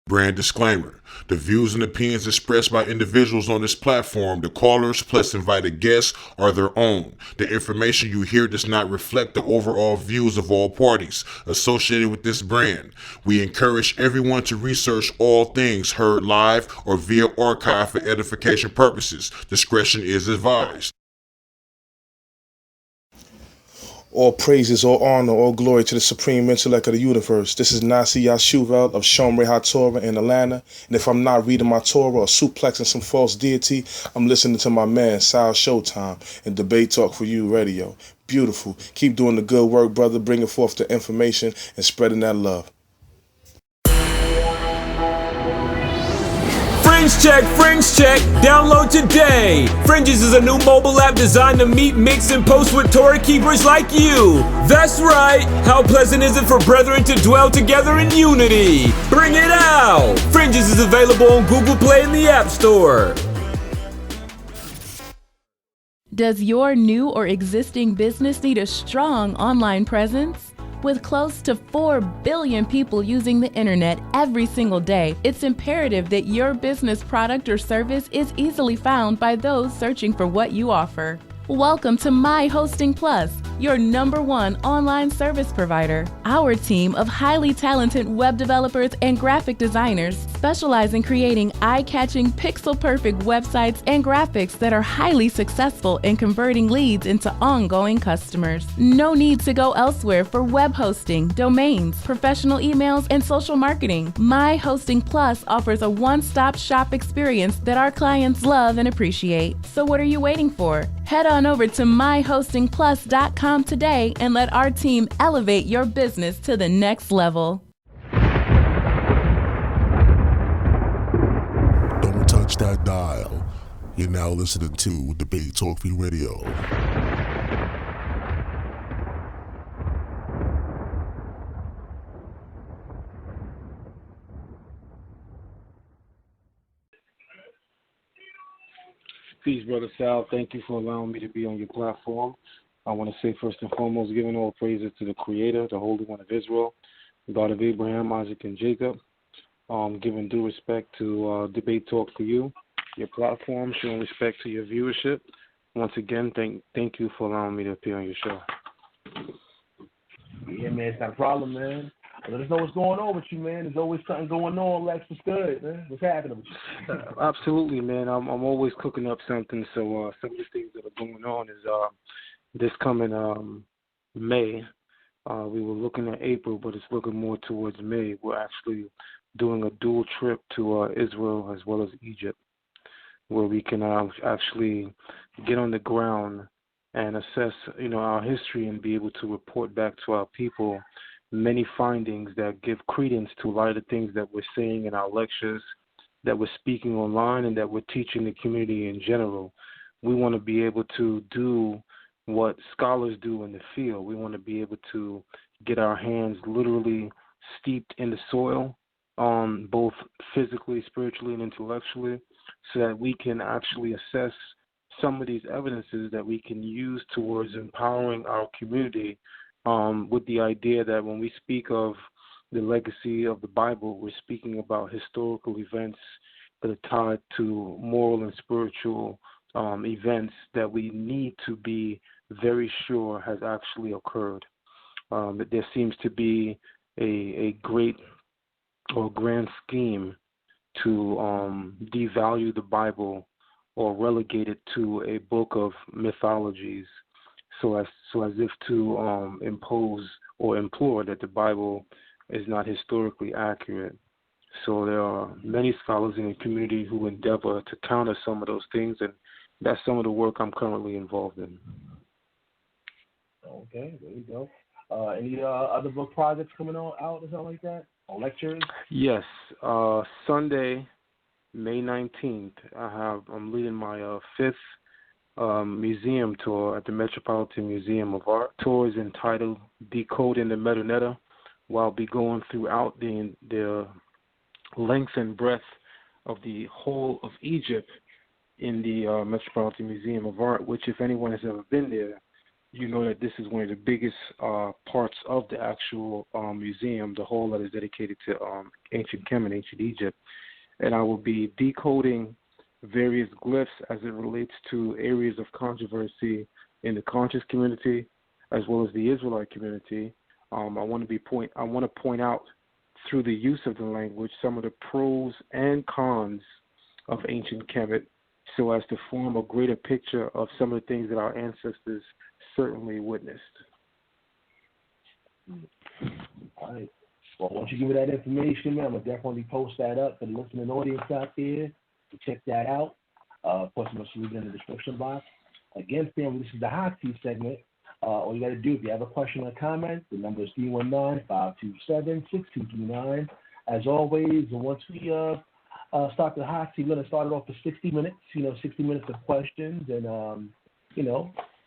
Brand disclaimer. The views and opinions expressed by individuals on this platform, the callers plus invited guests, are their own. The information you hear does not reflect the overall views of all parties associated with this brand. We encourage everyone to research all things heard live or via archive for edification purposes. Discretion is advised. All praises, all honor, all glory to the supreme intellect of the universe. This is Nasi Yashuvel of Shomrei HaTorah in Atlanta. And if I'm not reading my Torah or suplexing some false deity, I'm listening to my man, Showtime, and Debate Talk for You Radio. Beautiful. Keep doing the good work, brother, bringing forth the information and spreading that love. Fringe check, download today. Fringes is a new mobile app designed to meet, mix, and post with Torah keepers like you. That's right. How pleasant is it for brethren to dwell together in unity? Bring it out. Fringes is available on Google Play and the App Store. Does your new or existing business need a strong online presence? With close to 4 billion people using the internet every single day, it's imperative that your business product or service is easily found by those searching for what you offer. Welcome to My Hosting Plus, your #1 online service provider. Our team of highly talented web developers and graphic designers specialize in creating eye-catching, pixel-perfect websites and graphics that are highly successful in converting leads into ongoing customers. No need to go elsewhere for web hosting, domains, professional emails, and social marketing. My Hosting Plus offers a one-stop shop experience that our clients love and appreciate. So what are you waiting for? Head on over to myhostingplus.com today and let our team elevate your business to the next level. Don't touch that dial. You're now listening to Debate Talk for You Radio. Peace, Brother Sal. Thank you for allowing me to be on your platform. I want to say first and foremost, giving all praises to the Creator, the Holy One of Israel, God of Abraham, Isaac, and Jacob. Giving due respect to Debate Talk for You, your platform, showing respect to your viewership. Once again, thank you for allowing me to appear on your show. Yeah, man, it's not a problem, man. Let us know what's going on with you, man. There's always something going on. Lex, what's good, man? What's happening with you? Absolutely, man. I'm always cooking up something. So some of the things that are going on is this coming May. We were looking at April, but it's looking more towards May. We're actually doing a dual trip to Israel as well as Egypt, where we can actually get on the ground and assess, our history and be able to report back to our people many findings that give credence to a lot of the things that we're saying in our lectures, that we're speaking online, and that we're teaching the community in general. We want to be able to do what scholars do in the field. We want to be able to get our hands literally steeped in the soil, both physically, spiritually, and intellectually, so that we can actually assess some of these evidences that we can use towards empowering our community, with the idea that when we speak of the legacy of the Bible, we're speaking about historical events that are tied to moral and spiritual events that we need to be very sure has actually occurred. There seems to be a great or grand scheme to devalue the Bible or relegate it to a book of mythologies, so as if to impose or implore that the Bible is not historically accurate. So there are many scholars in the community who endeavor to counter some of those things, and that's some of the work I'm currently involved in. Okay, there you go. Any other book projects coming out or something like that? Or lectures? Yes. Sunday, May 19th, I'm leading my fifth museum tour at the Metropolitan Museum of Art. The tour is entitled Decoding the Metanetta, where I'll be going throughout the length and breadth of the whole of Egypt in the Metropolitan Museum of Art, which, if anyone has ever been there, you know that this is one of the biggest parts of the actual museum, the hall that is dedicated to ancient Kemet, ancient Egypt. And I will be decoding various glyphs as it relates to areas of controversy in the conscious community as well as the Israelite community. I want to point out through the use of the language some of the pros and cons of ancient Kemet, so as to form a greater picture of some of the things that our ancestors certainly witnessed. All right. Well, once you give me that information, man, I'm going to definitely post that up for the listening audience out there to check that out. Of course, I'm going to leave it in the description box. Again, family, this is the Hot Seat segment. All you got to do, if you have a question or comment, the number is 319-527-6239. As always, once we start the Hot Seat, we're going to start it off for 60 minutes, 60 minutes of questions. And,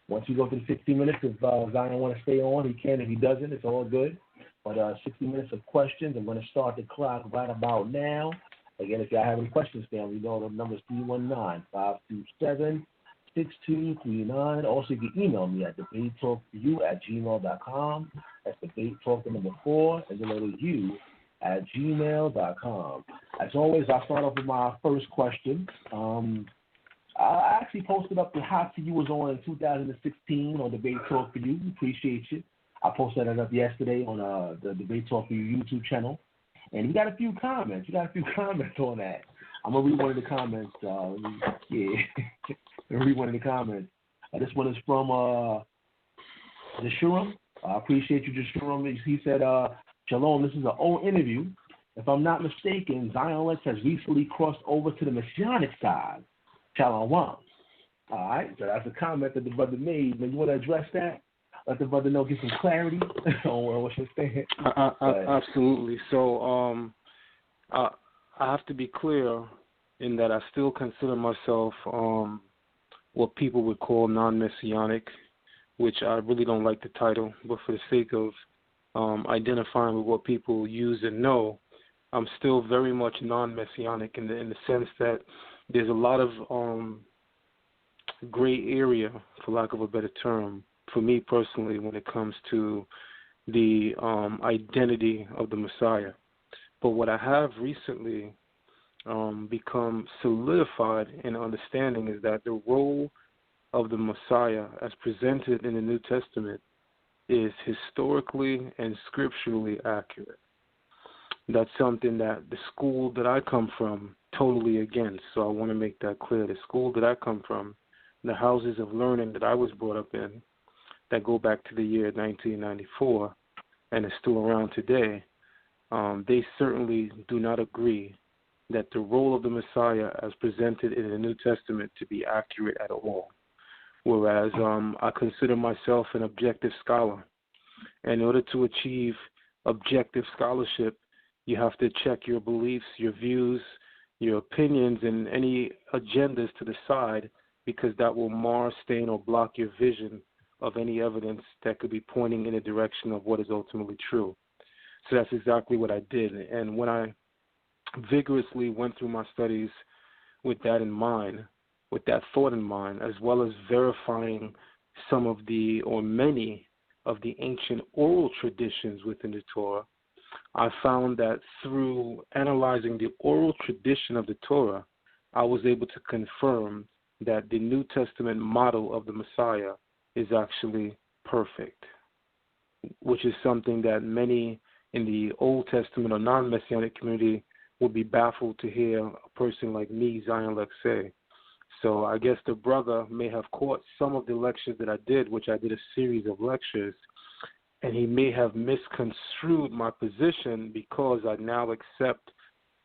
once we go through 60 minutes, if Zion want to stay on, he can. If he doesn't, it's all good. But 60 minutes of questions. I'm going to start the clock right about now. Again, if y'all have any questions, family, you know the number is 319-527-6239. Also, you can email me at debatetalkforyou@gmail.com. That's debatetalk, the number 4, and the letter U @gmail.com. As always, I'll start off with my first question. I actually posted up the Hot Seat you was on in 2016 on Debate Talk for You. Appreciate you. I posted that up yesterday on the Debate Talk for You YouTube channel. And you got a few comments. On that. I'm going to read one of the comments. Let me read one of the comments. This one is from Jashuram. I appreciate you, Jashuram. He said, Shalom, this is an old interview. If I'm not mistaken, ZION LEXX has recently crossed over to the Messianic side. Shalom. All right, so that's a comment that the brother made. Now, you want to address that? Let the brother know, get some clarity on what you're saying. Absolutely. So I have to be clear in that I still consider myself what people would call non-messianic, which I really don't like the title, but for the sake of identifying with what people use and know, I'm still very much non-messianic in the sense that there's a lot of gray area, for lack of a better term, for me personally when it comes to the identity of the Messiah. But what I have recently become solidified in understanding is that the role of the Messiah as presented in the New Testament is historically and scripturally accurate. That's something that the school that I come from totally against. So I want to make that clear. The school that I come from, the houses of learning that I was brought up in, that go back to the year 1994 and is still around today, they certainly do not agree that the role of the Messiah as presented in the New Testament to be accurate at all. Whereas I consider myself an objective scholar. And in order to achieve objective scholarship, you have to check your beliefs, your views, your opinions, and any agendas to the side, because that will mar, stain, or block your vision of any evidence that could be pointing in a direction of what is ultimately true. So that's exactly what I did. And when I vigorously went through my studies with that in mind, with that thought in mind, as well as verifying some of the, or many of the ancient oral traditions within the Torah, I found that through analyzing the oral tradition of the Torah, I was able to confirm that the New Testament model of the Messiah is actually perfect, which is something that many in the Old Testament or non-Messianic community would be baffled to hear a person like me, ZION LEXX, say. So I guess the brother may have caught some of the lectures that I did, which I did a series of lectures, and he may have misconstrued my position because I now accept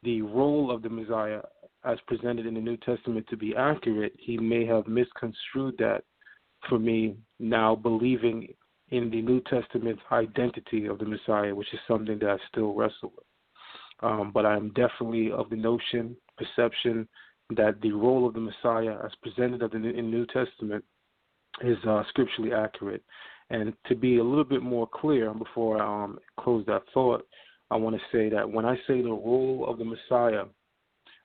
the role of the Messiah as presented in the New Testament to be accurate. He may have misconstrued that for me now believing in the New Testament's identity of the Messiah, which is something that I still wrestle with. But I am definitely of the notion, perception, that the role of the Messiah as presented in the New Testament is scripturally accurate. And to be a little bit more clear before I close that thought, I want to say that when I say the role of the Messiah,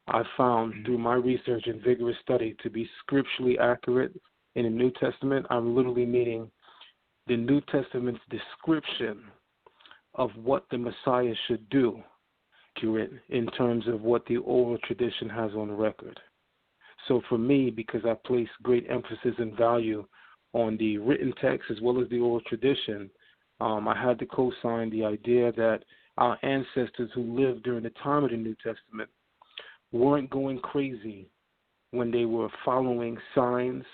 I found through my research and vigorous study to be scripturally accurate in the New Testament, I'm literally meaning the New Testament's description of what the Messiah should do, accurate, in terms of what the oral tradition has on record. So for me, because I place great emphasis and value on the written text as well as the oral tradition, I had to co-sign the idea that our ancestors who lived during the time of the New Testament weren't going crazy when they were following signs,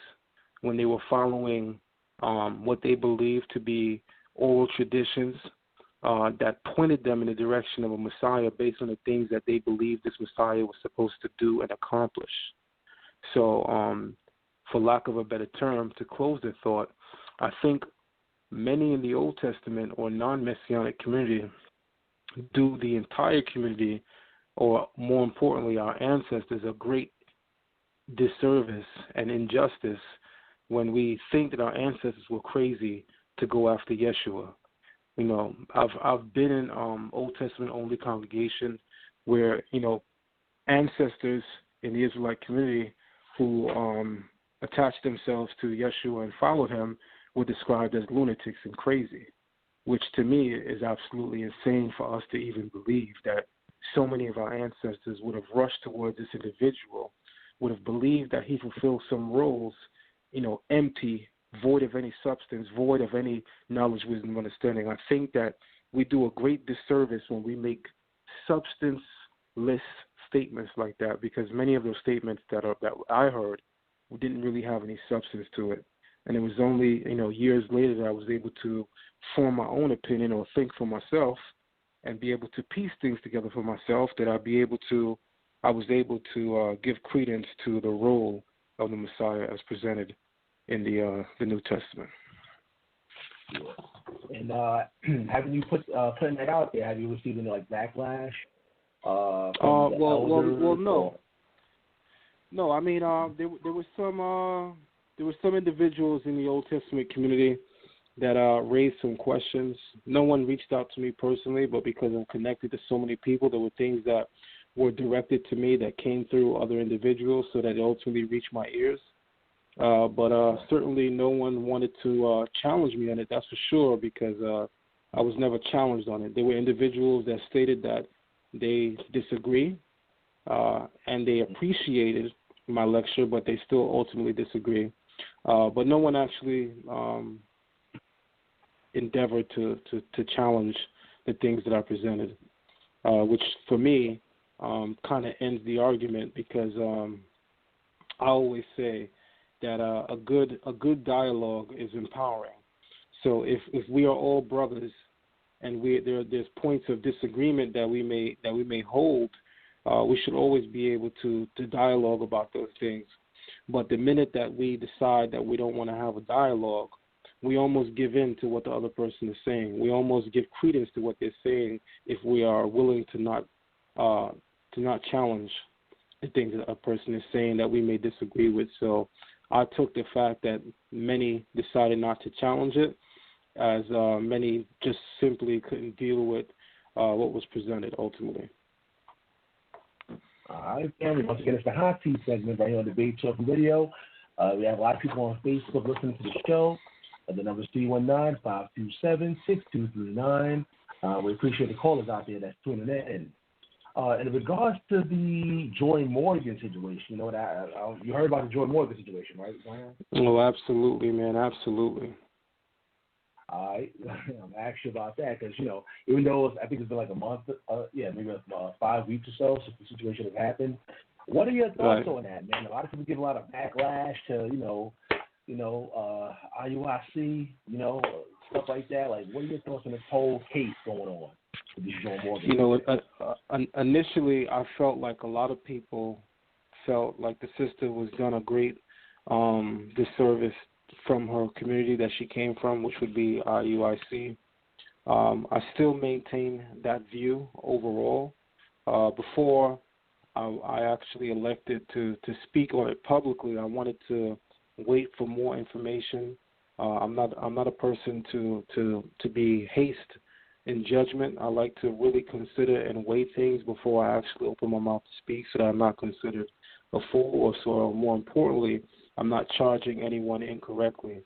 when they were following what they believed to be oral traditions that pointed them in the direction of a Messiah based on the things that they believed this Messiah was supposed to do and accomplish. So, for lack of a better term, to close the thought, I think many in the Old Testament or non-Messianic community do the entire community, or more importantly, our ancestors, a great disservice and injustice when we think that our ancestors were crazy to go after Yeshua. You know, I've been in Old Testament only congregation where, you know, ancestors in the Israelite community who attached themselves to Yeshua and followed him were described as lunatics and crazy, which to me is absolutely insane for us to even believe that so many of our ancestors would have rushed towards this individual, would have believed that he fulfilled some roles, you know, empty, void of any substance, void of any knowledge, wisdom, understanding. I think that we do a great disservice when we make substanceless statements like that, because many of those statements that I heard didn't really have any substance to it. And it was only, you know, years later that I was able to form my own opinion or think for myself and be able to piece things together for myself that I was able to give credence to the role of the Messiah as presented in the New Testament. And haven't you putting that out there? Have you received any like backlash? No. I mean, there were some individuals in the Old Testament community that raised some questions. No one reached out to me personally, but because I'm connected to so many people, there were things that were directed to me that came through other individuals, so that it ultimately reached my ears. But certainly no one wanted to challenge me on it, that's for sure, because I was never challenged on it. There were individuals that stated that they disagree and they appreciated my lecture, but they still ultimately disagree. But no one actually endeavored to challenge the things that I presented, which for me kind of ends the argument, because I always say that a good dialogue is empowering. So if we are all brothers and there's points of disagreement that we may hold, we should always be able to dialogue about those things. But the minute that we decide that we don't want to have a dialogue, we almost give in to what the other person is saying. We almost give credence to what they're saying if we are willing to not challenge the things that a person is saying that we may disagree with. So I took the fact that many decided not to challenge it, as many just simply couldn't deal with what was presented ultimately. All right, family. Once again, it's the Hot Tea segment right here on Debate Talk Radio. We have a lot of people on Facebook listening to the show. The number is 319-527-6239. We appreciate the callers out there that's tuning in. In regards to the Joy Morgan situation, you know that you heard about the Joy Morgan situation, right, Zion? Oh, absolutely, man, absolutely. All right, I'm asking about that because, you know, even though I think it's been like a month, maybe 5 weeks or so since the situation has happened. What are your thoughts on that, man? A lot of people give a lot of backlash to, IUIC, stuff like that. Like, what are your thoughts on this whole case going on with this Joy Morgan? You know, initially I felt like a lot of people felt like the sister was done a great disservice from her community that she came from, which would be IUIC. I still maintain that view overall. Before I actually elected to speak on it publicly, I wanted to wait for more information. I'm not a person to be haste in judgment. I like to really consider and weigh things before I actually open my mouth to speak, so that I'm not considered a fool, or so more importantly, I'm not charging anyone incorrectly.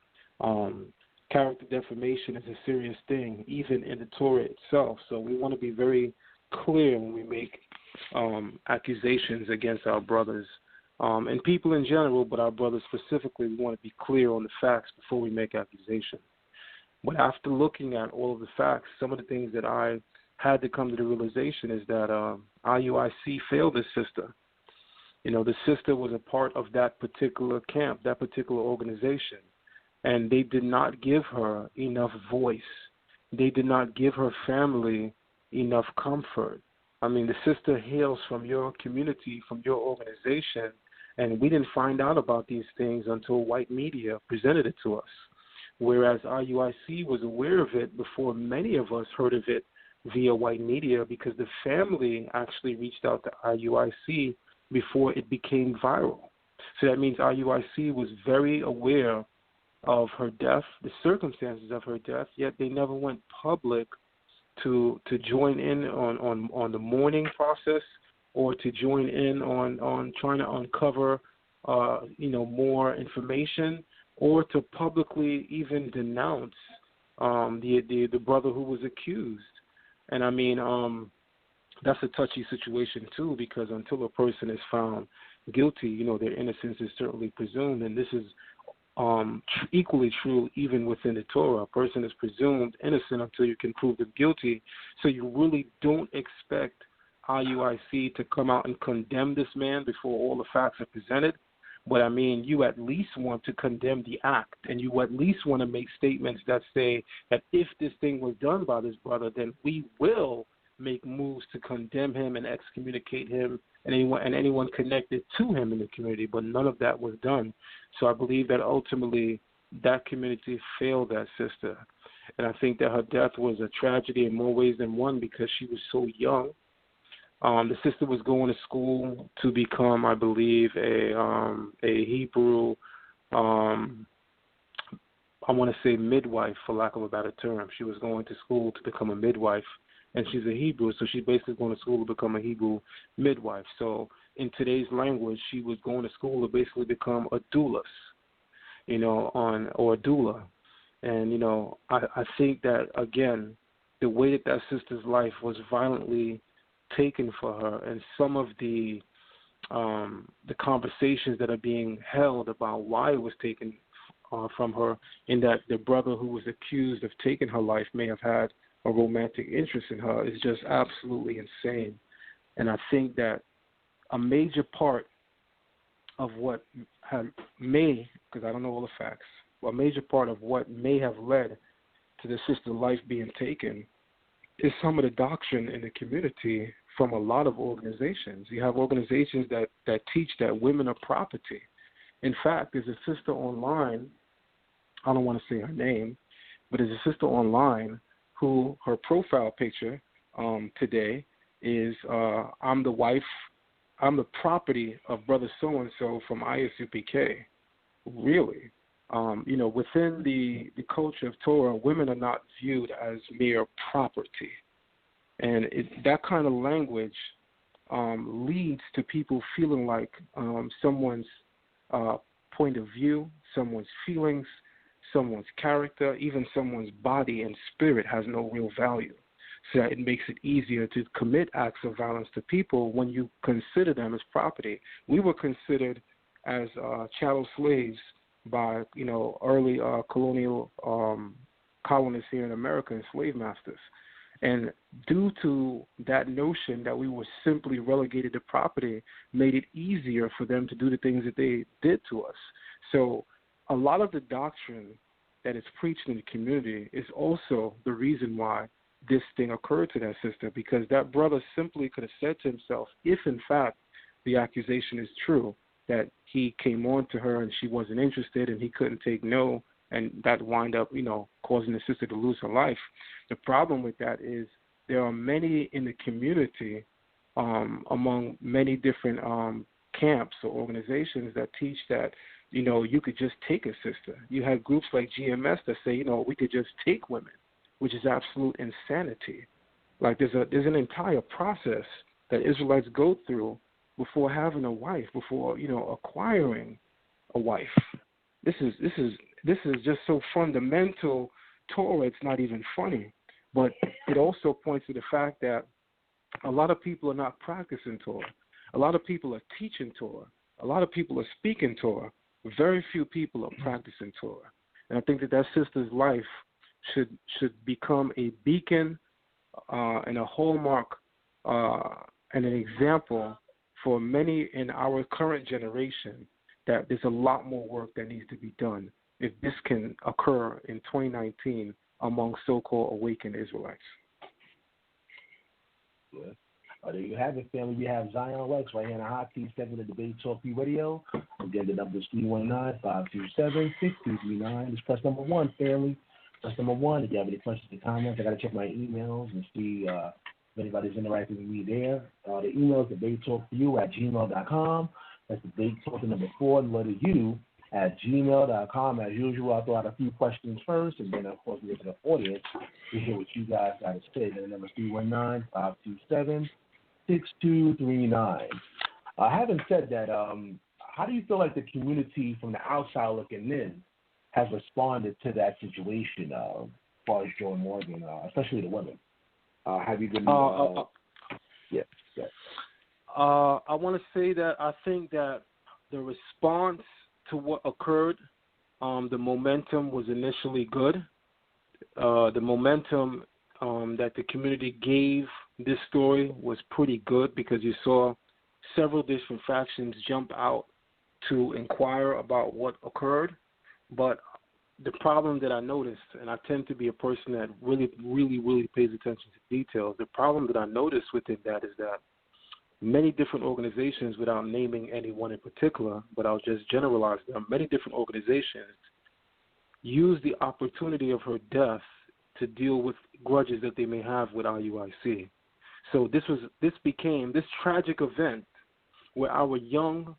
character defamation is a serious thing, even in the Torah itself. So we want to be very clear when we make accusations against our brothers and people in general, but our brothers specifically. We want to be clear on the facts before we make accusations. But after looking at all of the facts, some of the things that I had to come to the realization is that IUIC failed this sister. You know, the sister was a part of that particular camp, that particular organization, and they did not give her enough voice. They did not give her family enough comfort. I mean, the sister hails from your community, from your organization, and we didn't find out about these things until white media presented it to us, whereas IUIC was aware of it before many of us heard of it via white media, because the family actually reached out to IUIC before it became viral. So that means IUIC was very aware of her death, the circumstances of her death, yet they never went public to join in on the mourning process, or to join in on trying to uncover more information, or to publicly even denounce the brother who was accused. And I mean, that's a touchy situation too, because until a person is found guilty, their innocence is certainly presumed, and this is equally true even within the Torah. A person is presumed innocent until you can prove them guilty. So you really don't expect IUIC to come out and condemn this man before all the facts are presented. But I mean, you at least want to condemn the act, and you at least want to make statements that say that if this thing was done by this brother, then we will make moves to condemn him and excommunicate him and anyone connected to him in the community. But none of that was done. So I believe that ultimately that community failed that sister. And I think that her death was a tragedy in more ways than one, because she was so young. The sister was going to school to become, I believe, a Hebrew, I want to say midwife, for lack of a better term. She was going to school to become a midwife, and she's a Hebrew, so she's basically going to school to become a Hebrew midwife. So in today's language, she was going to school to basically become a doulos, or a doula. And, I think that, again, the way that sister's life was violently taken for her, and some of the conversations that are being held about why it was taken from her, in that the brother who was accused of taking her life may have had a romantic interest in her, is just absolutely insane. And I think that a major part of what may, because I don't know all the facts, a major part of what may have led to the sister's life being taken is some of the doctrine in the community from a lot of organizations. You have organizations that teach that women are property. In fact, there's a sister online, I don't want to say her name, but there's a sister online who, her profile picture today is, I'm the property of brother so-and-so from ISUPK. Really? Within the culture of Torah, women are not viewed as mere property. And that kind of language leads to people feeling like someone's point of view, someone's feelings, someone's character, even someone's body and spirit has no real value. So that it makes it easier to commit acts of violence to people when you consider them as property. We were considered as chattel slaves by, early colonial colonists here in America and slave masters. And due to that notion that we were simply relegated to property, made it easier for them to do the things that they did to us. So a lot of the doctrine that is preached in the community is also the reason why this thing occurred to that sister, because that brother simply could have said to himself, if in fact the accusation is true, that he came on to her and she wasn't interested and he couldn't take no, and that wind up, causing the sister to lose her life. The problem with that is there are many in the community, among many different camps or organizations that teach that, you could just take a sister. You have groups like GMS that say, we could just take women, which is absolute insanity. Like there's an entire process that Israelites go through before having a wife, before, acquiring a wife. This is this is just so fundamental Torah, it's not even funny. But it also points to the fact that a lot of people are not practicing Torah. A lot of people are teaching Torah. A lot of people are speaking Torah. Very few people are practicing Torah. And I think that sister's life should become a beacon and a hallmark and an example for many in our current generation that there's a lot more work that needs to be done if this can occur in 2019 among so-called awakened Israelites. Yeah. There you have it, family. We have ZION LEXX right here in the Hot Tea segment of Debate Talk Free Radio. Again, the number is 319-527-6239. It's press number 1, family. Press number 1. If you have any questions or comments, I got to check my emails and see if anybody's interacting with me there. The email is debatetalkforyou@gmail.com. That's debatetalk, the number 4, the letter U, @gmail.com. As usual, I'll throw out a few questions first, and then, of course, we get to the audience to hear what you guys got to say. And the number is 319-527-6239. Having said that, how do you feel like the community from the outside looking in has responded to that situation as far as Joe Morgan, especially the women? Have you been... yeah. I want to say that I think that the response to what occurred, the momentum was initially good. The momentum that the community gave this story was pretty good because you saw several different factions jump out to inquire about what occurred. But the problem that I noticed, and I tend to be a person that really, really, really pays attention to details, the problem that I noticed within that is that many different organizations, without naming anyone in particular, but I'll just generalize them, many different organizations use the opportunity of her death to deal with grudges that they may have with IUIC. So this became this tragic event where our young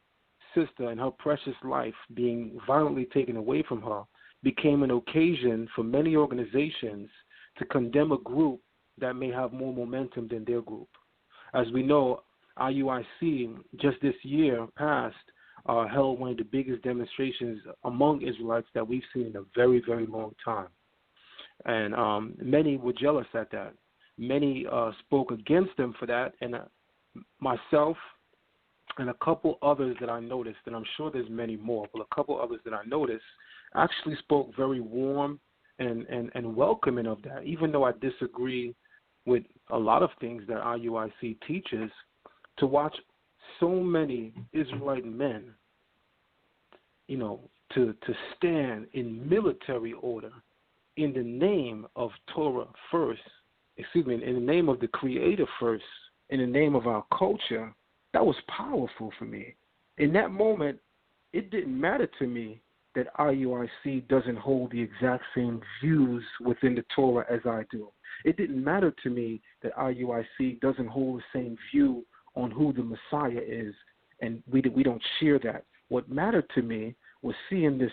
sister and her precious life being violently taken away from her became an occasion for many organizations to condemn a group that may have more momentum than their group. As we know, IUIC just this year past held one of the biggest demonstrations among Israelites that we've seen in a very, very long time. And many were jealous at that. Many spoke against them for that, and myself and a couple others that I noticed, and I'm sure there's many more, but a couple others that I noticed actually spoke very warm and welcoming of that, even though I disagree with a lot of things that IUIC teaches. To watch so many Israelite men, to stand in military order in the name of Torah first, in the name of the Creator first, in the name of our culture, that was powerful for me. In that moment, it didn't matter to me that IUIC doesn't hold the exact same views within the Torah as I do. It didn't matter to me that IUIC doesn't hold the same view on who the Messiah is, and we don't share that. What mattered to me was seeing this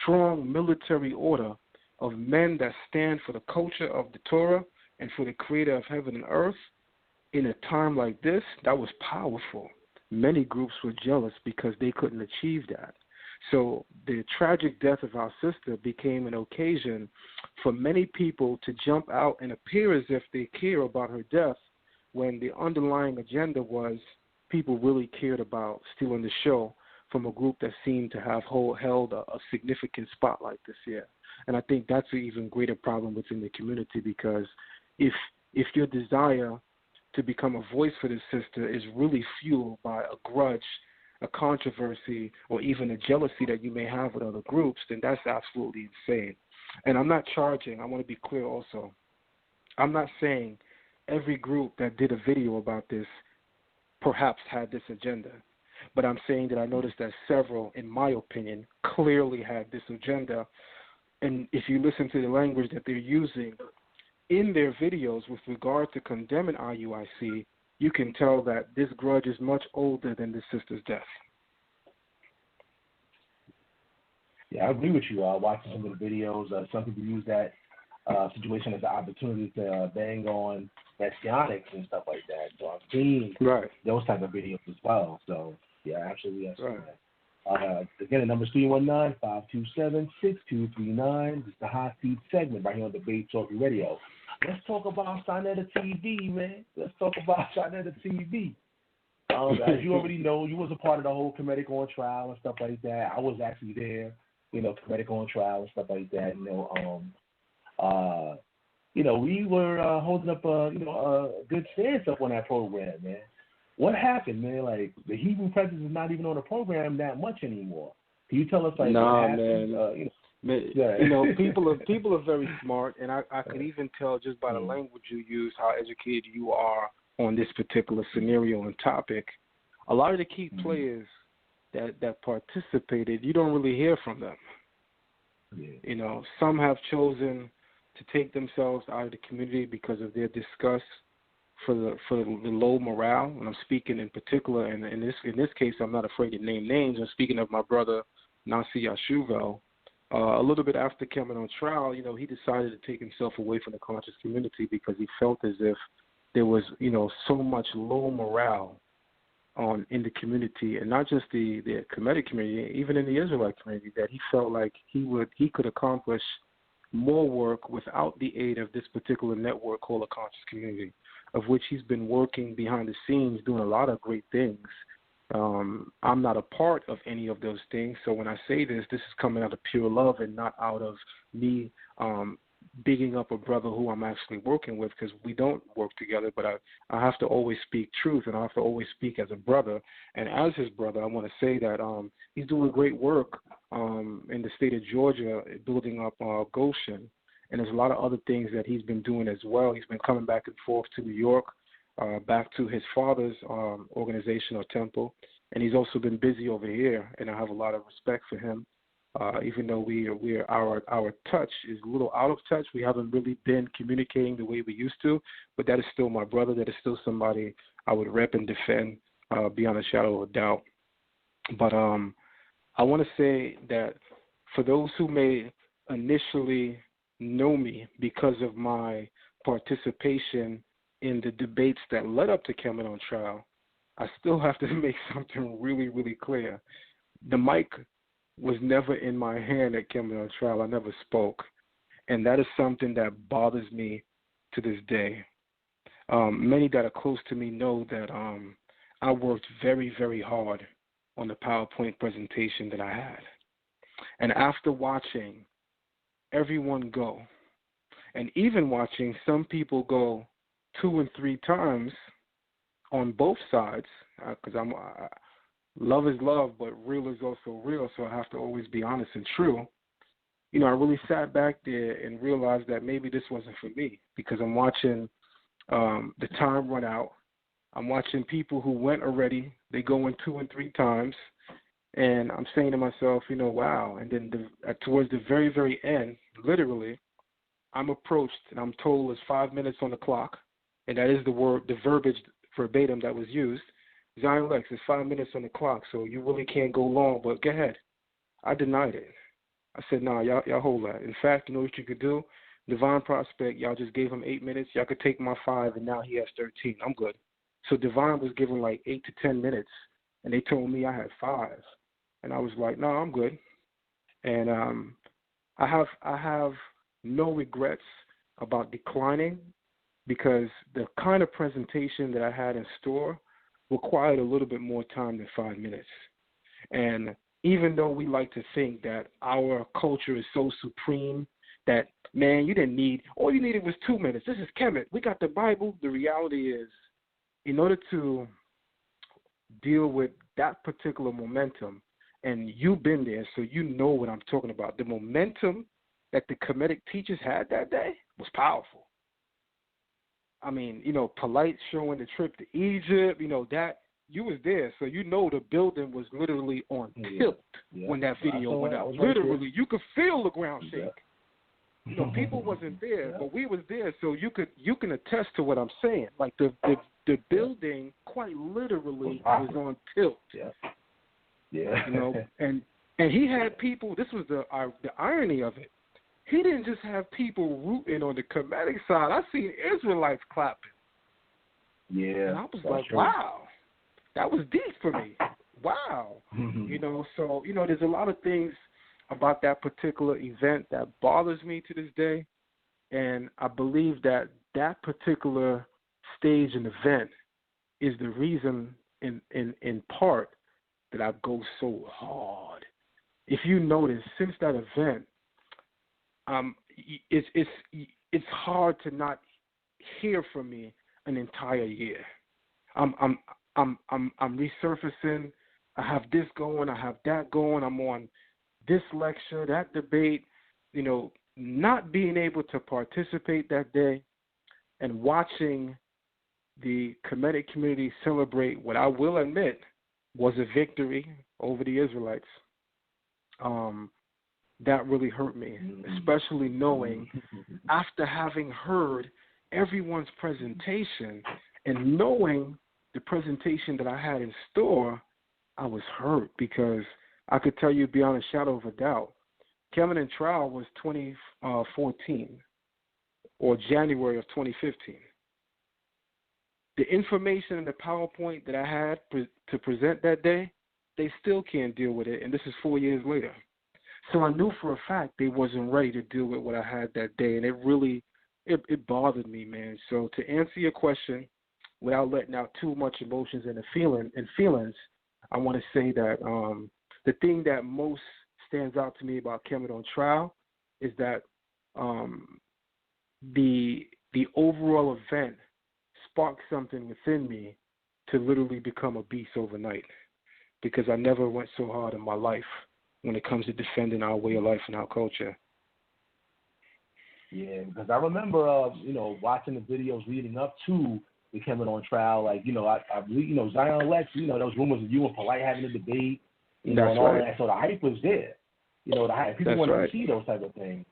strong military order of men that stand for the culture of the Torah and for the Creator of heaven and earth in a time like this. That was powerful. Many groups were jealous because they couldn't achieve that. So the tragic death of our sister became an occasion for many people to jump out and appear as if they care about her death, when the underlying agenda was people really cared about stealing the show from a group that seemed to have held a significant spotlight this year. And I think that's an even greater problem within the community, because if your desire to become a voice for this sister is really fueled by a grudge, a controversy, or even a jealousy that you may have with other groups, then that's absolutely insane. And I'm not charging, I want to be clear also, I'm not saying every group that did a video about this perhaps had this agenda. But I'm saying that I noticed that several, in my opinion, clearly had this agenda. And if you listen to the language that they're using in their videos with regard to condemning IUIC, you can tell that this grudge is much older than the sister's death. Yeah, I agree with you. Watching some of the videos, some people use that situation as an opportunity to bang on messianics and stuff like that. So I've seen those type of videos as well. So yeah, absolutely. That's right. Again, the number is 319-527-6239. This is the Hot Seat segment right here on Debate Talk Radio. Let's talk about Sinetta TV, man. Let's talk about Sinetta TV. As you already know, you was a part of the whole Comedic on Trial and stuff like that. I was actually there, Comedic on Trial and stuff like that. We were holding up a good stance up on that program, man. What happened, man? Like, the Hebrew presence is not even on the program that much anymore. Can you tell us, like, what happened? Man. People are very smart, and I could even tell just by the language you use how educated you are on this particular scenario and topic. A lot of the key players that participated, you don't really hear from them. Yeah. Some have chosen to take themselves out of the community because of their disgust for the low morale. And I'm speaking in particular, and in this case, I'm not afraid to name names. I'm speaking of my brother Nasi Yashuvel. A little bit after coming on trial, he decided to take himself away from the conscious community because he felt as if there was, so much low morale in the community, and not just the Kemetic community, even in the Israelite community, that he felt like he could accomplish more work without the aid of this particular network called a conscious community, of which he's been working behind the scenes, doing a lot of great things. I'm not a part of any of those things, so when I say this is coming out of pure love and not out of me bigging up a brother who I'm actually working with, because we don't work together, but I have to always speak truth, and I have to always speak as a brother. And as his brother, I want to say that he's doing great work in the state of Georgia, building up Goshen, and there's a lot of other things that he's been doing as well. He's been coming back and forth to New York, back to his father's organization or temple, and he's also been busy over here, and I have a lot of respect for him. Even though our touch is a little out of touch, we haven't really been communicating the way we used to, but that is still my brother. That is still somebody I would rep and defend beyond a shadow of a doubt. But I want to say that for those who may initially know me because of my participation in the debates that led up to coming on trial, I still have to make something really, really clear. The mic was never in my hand at coming on trial. I never spoke. And that is something that bothers me to this day. Many that are close to me know that I worked very, very hard on the PowerPoint presentation that I had. And after watching everyone go, and even watching some people go 2 and 3 times on both sides, because love is love, but real is also real, so I have to always be honest and true. I really sat back there and realized that maybe this wasn't for me, because I'm watching the time run out. I'm watching people who went already. They go in 2 and 3 times, and I'm saying to myself, wow. And then towards the very, very end, literally, I'm approached, and I'm told there's 5 minutes on the clock, and that is the verbiage verbatim that was used. ZION LEXX, it's 5 minutes on the clock, so you really can't go long, but go ahead. I denied it. I said, nah, y'all hold that. In fact, you know what you could do? Divine Prospect, y'all just gave him 8 minutes. Y'all could take my 5, and now he has 13. I'm good. So Divine was given like 8 to 10 minutes, and they told me I had 5. And I was like, no, I'm good. And I have no regrets about declining, because the kind of presentation that I had in store required a little bit more time than 5 minutes. And even though we like to think that our culture is so supreme that, man, all you needed was 2 minutes. This is Kemet. We got the Bible. The reality is, in order to deal with that particular momentum, and you've been there, so you know what I'm talking about, the momentum that the Kemetic teachers had that day was powerful. I mean, Polite showing the trip to Egypt, that you was there, so the building was literally on tilt when that video went out. Literally, you could feel the ground shake. Yeah. People wasn't there, but we was there, so you can attest to what I'm saying. Like the building quite literally was on tilt. Yeah. And he had people. This was the irony of it. He didn't just have people rooting on the Kemetic side. I seen Israelites clapping. Yeah. And I was like, wow, that was deep for me. Wow. So, there's a lot of things about that particular event that bothers me to this day. And I believe that particular stage and event is the reason in part that I go so hard. If you notice, since that event, it's hard to not hear from me an entire year. I'm resurfacing. I have this going. I have that going. I'm on this lecture, that debate. Not being able to participate that day and watching the Kemetic community celebrate what I will admit was a victory over the Israelites. That really hurt me, especially knowing after having heard everyone's presentation and knowing the presentation that I had in store, I was hurt because I could tell you beyond a shadow of a doubt, Kemetic trial was 2014 or January of 2015. The information in the PowerPoint that I had to present that day, they still can't deal with it, and this is 4 years later. So I knew for a fact they wasn't ready to deal with what I had that day, and it bothered me, man. So to answer your question, without letting out too much emotions and feelings, I want to say that the thing that most stands out to me about Kemet on trial is that the overall event sparked something within me to literally become a beast overnight, because I never went so hard in my life when it comes to defending our way of life and our culture. Yeah, because I remember, watching the videos leading up to the Kemet on trial. Like, I believe, ZION LEXX, those rumors of you and Polite having a debate, and all that. So the hype was there. The hype. People wanted to see those type of things.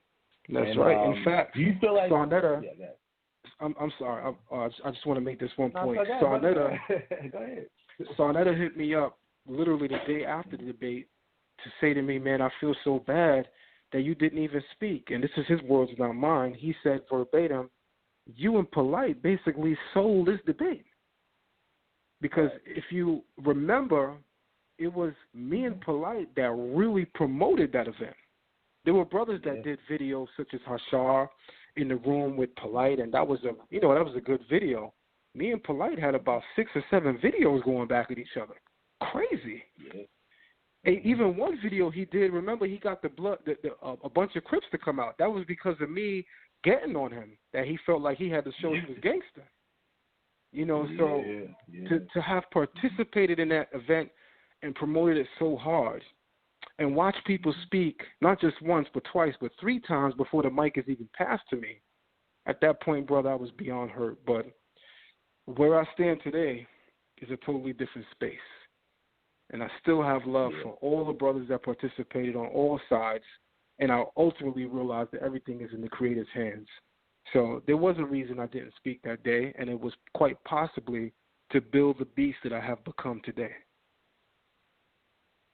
That's right. In fact, do you feel like Sarnetta? Yeah, I'm sorry. I just want to make this one point. No, Sarnetta, go ahead. Sarnetta hit me up literally the day after the debate to say to me, man, I feel so bad that you didn't even speak. And this is his words, not mine. He said verbatim, you and Polite basically sold this debate. Because if you remember, it was me and Polite that really promoted that event. There were brothers that did videos such as Hashar in the room with Polite, and that was a good video. Me and Polite had about 6 or 7 videos going back at each other. Crazy. Yeah. And even one video he did, remember, he got a bunch of Crips to come out. That was because of me getting on him, that he felt like he had to show he was gangster. To have participated in that event and promoted it so hard and watch people speak, not just once, but twice, but 3 times before the mic is even passed to me. At that point, brother, I was beyond hurt. But where I stand today is a totally different space. And I still have love for all the brothers that participated on all sides. And I ultimately realized that everything is in the Creator's hands. So there was a reason I didn't speak that day, and it was quite possibly to build the beast that I have become today.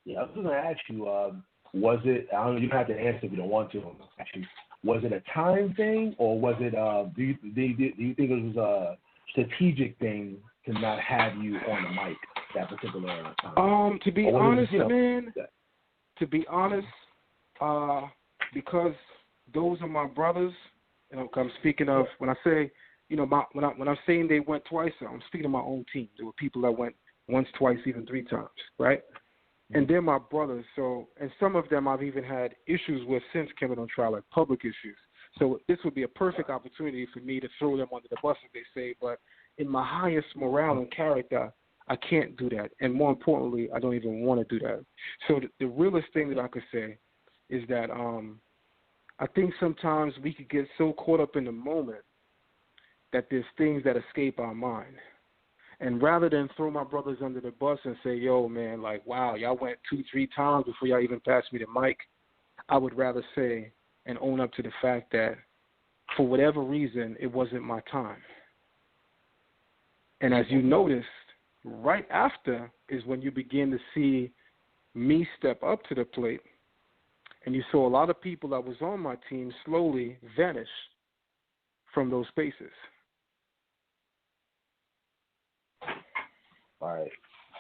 Yeah, I was going to ask you, was it, I don't know, you don't have to answer if you don't want to, actually, was it a time thing, or was it, do you think it was a strategic thing to not have you on the mic that particular time? To be honest, man, because those are my brothers, I'm speaking of, when I say, when I'm saying they went twice, I'm speaking of my own team. There were people that went once, twice, even 3 times, right? And they're my brothers, and some of them I've even had issues with since Kemet on trial, like public issues. So this would be a perfect opportunity for me to throw them under the bus, as they say, but in my highest morale and character, I can't do that. And more importantly, I don't even want to do that. So the realest thing that I could say is that I think sometimes we could get so caught up in the moment that there's things that escape our mind. And rather than throw my brothers under the bus and say, yo, man, like, wow, y'all went 2-3 times before y'all even passed me the mic, I would rather say and own up to the fact that for whatever reason, it wasn't my time. And as you noticed, right after is when you begin to see me step up to the plate, and you saw a lot of people that was on my team slowly vanish from those spaces. All right.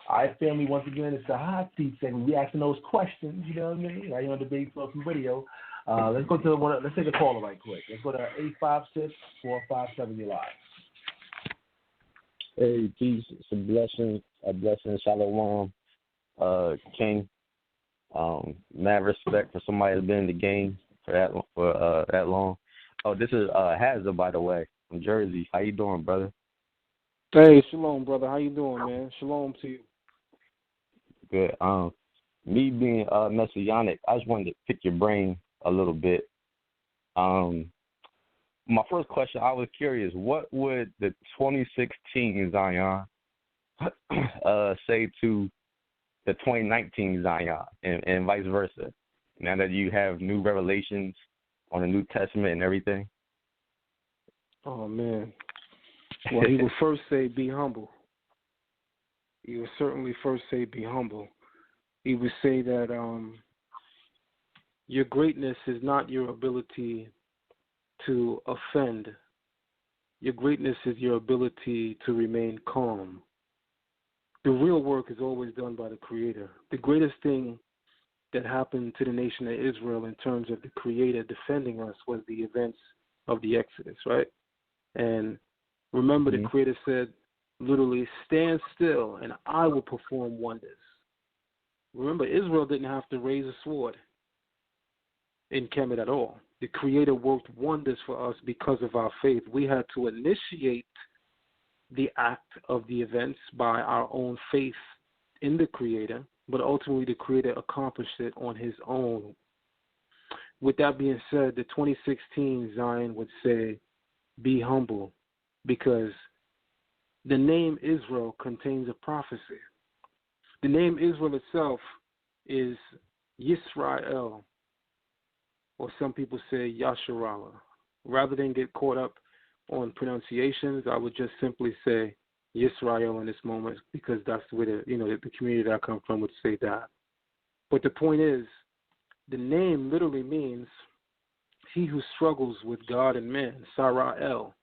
All right, family, once again, it's the hot seat segment. We asking those questions, you know what I mean? Right here on Debate Talk Radio. Let's go to let's take a caller right quick. Let's go to 856-457. You're live. Hey, peace. It's a blessing, shalom, King. Mad respect for somebody that's been in the game for that long. Oh, this is Hazza, by the way, from Jersey. How you doing, brother? Hey, shalom, brother. How you doing, man? Shalom to you. Good. Me being messianic, I just wanted to pick your brain a little bit. My first question, I was curious, what would the 2016 Zion say to the 2019 Zion and vice versa, now that you have new revelations on the New Testament and everything? Oh, man. Well, he will first say, be humble. He will certainly first say, be humble. He would say that your greatness is not your ability to offend. Your greatness is your ability to remain calm. The real work is always done by the Creator. The greatest thing that happened to the nation of Israel in terms of the Creator defending us was the events of the Exodus, right? And remember, the Creator said, literally, stand still and I will perform wonders. Remember, Israel didn't have to raise a sword in Kemet at all. The Creator worked wonders for us because of our faith. We had to initiate the act of the events by our own faith in the Creator, but ultimately the Creator accomplished it on His own. With that being said, the 2016 Zion would say, be humble, because the name Israel contains a prophecy. The name Israel itself is Yisrael, or some people say Yasharala. Rather than get caught up on pronunciations, I would just simply say Yisrael in this moment, because that's where the community that I come from would say that. But the point is, the name literally means he who struggles with God and man, Sarael.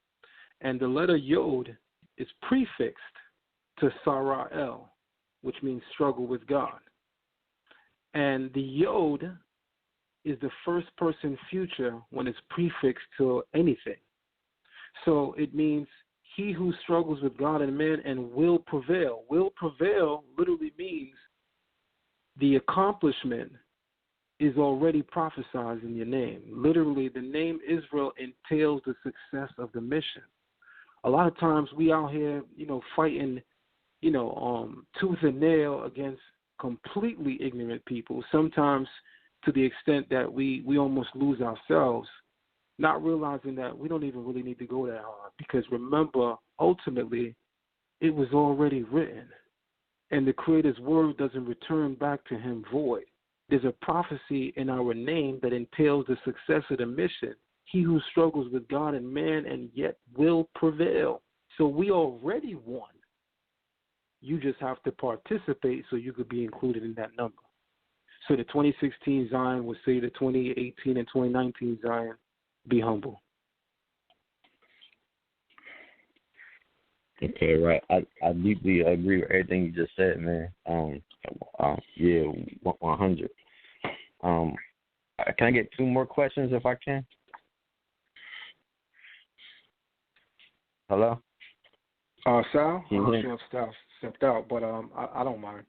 And the letter Yod is prefixed to Sarael, which means struggle with God. And the Yod is the first person future when it's prefixed to anything. So it means he who struggles with God and man and will prevail. Will prevail literally means the accomplishment is already prophesied in your name. Literally, the name Israel entails the success of the mission. A lot of times we out here, fighting, tooth and nail against completely ignorant people, sometimes to the extent that we almost lose ourselves, not realizing that we don't even really need to go that hard. Because remember, ultimately, it was already written. And the Creator's word doesn't return back to him void. There's a prophecy in our name that entails the success of the mission. He who struggles with God and man and yet will prevail. So we already won. You just have to participate so you could be included in that number. So the 2016 Zion would say the 2018 and 2019 Zion, be humble. Okay, right. I deeply agree with everything you just said, man. Yeah, 100. Can I get two more questions if I can? Hello? Sal? I'm sure Sal stepped out, but I don't mind.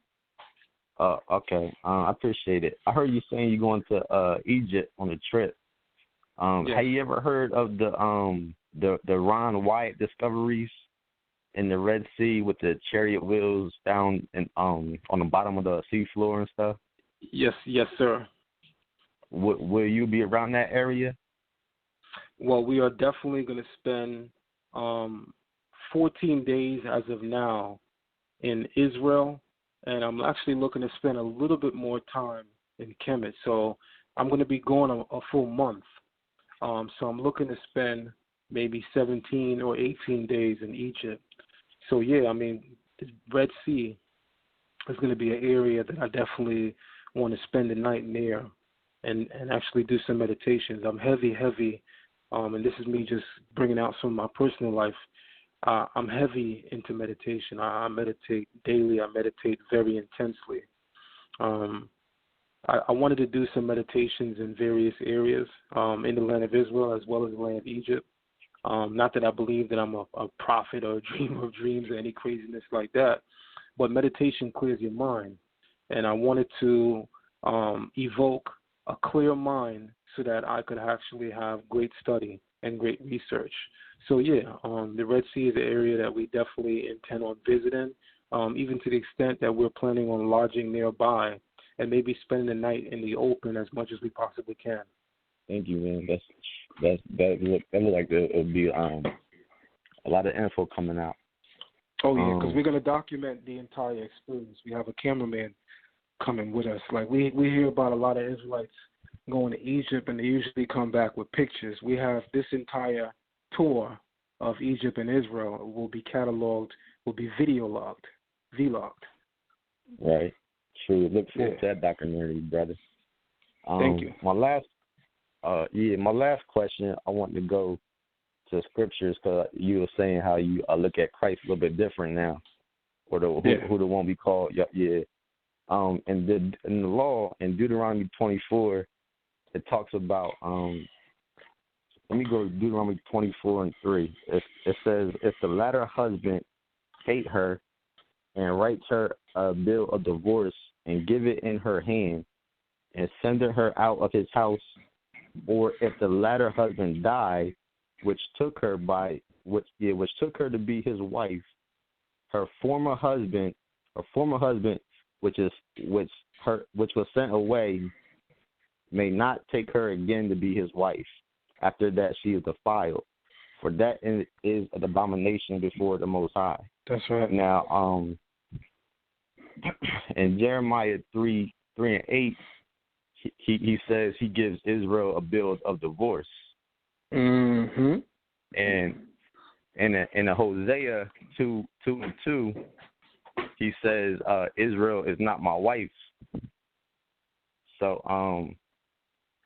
Okay. I appreciate it. I heard you saying you're going to Egypt on a trip. Yes. Have you ever heard of the Ron Wyatt discoveries in the Red Sea with the chariot wheels down and on the bottom of the seafloor and stuff? Yes, sir. Will you be around that area? Well, we are definitely going to spend 14 days as of now in Israel, and I'm actually looking to spend a little bit more time in Kemet. So I'm going to be going a full month. So I'm looking to spend maybe 17 or 18 days in Egypt. So, yeah, I mean, the Red Sea is going to be an area that I definitely want to spend the night near and actually do some meditations. I'm heavy, and this is me just bringing out some of my personal life. I'm heavy into meditation. I meditate daily. I meditate very intensely. I wanted to do some meditations in various areas in the land of Israel as well as the land of Egypt. Not that I believe that I'm a prophet or a dreamer of dreams or any craziness like that, but meditation clears your mind. And I wanted to evoke a clear mind so that I could actually have great study and great research. So, the Red Sea is an area that we definitely intend on visiting, even to the extent that we're planning on lodging nearby and maybe spending the night in the open as much as we possibly can. Thank you, man. That look like it'll be a lot of info coming out. Oh yeah, because we're gonna document the entire experience. We have a cameraman coming with us. Like we hear about a lot of Israelites going to Egypt, and they usually come back with pictures. We have this entire tour of Egypt and Israel will be cataloged, will be vlogged. Right. True. Look forward to that documentary, brother. Thank you. My last question, I want to go to scriptures because you were saying how you look at Christ a little bit different now, or who the one we call. And in the law in Deuteronomy 24, it talks about. Let me go to Deuteronomy 24:3. It says, if the latter husband hate her and writes her a bill of divorce and give it in her hand and send her out of his house, or if the latter husband die, which took her to be his wife, her former husband, which was sent away, may not take her again to be his wife. After that, she is defiled, for that is an abomination before the Most High. That's right. Now, in Jeremiah 3:8, he says he gives Israel a bill of divorce. Mm-hmm. And in Hosea 2:2, he says Israel is not my wife. So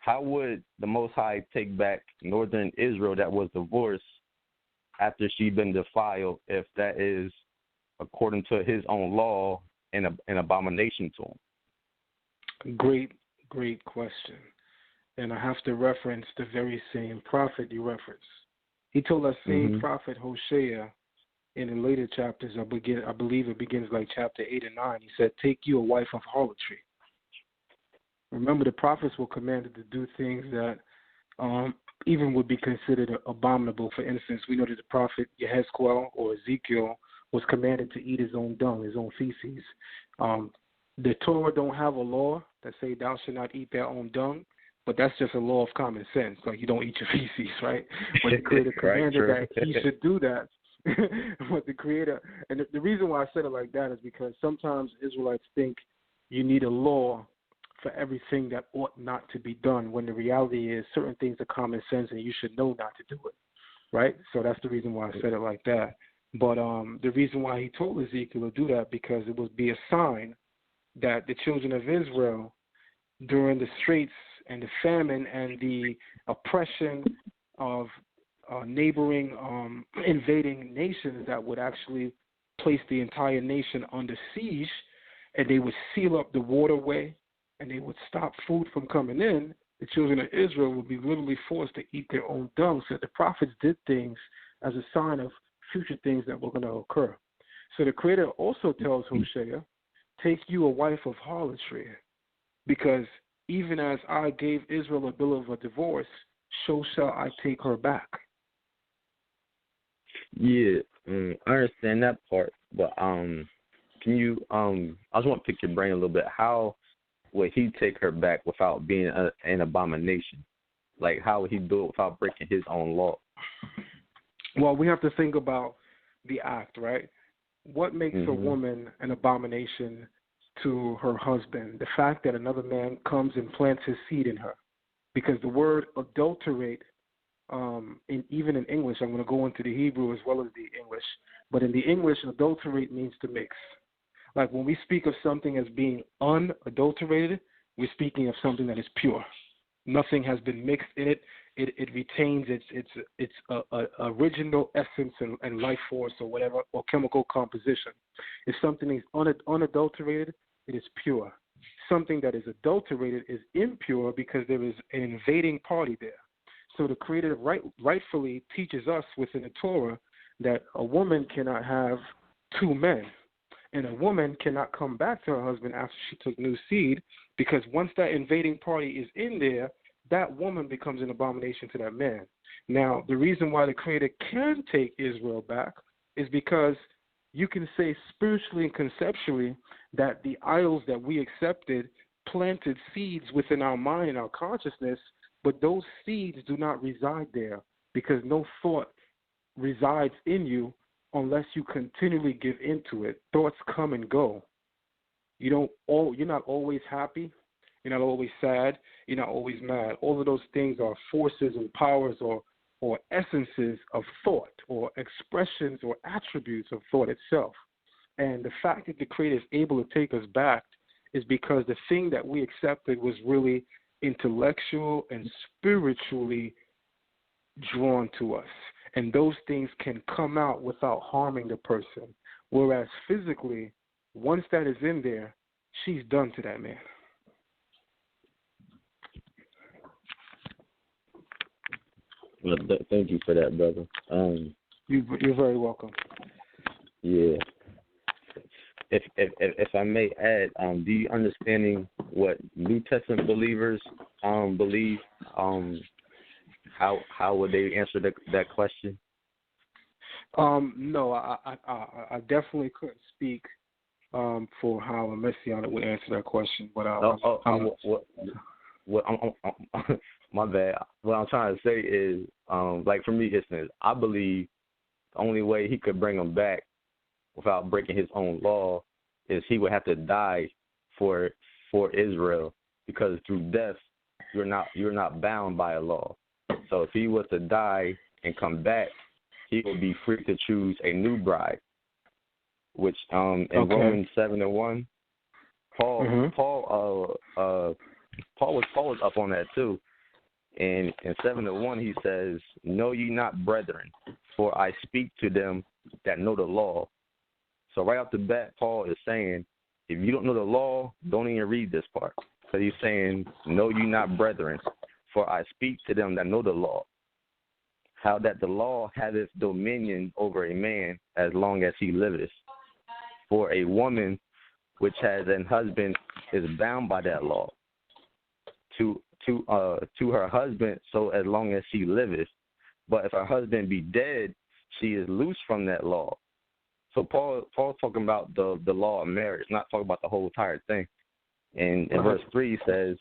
how would the Most High take back northern Israel that was divorced after she'd been defiled if that is, according to his own law, an abomination to him? Great question. And I have to reference the very same prophet you referenced. He told us same prophet Hosea in the later chapters, I believe it begins like chapter 8 and 9. He said, take you a wife of harlotry. Remember, the prophets were commanded to do things that even would be considered abominable. For instance, we know that the prophet Yehezkel or Ezekiel was commanded to eat his own dung, his own feces. The Torah don't have a law that say thou shalt not eat their own dung, but that's just a law of common sense. Like you don't eat your feces, right? But the Creator commanded that he should do that. But the Creator, and the reason why I said it like that is because sometimes Israelites think you need a law for everything that ought not to be done, when the reality is certain things are common sense and you should know not to do it, right? So that's the reason why I said it like that. But the reason why he told Ezekiel to do that, because it would be a sign that the children of Israel, during the straits and the famine and the oppression of neighboring invading nations that would actually place the entire nation under siege, and they would seal up the waterway and they would stop food from coming in, the children of Israel would be literally forced to eat their own dung. So the prophets did things as a sign of future things that were going to occur. So the Creator also tells Hosea, take you a wife of harlotry, because even as I gave Israel a bill of a divorce, so shall I take her back. Yeah, I understand that part, but can you, I just want to pick your brain a little bit. How would he take her back without being an abomination? Like, how would he do it without breaking his own law? Well, we have to think about the act, right? What makes a woman an abomination to her husband? The fact that another man comes and plants his seed in her. Because the word adulterate, even in English, I'm going to go into the Hebrew as well as the English, but in the English, adulterate means to mix. Like when we speak of something as being unadulterated, we're speaking of something that is pure. Nothing has been mixed in it. it retains its original essence and life force or whatever, or chemical composition. If something is unadulterated, it is pure. Something that is adulterated is impure because there is an invading party there. So the Creator rightfully teaches us within the Torah that a woman cannot have two men, and a woman cannot come back to her husband after she took new seed, because once that invading party is in there, that woman becomes an abomination to that man. Now, the reason why the Creator can take Israel back is because you can say spiritually and conceptually that the idols that we accepted planted seeds within our mind and our consciousness, but those seeds do not reside there because no thought resides in you unless you continually give into it. Thoughts come and go. You're not always happy. You're not always sad. You're not always mad. All of those things are forces and powers or essences of thought, or expressions or attributes of thought itself. And the fact that the Creator is able to take us back is because the thing that we accepted was really intellectual and spiritually drawn to us. And those things can come out without harming the person. Whereas physically, once that is in there, she's done to that man. Well, thank you for that, brother. You're very welcome. Yeah. If I may add, do you understanding what New Testament believers believe? How would they answer that question? No, I definitely couldn't speak for how a Messianic would answer that question. But my bad. What I'm trying to say is, like for me, I believe the only way he could bring them back without breaking his own law is he would have to die for Israel, because through death you're not bound by a law. So if he was to die and come back, he would be free to choose a new bride, which in Romans 7:1, Paul was up on that too. And in 7:1 he says, "Know ye not, brethren, for I speak to them that know the law." So right off the bat, Paul is saying, if you don't know the law, don't even read this part. So he's saying, "Know ye not, brethren, for I speak to them that know the law, how that the law haveth dominion over a man as long as he liveth. For a woman which has an husband is bound by that law to her husband, so as long as she liveth. But if her husband be dead, she is loose from that law." So Paul's talking about the law of marriage, not talking about the whole entire thing. And in verse 3 he says,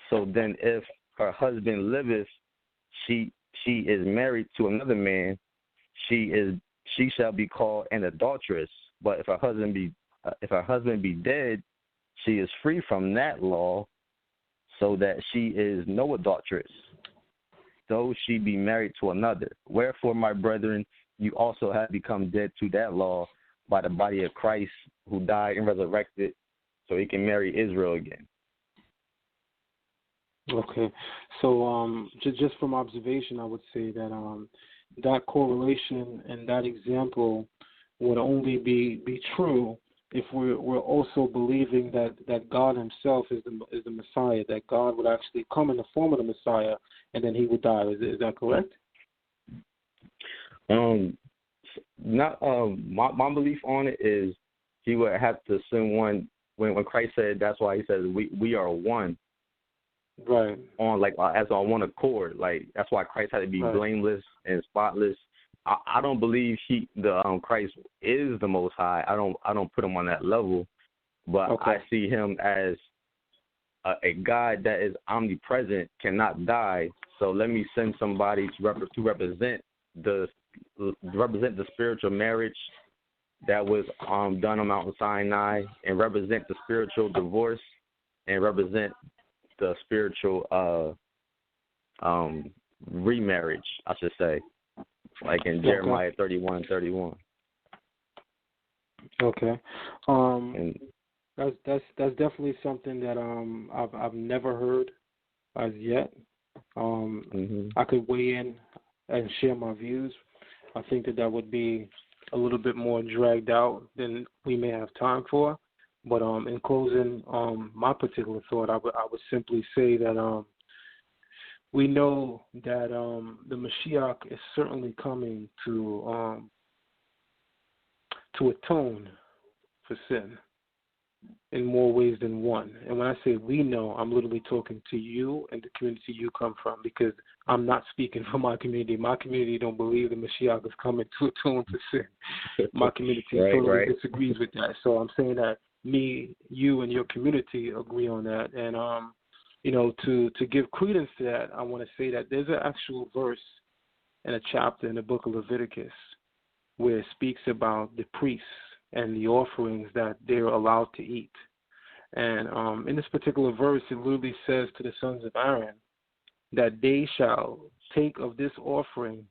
"So then if her husband liveth, she is married to another man, she shall be called an adulteress. But if her husband be dead, she is free from that law, so that she is no adulteress, though she be married to another. Wherefore, my brethren, you also have become dead to that law by the body of Christ, who died and resurrected, so he can marry Israel again." Okay, so just from observation, I would say that that correlation and that example would only be true if we're also believing that God Himself is the Messiah, that God would actually come in the form of the Messiah and then He would die. Is that correct? Not my belief on it is He would have to send one. When Christ said, that's why He says we are one. Right. On as on one accord. Like that's why Christ had to be blameless and spotless. I don't believe Christ is the Most High. I don't put Him on that level, but I see Him as a God that is omnipresent, cannot die. So let me send somebody to represent the spiritual marriage that was done on Mount Sinai, and represent the spiritual divorce, and represent the spiritual remarriage, I should say, like in Jeremiah 31:31. Okay, that's definitely something that I've never heard as yet. I could weigh in and share my views. I think that would be a little bit more dragged out than we may have time for. But in closing, my particular thought, I would simply say that we know that the Mashiach is certainly coming to atone for sin in more ways than one. And when I say we know, I'm literally talking to you and the community you come from, because I'm not speaking for my community. My community don't believe the Mashiach is coming to atone for sin. My community totally disagrees with that. So I'm saying that me, you, and your community agree on that. And, to give credence to that, I want to say that there's an actual verse in a chapter in the book of Leviticus where it speaks about the priests and the offerings that they're allowed to eat. And in this particular verse, it literally says to the sons of Aaron that they shall take of this offering,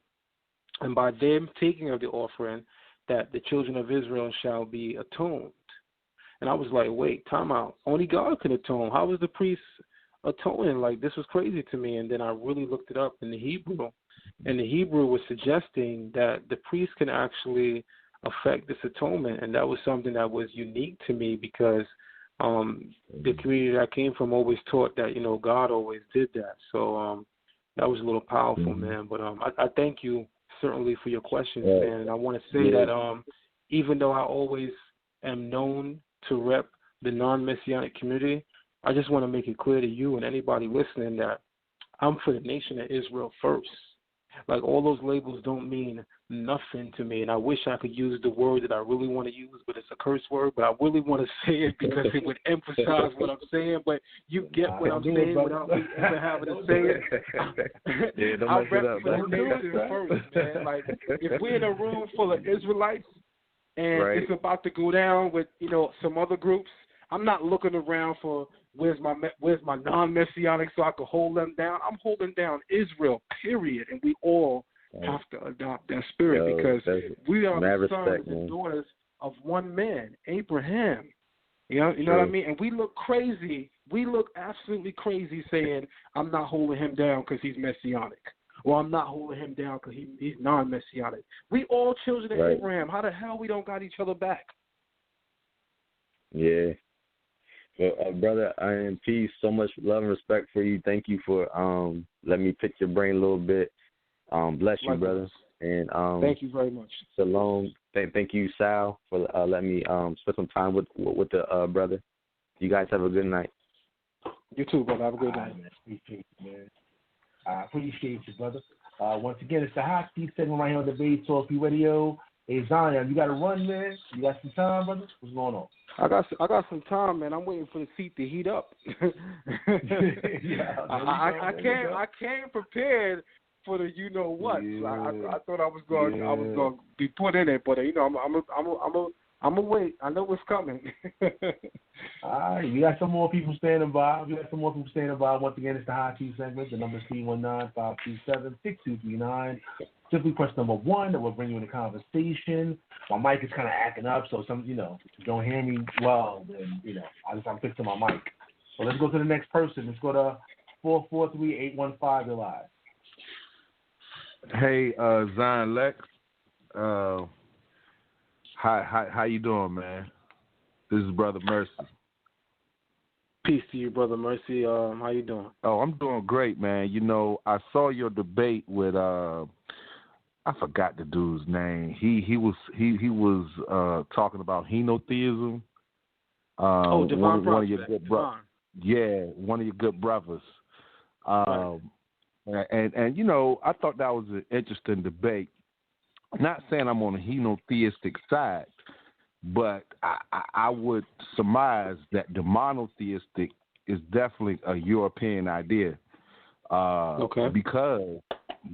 and by them taking of the offering, that the children of Israel shall be atoned. And I was like, wait, time out. Only God can atone. How is the priest atoning? Like, this was crazy to me. And then I really looked it up in the Hebrew, and the Hebrew was suggesting that the priest can actually affect this atonement, and that was something that was unique to me, because the community that I came from always taught that, God always did that. So that was a little powerful, man. But I thank you certainly for your questions, man. And I want to say that even though I always am known to rep the non-Messianic community, I just want to make it clear to you and anybody listening that I'm for the nation of Israel first. Like, all those labels don't mean nothing to me, and I wish I could use the word that I really want to use, but it's a curse word. But I really want to say it because it would emphasize what I'm saying. But you get what I'm saying without me ever having to say it. I rep for the nation first, man. Like, if we're in a room full of Israelites and it's about to go down with some other groups, I'm not looking around for where's my non-Messianic so I can hold them down. I'm holding down Israel, period. And we all have to adopt that spirit, because we are the sons and daughters of one man, Abraham. You know what I mean? And we look crazy. We look absolutely crazy saying, I'm not holding him down because he's Messianic. Or I'm not holding him down because he's non-Messianic. We all children of Abraham. How the hell we don't got each other back? Yeah. Well, brother, I am peace. So much love and respect for you. Thank you for letting me pick your brain a little bit. Bless you, brother. And thank you very much. Shalom. Thank you, Sal, for letting me spend some time with the brother. You guys have a good night. You too, brother. Have a good night. Appreciate you, man. I appreciate you, brother. Once again, it's the Hot Seat segment right here on Debate Talk Radio. Hey, Zion, you got to run, man? You got some time, brother? What's going on? I got some time, man. I'm waiting for the seat to heat up. I came prepared for the you know what. Yeah. So I thought I was going to be put in it, but I'm gonna wait. I know what's coming. All right, we got some more people standing by. Once again, it's the Hot Seat segment. The number is 319-527-6239. Simply press number 1, and we'll bring you in the conversation. My mic is kind of acting up, so if you don't hear me well, then I'm fixing my mic. So let's go to the next person. Let's go to 443-815. You're live. Hey, ZION LEXX. How you doing, man? This is Brother Mercy. Peace to you, Brother Mercy. How you doing? Oh, I'm doing great, man. I saw your debate with I forgot the dude's name. He was talking about Monotheism. Devon one of your good brothers. Yeah, one of your good brothers. Right. And I thought that was an interesting debate. I'm not saying I'm on the henotheistic side, but I would surmise that the monotheistic is definitely a European idea. Okay.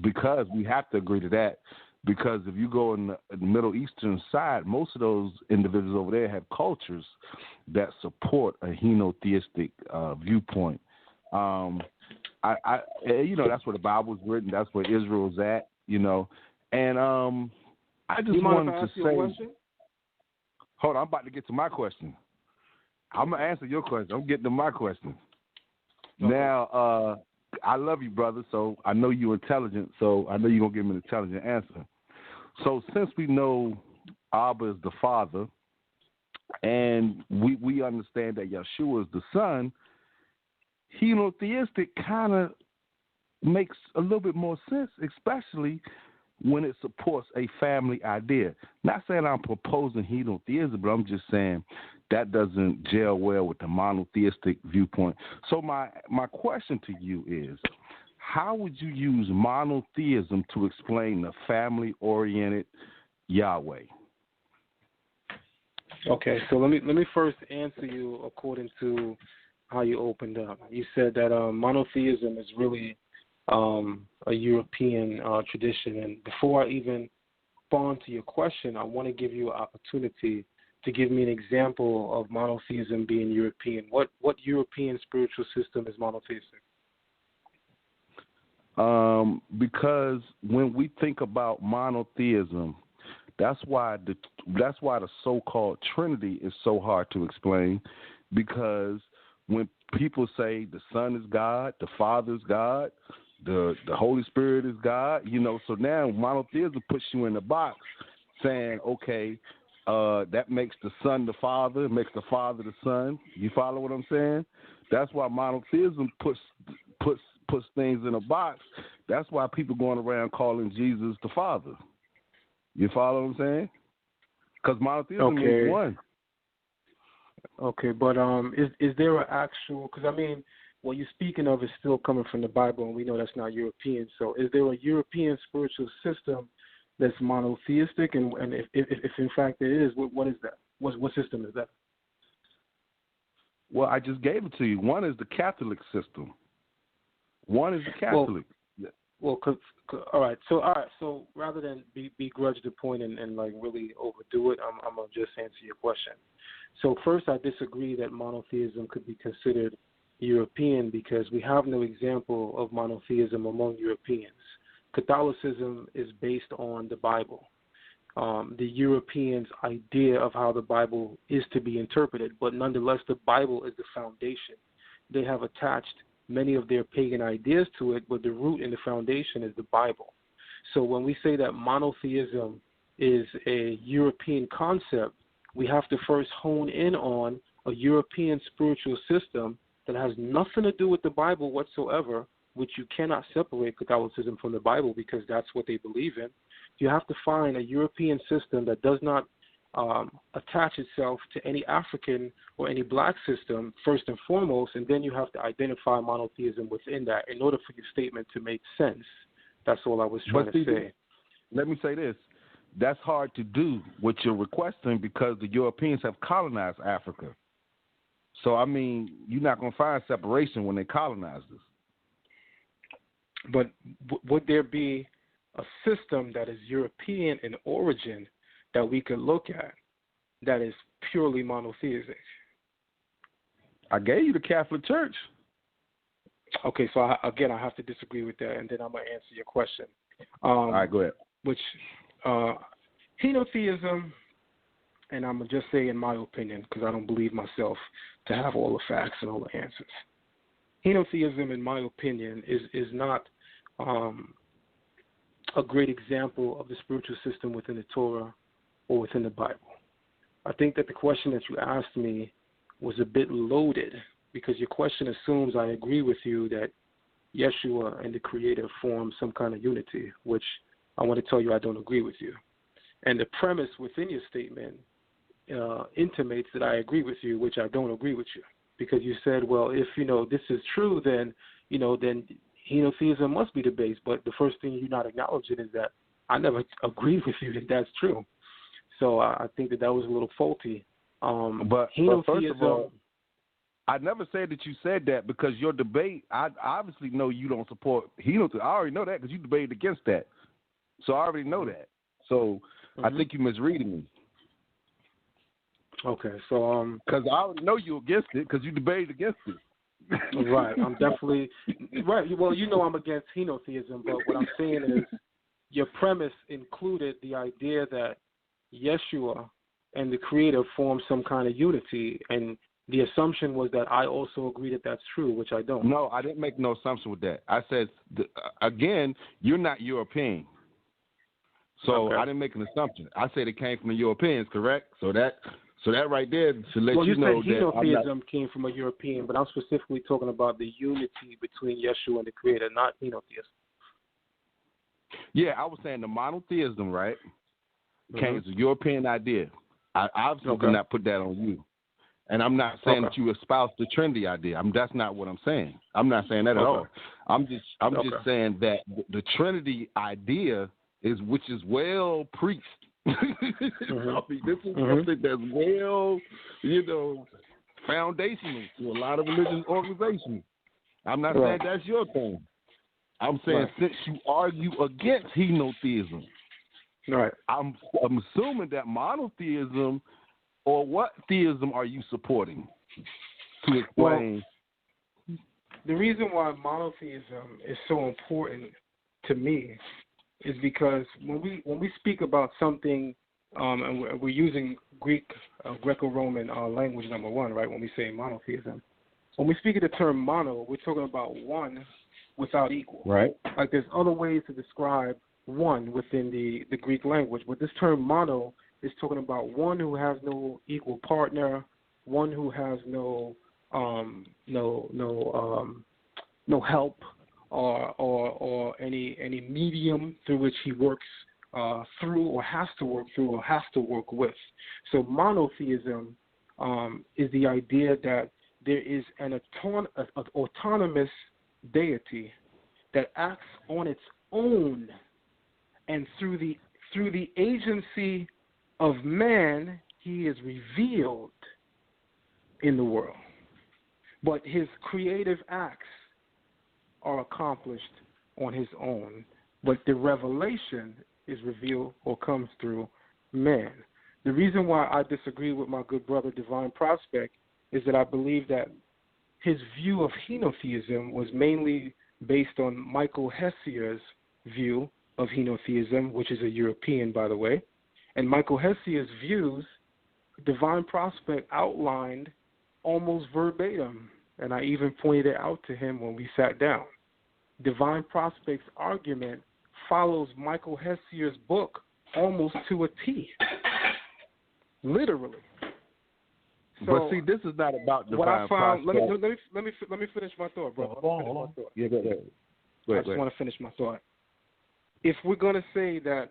Because we have to agree to that. Because if you go in the Middle Eastern side, most of those individuals over there have cultures that support a henotheistic viewpoint. That's where the Bible's written. That's where Israel's at. And I just wanted to say, hold on, I'm about to get to my question. I'm gonna answer your question. I'm getting to my question. Okay. Now, I love you, brother. So I know you're intelligent. So I know you're gonna give me an intelligent answer. So since we know Abba is the Father, and we understand that Yeshua is the Son, henotheistic kind of makes a little bit more sense, especially when it supports a family idea. Not saying I'm proposing henotheism, but I'm just saying that doesn't gel well with the monotheistic viewpoint. So my question to you is, how would you use monotheism to explain the family-oriented Yahweh? Okay, so let me first answer you according to how you opened up. You said that monotheism is really a European tradition, and before I even respond to your question, I want to give you an opportunity to give me an example of monotheism being European. What European spiritual system is monotheistic? Because when we think about monotheism, that's why the so-called Trinity is so hard to explain, because when people say the Son is God, the Father is God, the Holy Spirit is God, so now monotheism puts you in the box saying, okay, that makes the Son the Father, makes the Father the Son. You follow what I'm saying? That's why monotheism puts things in a box. That's why people going around calling Jesus the Father. You follow what I'm saying? Because monotheism is one. Okay, but is there an actual? Because I mean, what you're speaking of is still coming from the Bible, and we know that's not European. So, is there a European spiritual system that's monotheistic? And if in fact there is, what is that? What system is that? Well, I just gave it to you. One is the Catholic system. One is the Catholic. All right. So rather than begrudge the point and like really overdo it, I'm gonna just answer your question. So first, I disagree that monotheism could be considered European because we have no example of monotheism among Europeans. Catholicism is based on the Bible. The Europeans' idea of how the Bible is to be interpreted, but nonetheless, the Bible is the foundation. They have attached many of their pagan ideas to it, but the root and the foundation is the Bible. So when we say that monotheism is a European concept, we have to first hone in on a European spiritual system that has nothing to do with the Bible whatsoever, which you cannot separate Catholicism from the Bible because that's what they believe in. You have to find a European system that does not attach itself to any African or any black system first and foremost, and then you have to identify monotheism within that in order for your statement to make sense. That's all I was trying to say. Let me say this. That's hard to do what you're requesting because the Europeans have colonized Africa. So, I mean, you're not going to find separation when they colonized us. But would there be a system that is European in origin that we could look at that is purely monotheistic? I gave you the Catholic Church. Okay, so I have to disagree with that, and then I'm going to answer your question. All right, go ahead. Which, henotheism, and I'm going to just say in my opinion, because I don't believe myself to have all the facts and all the answers. Henotheism, in my opinion, is not a great example of the spiritual system within the Torah or within the Bible. I think that the question that you asked me was a bit loaded because your question assumes I agree with you that Yeshua and the Creator form some kind of unity, which I want to tell you I don't agree with you. And the premise within your statement intimates that I agree with you, which I don't agree with you. Because you said, well, if, this is true, then henotheism must be the base. But the first thing you're not acknowledging is that I never agreed with you that that's true. So I think that was a little faulty. But first of all, I never said that you said that because your debate, I obviously know you don't support henotheism. I already know that because you debated against that. So I already know that. So I think you're misreading me. Okay, so because I already know you're against it because you debated against it. Right, I'm definitely right. Well, I'm against henotheism, but what I'm saying is your premise included the idea that Yeshua and the Creator form some kind of unity, and The assumption was that I also agree that that's true, which I don't. No, I didn't make no assumption with that. I said, again, you're not European. So I didn't make an assumption. I said it came from the Europeans, correct? So that right there should let you know that. Well, you said henotheism came from a European, but I'm specifically talking about the unity between Yeshua and the Creator, not henotheism. Yeah, I was saying the monotheism, right, came as a European idea. I obviously did not put that on you. And I'm not saying that you espouse the Trinity idea. That's not what I'm saying. I'm not saying that at all. I'm just saying that the Trinity idea which is well preached. I mean, this is something that's well, foundational to a lot of religious organizations. I'm not saying that's your thing. I'm saying since you argue against henotheism, I'm assuming that monotheism, or what theism are you supporting? To explain. Well, the reason why monotheism is so important to me is because when we speak about something, and we're using Greco-Roman language, number one, right? When we say monotheism, when we speak of the term mono, we're talking about one without equal. Right. Like there's other ways to describe one within the Greek language, but this term mono is talking about one who has no equal partner, one who has no help or any medium through which he works through or has to work through or has to work with. So monotheism is the idea that there is an autonomous deity that acts on its own, and through the agency of man, he is revealed in the world. But his creative acts are accomplished on his own, but the revelation is revealed or comes through man. The reason why I disagree with my good brother Divine Prospect is that I believe that his view of henotheism was mainly based on Michael Hesia's view of henotheism, which is a European, by the way. And Michael Hesia's views, Divine Prospect outlined almost verbatim, and I even pointed it out to him when we sat down. Divine Prospect's argument follows Michael Hesia's book almost to a T, literally. So but see, this is not about Divine Prospect. Let me finish my thought, brother. Hold on. Yeah, go ahead. I just want to finish my thought. If we're going to say that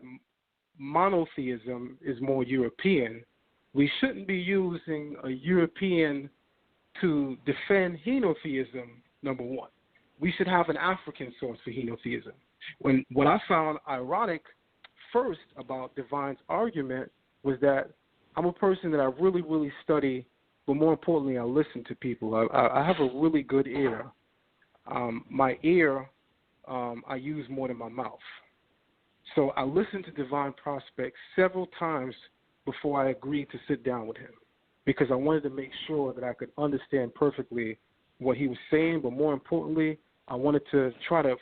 monotheism is more European, we shouldn't be using a European to defend henotheism, number one. We should have an African source for henotheism. What I found ironic first about Divine's argument was that I'm a person that I really, really study, but more importantly, I listen to people. I have a really good ear. My ear, I use more than my mouth. So I listened to Divine Prospect several times before I agreed to sit down with him, because I wanted to make sure that I could understand perfectly what he was saying, but more importantly, I wanted to try to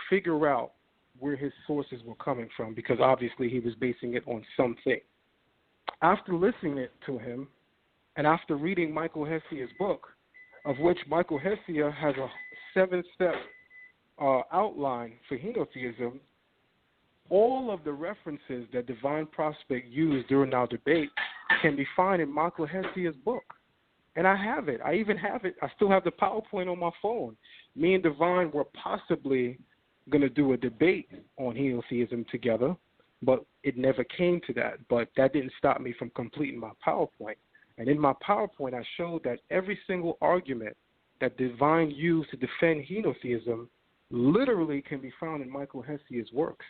figure out where his sources were coming from, because obviously he was basing it on something. After listening to him, and after reading Michael Hesia's book, of which Michael Hesia has a 7-step outline for henotheism, all of the references that Divine Prospect used during our debate can be found in Michael Hesia's book. And I have it. I even have it. I still have the PowerPoint on my phone. Me and Divine were possibly going to do a debate on henotheism together, but it never came to that. But that didn't stop me from completing my PowerPoint. And in my PowerPoint, I showed that every single argument that Divine used to defend henotheism literally can be found in Michael Hesia's works.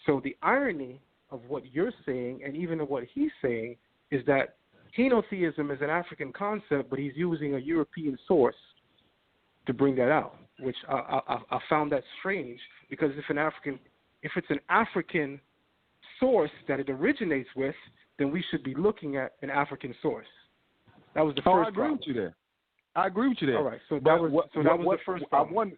So the irony of what you're saying, and even of what he's saying, is that henotheism is an African concept, but he's using a European source to bring that out, which I found that strange, because if it's an African source that it originates with, then we should be looking at an African source. That was the first. I agree with you there. I agree with you there. All right, so that was the first problem.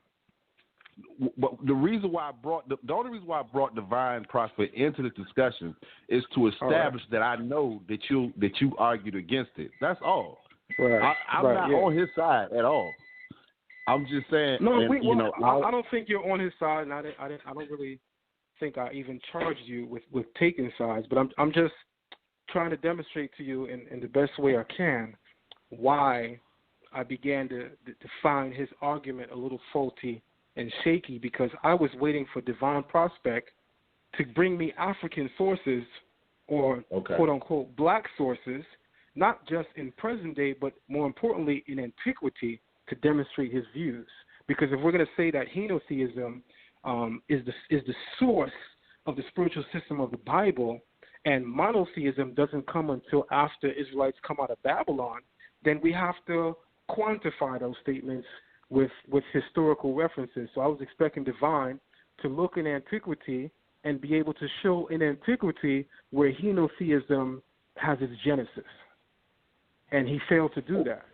But the reason why the only reason why I brought Divine Prospect into this discussion is to establish that I know that you argued against it. That's all. Right. I'm not on his side at all. I'm just saying. No, and, I don't think you're on his side, and I don't really think I even charged you with taking sides. But I'm just trying to demonstrate to you in the best way I can why I began to find his argument a little faulty and shaky, because I was waiting for Divine Prospect to bring me African sources or quote-unquote black sources, not just in present day, but more importantly in antiquity, to demonstrate his views. Because if we're going to say that henotheism is the source of the spiritual system of the Bible, and monotheism doesn't come until after Israelites come out of Babylon, then we have to quantify those statements with historical references. So I was expecting Divine to look in antiquity and be able to show in antiquity where henotheism has its genesis. And he failed to do that.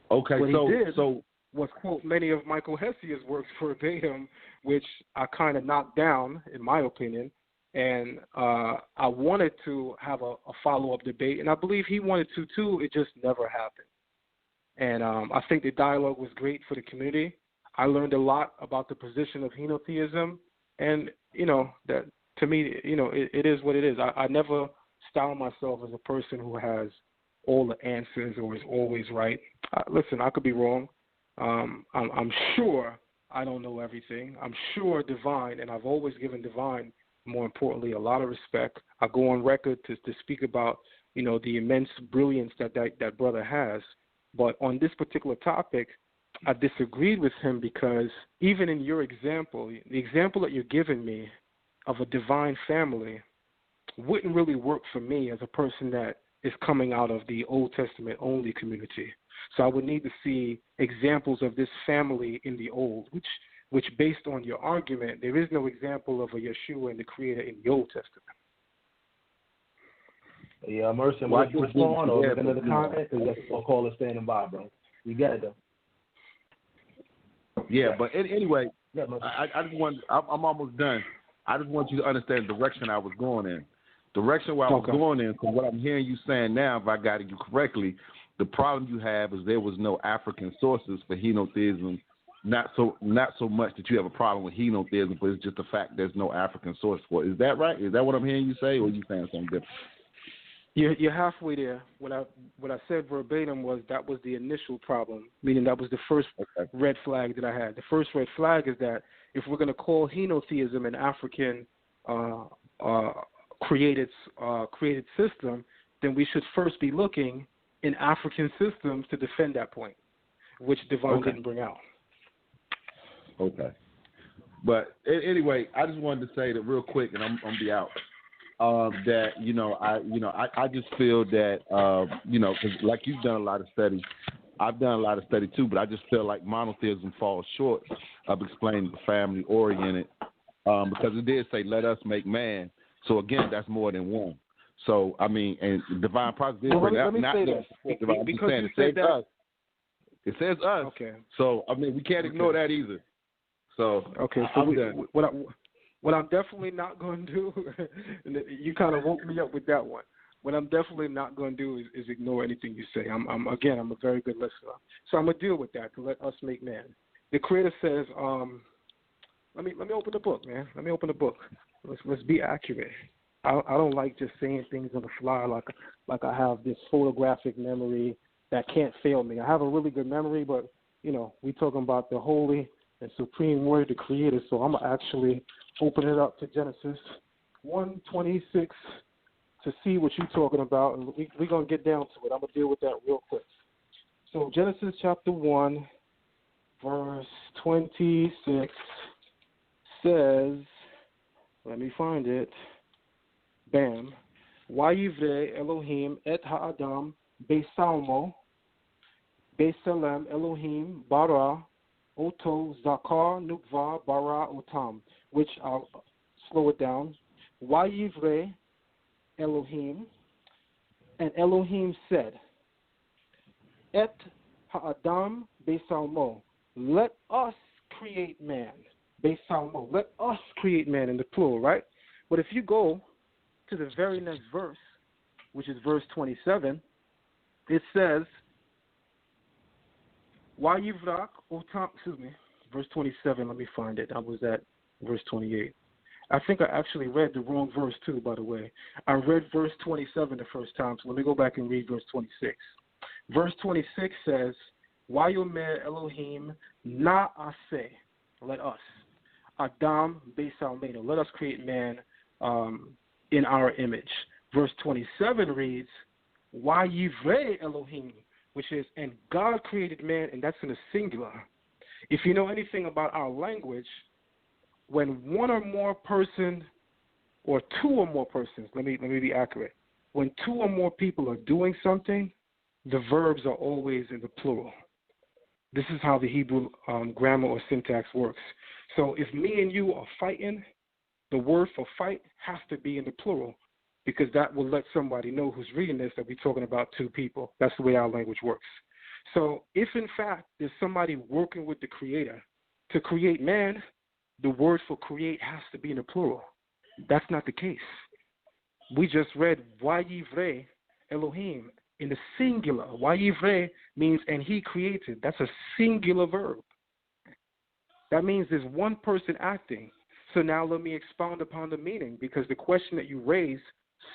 Okay, what so he did so was quote many of Michael Hessia's works verbatim, which I kind of knocked down, in my opinion. And I wanted to have a follow-up debate, and I believe he wanted to too. It just never happened. And I think the dialogue was great for the community. I learned a lot about the position of henotheism, and that to me, it is what it is. I never style myself as a person who has all the answers or is always right. Listen, I could be wrong. I'm sure I don't know everything. I'm sure Divine, and I've always given Divine, more importantly, a lot of respect. I go on record to speak about, the immense brilliance that brother has. But on this particular topic, I disagreed with him because even in your example, the example that you're giving me of a divine family wouldn't really work for me as a person that is coming out of the Old Testament only community. So I would need to see examples of this family in the Old, which based on your argument, there is no example of a Yeshua and the Creator in the Old Testament. Yeah, Mercy, want to respond or another comment? Because that's a caller standing by, bro. You got it, though. Yeah, but anyway, I just want. I'm almost done. I just want you to understand the direction I was going in. Direction where I was going in, because what I'm hearing you saying now, if I got you correctly, the problem you have is there was no African sources for henotheism. Not so much that you have a problem with henotheism, but it's just the fact there's no African source for it. Is that right? Is that what I'm hearing you say, or are you saying something different? You're halfway there. What I said verbatim was that was the initial problem, meaning that was the first red flag that I had. The first red flag is that if we're going to call henotheism an African created system, then we should first be looking in African systems to defend that point, which Devon didn't bring out. Okay. But anyway, I just wanted to say that real quick, and I'm gonna be out. That I just feel that because like you've done a lot of study, I've done a lot of study too, but I just feel like monotheism falls short of explaining the family oriented because it did say let us make man. So again, that's more than one. So I mean, and divine process did bring out not just divine. Because saying, you said that. Us. It says us. Okay. So I mean, we can't ignore that either. So okay. So what I'm definitely not going to do, you kind of woke me up with that one. What I'm definitely not going to do is ignore anything you say. I'm a very good listener. So I'm going to deal with that to let us make man. The Creator says, let me open the book, man. Let me open the book. Let's be accurate. I don't like just saying things on the fly like I have this photographic memory that can't fail me. I have a really good memory, but, we talking about the holy and supreme word, the Creator. So I'm going to actually open it up to Genesis 1:26 to see what you're talking about, and we're going to get down to it. I'm going to deal with that real quick. So Genesis chapter 1, verse 26 says, let me find it, bam, Vayivre Elohim et ha'adam besalmo, besalem Elohim bara oto zakar nukva bara otam, which I'll slow it down. Vayivre Elohim, and Elohim said, et ha'adam besalmo, let us create man. Besalmo, let us create man in the plural, right? But if you go to the very next verse, which is verse 27, it says, Wayivrak, verse 27, let me find it. I was at verse 28. I think I actually read the wrong verse too, by the way. I read verse 27 the first time, so let me go back and read verse 26. Verse 26 says, Wayomer Elohim na'aseh, let us. Adam Beisalmeno, let us create man in our image. Verse 27 reads, Wayivre Elohim, which is, and God created man, and that's in the singular. If you know anything about our language, when one or more person, or two or more persons, let me be accurate. When two or more people are doing something, the verbs are always in the plural. This is how the Hebrew grammar or syntax works. So if me and you are fighting, the word for fight has to be in the plural, because that will let somebody know who's reading this that we're talking about two people. That's the way our language works. So if, in fact, there's somebody working with the Creator to create man, the word for create has to be in the plural. That's not the case. We just read Wayivre Elohim in the singular. Wayivre means and he created. That's a singular verb. That means there's one person acting. So now let me expound upon the meaning, because the question that you raise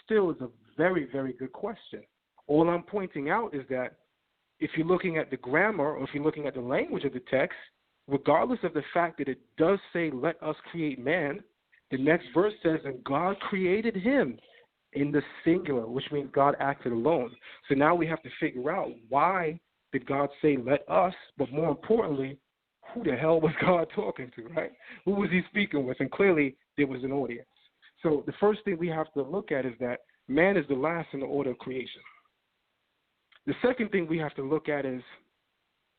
still is a very, very good question. All I'm pointing out is that if you're looking at the grammar or if you're looking at the language of the text, regardless of the fact that it does say, let us create man, the next verse says, and God created him in the singular, which means God acted alone. So now we have to figure out, why did God say, let us, but more importantly, who the hell was God talking to, right? Who was he speaking with? And clearly there was an audience. So the first thing we have to look at is that man is the last in the order of creation. The second thing we have to look at is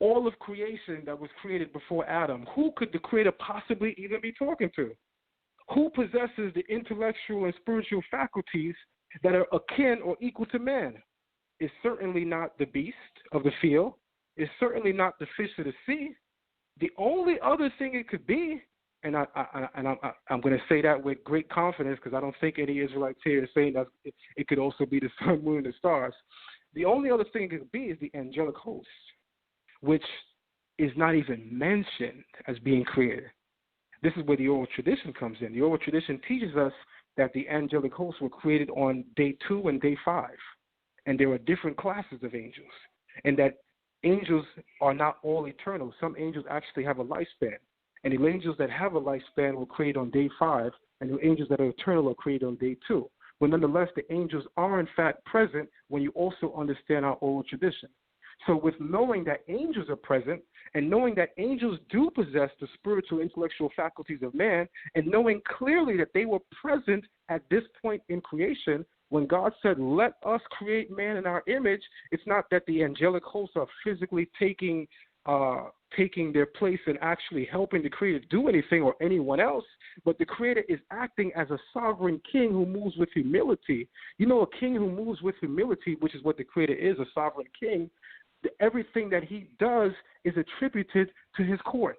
all of creation that was created before Adam. Who could the Creator possibly even be talking to? Who possesses the intellectual and spiritual faculties that are akin or equal to man? It's certainly not the beast of the field. It's certainly not the fish of the sea. The only other thing it could be, and I'm going to say that with great confidence, because I don't think any Israelites here is saying that it could also be the sun, moon, and the stars. The only other thing it could be is the angelic host, which is not even mentioned as being created. This is where the oral tradition comes in. The oral tradition teaches us that the angelic hosts were created on day 2 and day 5, and there are different classes of angels, and that angels are not all eternal. Some angels actually have a lifespan, and the angels that have a lifespan were created on day 5, and the angels that are eternal are created on day 2. But nonetheless, the angels are in fact present when you also understand our oral tradition. So with knowing that angels are present, and knowing that angels do possess the spiritual intellectual faculties of man, and knowing clearly that they were present at this point in creation, when God said, let us create man in our image, it's not that the angelic hosts are physically taking their place and actually helping the Creator do anything or anyone else, but the Creator is acting as a sovereign king who moves with humility. You know, a king who moves with humility, which is what the Creator is, a sovereign king, everything that he does is attributed to his court.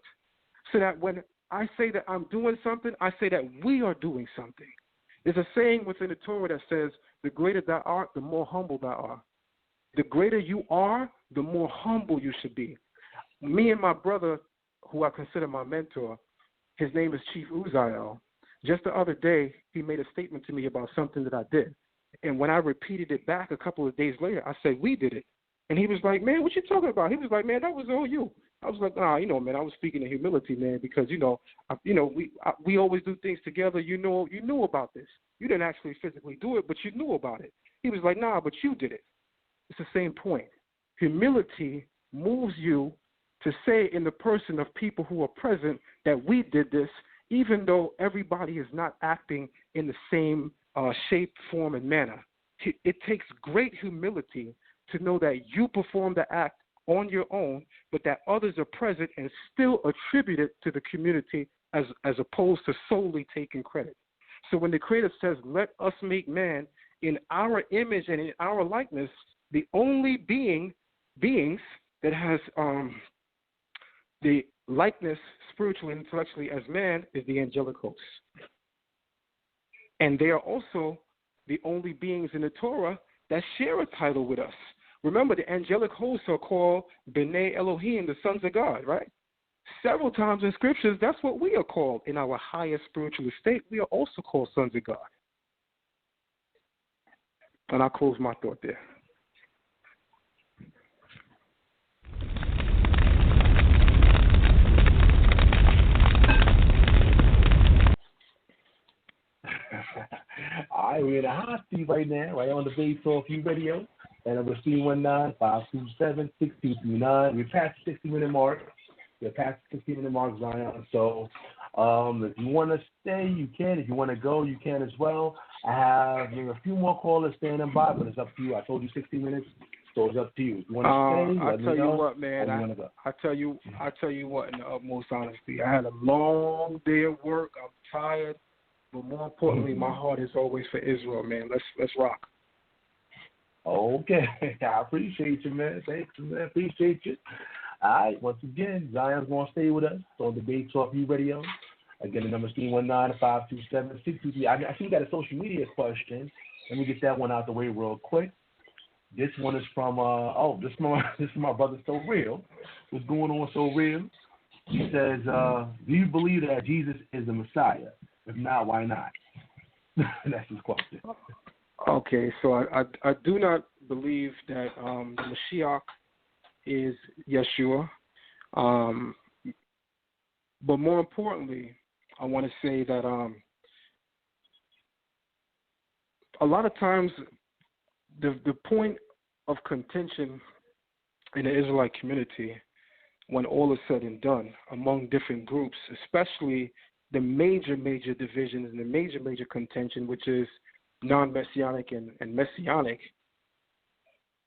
So that when I say that I'm doing something, I say that we are doing something. There's a saying within the Torah that says, the greater thou art, the more humble thou art. The greater you are, the more humble you should be. Me and my brother, who I consider my mentor, his name is Chief Uzziel. Just the other day, he made a statement to me about something that I did. And when I repeated it back a couple of days later, I said, we did it. And he was like, man, what you talking about? He was like, man, that was all you. I was like, nah, man, I was speaking in humility, man, because, we always do things together. You knew about this. You didn't actually physically do it, but you knew about it. He was like, nah, but you did it. It's the same point. Humility moves you to say in the person of people who are present that we did this, even though everybody is not acting in the same shape, form, and manner. It takes great humility to know that you perform the act on your own, but that others are present and still attribute it to the community as opposed to solely taking credit. So when the Creator says, let us make man in our image and in our likeness, the only beings that has the likeness spiritually and intellectually as man is the angelic hosts. And they are also the only beings in the Torah that share a title with us. Remember, the angelic hosts are called B'nai Elohim, the sons of God, right? Several times in scriptures, that's what we are called in our highest spiritual estate. We are also called sons of God. And I'll close my thought there. All right, we're in a hot seat right now, right on the Base Talk U Radio. And number 319-527-6239. We're past the 60-minute mark. We're past the 60-minute mark, Zion. So if you want to stay, you can. If you want to go, you can as well. I have a few more callers standing by, but it's up to you. I told you 60 minutes, so it's up to you. If you want to stay, I tell you what, man. I tell you what, in the utmost honesty, I had a long day of work. I'm tired, but more importantly, my heart is always for Israel, man. Let's rock. Okay, I appreciate you, man. Thanks, man. Appreciate you. All right, once again, Zion's going to stay with us on the Big Talk U Radio. Again, the number is 319-527-6239. I see we got a social media question. Let me get that one out the way real quick. This one is from, this is my brother So Real. What's going on, So Real? He says, do you believe that Jesus is the Messiah? If not, why not? That's his question. Okay, so I do not believe that the Mashiach is Yeshua. But more importantly, I want to say that a lot of times the point of contention in the Israelite community, when all is said and done, among different groups, especially the major divisions and the major contention, which is non-messianic and messianic,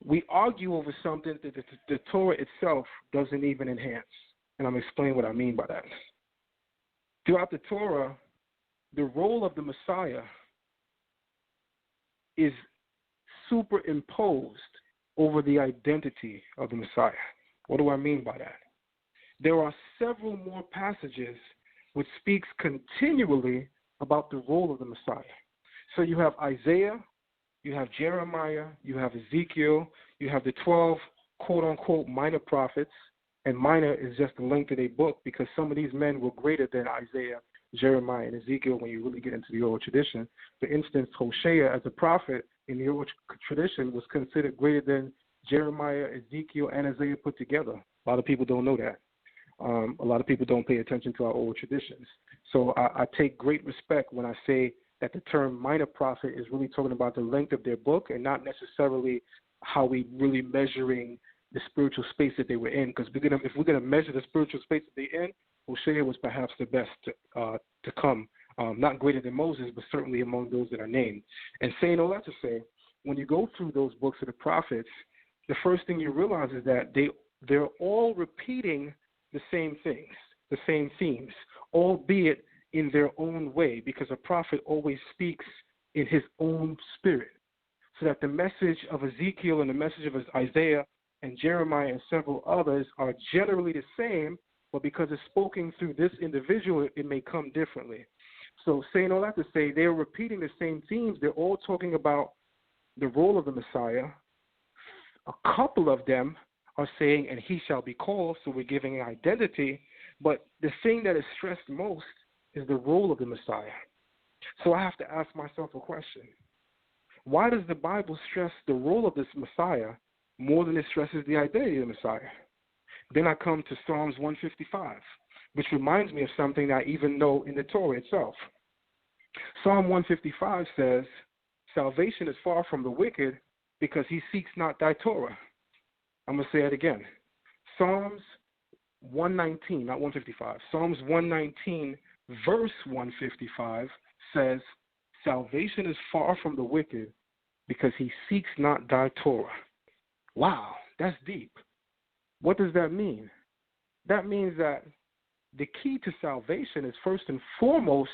we argue over something that the Torah itself doesn't even enhance. And I'm explaining what I mean by that. Throughout the Torah, the role of the Messiah is superimposed over the identity of the Messiah. What do I mean by that? There are several more passages which speaks continually about the role of the Messiah. So you have Isaiah, you have Jeremiah, you have Ezekiel, you have the 12 quote-unquote minor prophets, and minor is just the length of their book because some of these men were greater than Isaiah, Jeremiah, and Ezekiel when you really get into the oral tradition. For instance, Hosea as a prophet in the oral tradition was considered greater than Jeremiah, Ezekiel, and Isaiah put together. A lot of people don't know that. A lot of people don't pay attention to our oral traditions. So I take great respect when I say that the term minor prophet is really talking about the length of their book and not necessarily how we really measuring the spiritual space that they were in. Because if we're going to measure the spiritual space that they're in, Hosea was perhaps the best to come. Not greater than Moses, but certainly among those that are named. And saying all that to say, when you go through those books of the prophets, the first thing you realize is that they're all repeating the same things, the same themes, albeit in their own way, because a prophet always speaks in his own spirit. So that the message of Ezekiel and the message of Isaiah and Jeremiah and several others are generally the same, but because it's spoken through this individual, it may come differently. So saying all that to say, they're repeating the same themes. They're all talking about the role of the Messiah. A couple of them are saying, and he shall be called, so we're giving an identity. But the thing that is stressed most is the role of the Messiah. So I have to ask myself a question. Why does the Bible stress the role of this Messiah more than it stresses the identity of the Messiah? Then I come to Psalms 155, which reminds me of something I even know in the Torah itself. Psalm 155 says, salvation is far from the wicked because he seeks not thy Torah. I'm going to say it again. Psalms 119, not 155. Psalms 119, verse 155 says, salvation is far from the wicked because he seeks not thy Torah. Wow, that's deep. What does that mean? That means that the key to salvation is first and foremost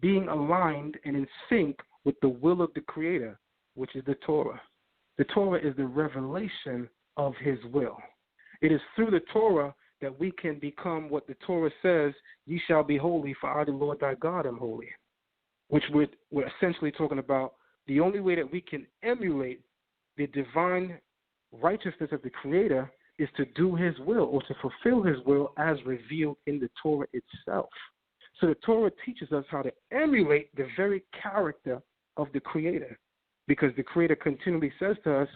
being aligned and in sync with the will of the Creator, which is the Torah. The Torah is the revelation of his will. It is through the Torah that we can become what the Torah says, ye shall be holy, for I, the Lord thy God, am holy. Which we're essentially talking about the only way that we can emulate the divine righteousness of the Creator is to do his will or to fulfill his will as revealed in the Torah itself. So the Torah teaches us how to emulate the very character of the Creator, because the Creator continually says to us,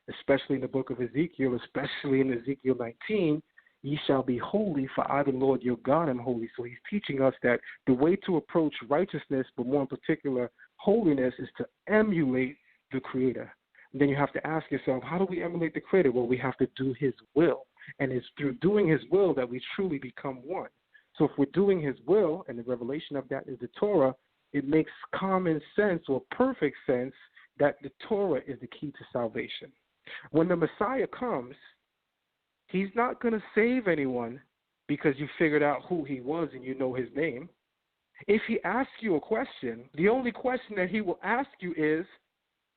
especially in the book of Ezekiel, especially in Ezekiel 19, ye shall be holy, for I, the Lord your God, am holy. So he's teaching us that the way to approach righteousness, but more in particular holiness, is to emulate the Creator. And then you have to ask yourself, how do we emulate the Creator? Well, we have to do his will. And it's through doing his will that we truly become one. So if we're doing his will, and the revelation of that is the Torah, it makes common sense or perfect sense that the Torah is the key to salvation. When the Messiah comes, he's not going to save anyone because you figured out who he was and you know his name. If he asks you a question, the only question that he will ask you is,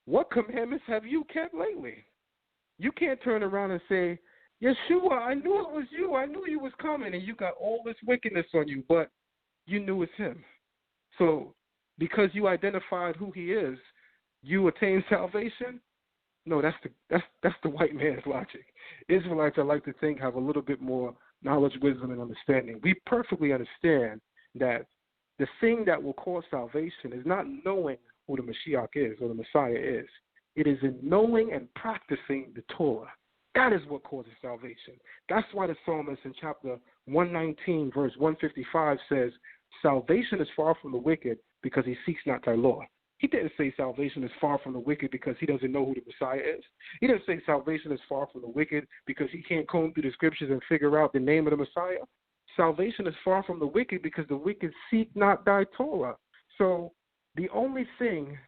what commandments have you kept lately? You can't turn around and say, Yeshua, I knew it was you. I knew you was coming, and you got all this wickedness on you, but you knew it's him. So because you identified who he is, you attain salvation? No, that's the white man's logic. Israelites, I like to think, have a little bit more knowledge, wisdom, and understanding. We perfectly understand that the thing that will cause salvation is not knowing who the Mashiach is or the Messiah is. It is in knowing and practicing the Torah. That is what causes salvation. That's why the psalmist in chapter 119, verse 155 says, salvation is far from the wicked because he seeks not thy law. He didn't say salvation is far from the wicked because he doesn't know who the Messiah is. He didn't say salvation is far from the wicked because he can't comb through the scriptures and figure out the name of the Messiah. Salvation is far from the wicked because the wicked seek not thy Torah. So the only thing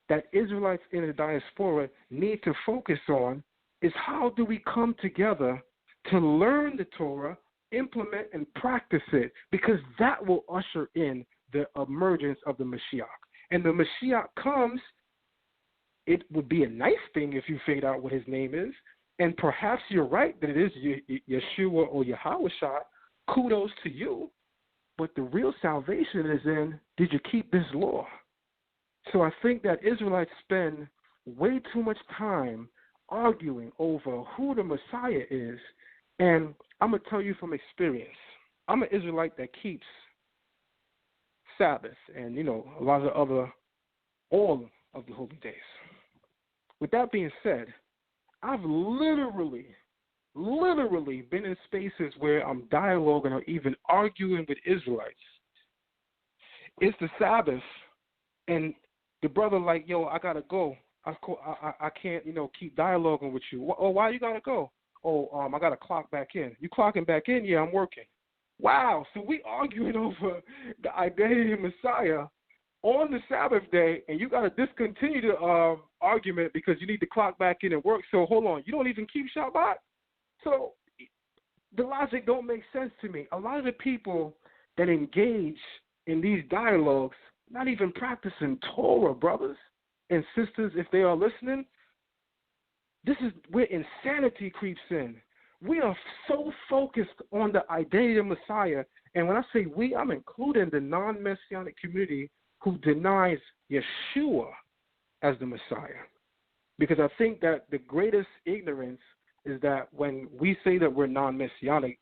that Israelites in the diaspora need to focus on is how do we come together to learn the Torah, implement and practice it, because that will usher in the emergence of the Mashiach. And the Mashiach comes, it would be a nice thing if you figured out what his name is, and perhaps you're right that it is Yeshua or Yahushua. Kudos to you. But the real salvation is in, did you keep this law? So I think that Israelites spend way too much time arguing over who the Messiah is. And I'm going to tell you from experience, I'm an Israelite that keeps Sabbath and, a lot of all of the holy days. With that being said, I've literally been in spaces where I'm dialoguing or even arguing with Israelites. It's the Sabbath, and the brother like, yo, I got to go. I can't, keep dialoguing with you. Oh, why you got to go? Oh, I got to clock back in. You clocking back in? Yeah, I'm working. Wow, so we arguing over the identity of Messiah on the Sabbath day, and you got to discontinue the argument because you need to clock back in and work. So hold on, you don't even keep Shabbat? So the logic don't make sense to me. A lot of the people that engage in these dialogues not even practicing Torah, brothers and sisters, if they are listening. This is where insanity creeps in. We are so focused on the identity of Messiah, and when I say we, I'm including the non-Messianic community who denies Yeshua as the Messiah. Because I think that the greatest ignorance is that when we say that we're non-Messianic,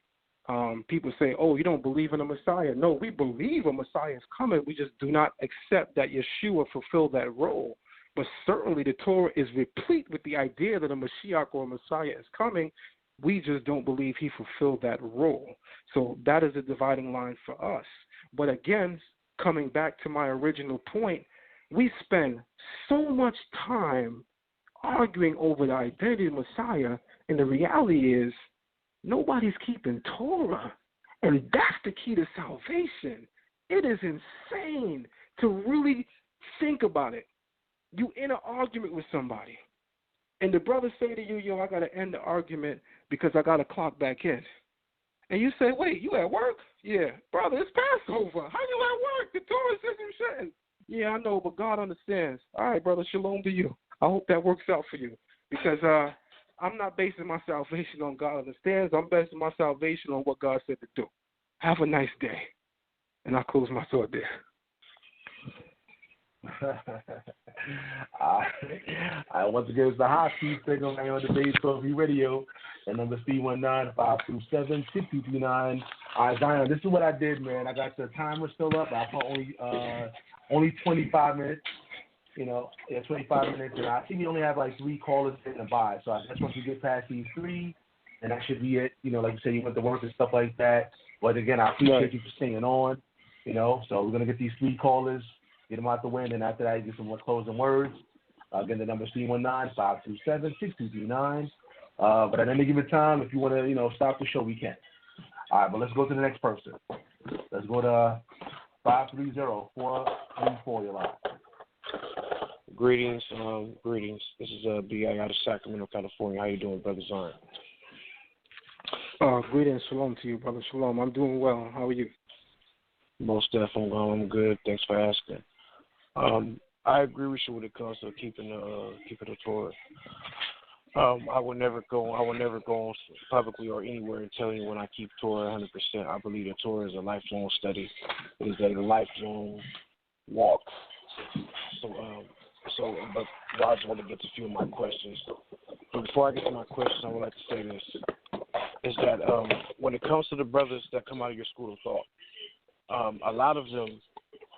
people say, oh, you don't believe in a Messiah. No, we believe a Messiah is coming. We just do not accept that Yeshua fulfilled that role. But certainly the Torah is replete with the idea that a Mashiach or a Messiah is coming. We just don't believe he fulfilled that role. So that is a dividing line for us. But again, coming back to my original point, we spend so much time arguing over the identity of Messiah, and the reality is nobody's keeping Torah. And that's the key to salvation. It is insane to really think about it. You in an argument with somebody, and the brother say to you, yo, I got to end the argument because I got to clock back in. And you say, wait, you at work? Yeah. Brother, it's Passover. How you at work? The Torah says you shouldn't. Yeah, I know, but God understands. All right, brother, shalom to you. I hope that works out for you, because I'm not basing my salvation on God understands. I'm basing my salvation on what God said to do. Have a nice day. And I'll close my thought there. Once again, it's the hot seat signal right on Debate Trophy Radio. And number C19-527-6239. All right, Zion, this is what I did, man. I got the timer still up. I put only 25 minutes. 25 minutes. And I think we only have like 3 callers in the buy. So I guess once we get past these 3, and that should be it. Like you said, you went to work and stuff like that. But again, I appreciate you for staying on. So we're gonna get these 3 callers, get them out the way, and then after that, get some more closing words. Again, the number is 319-527-6239. But at any given time, if you want to, stop the show, we can. All right, but let's go to the next person. Let's go to 530-434. You're live. Greetings. This is B.I. out of Sacramento, California. How you doing, Brother Zion? Greetings. Shalom to you, Brother. Shalom. I'm doing well. How are you? Most definitely. I'm good. Thanks for asking. I agree with you when it comes to keeping the Torah. I will never go on publicly or anywhere and tell anyone I keep Torah 100%. I believe that Torah is a lifelong study. It is a lifelong walk. But I just want to get to a few of my questions. But before I get to my questions, I would like to say this: is that when it comes to the brothers that come out of your school of thought, a lot of them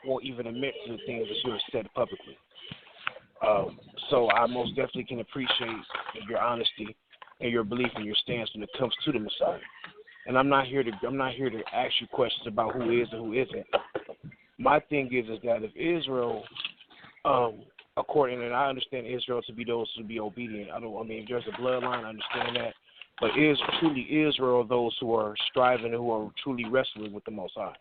won't even admit to the things that you have said publicly. So I most definitely can appreciate your honesty and your belief and your stance when it comes to the Messiah. And I'm not here to ask you questions about who is and who isn't. My thing is that if Israel, according, and I understand Israel to be those who be obedient. If there's a bloodline, I understand that. But is truly Israel those who are striving and who are truly wrestling with the Most High?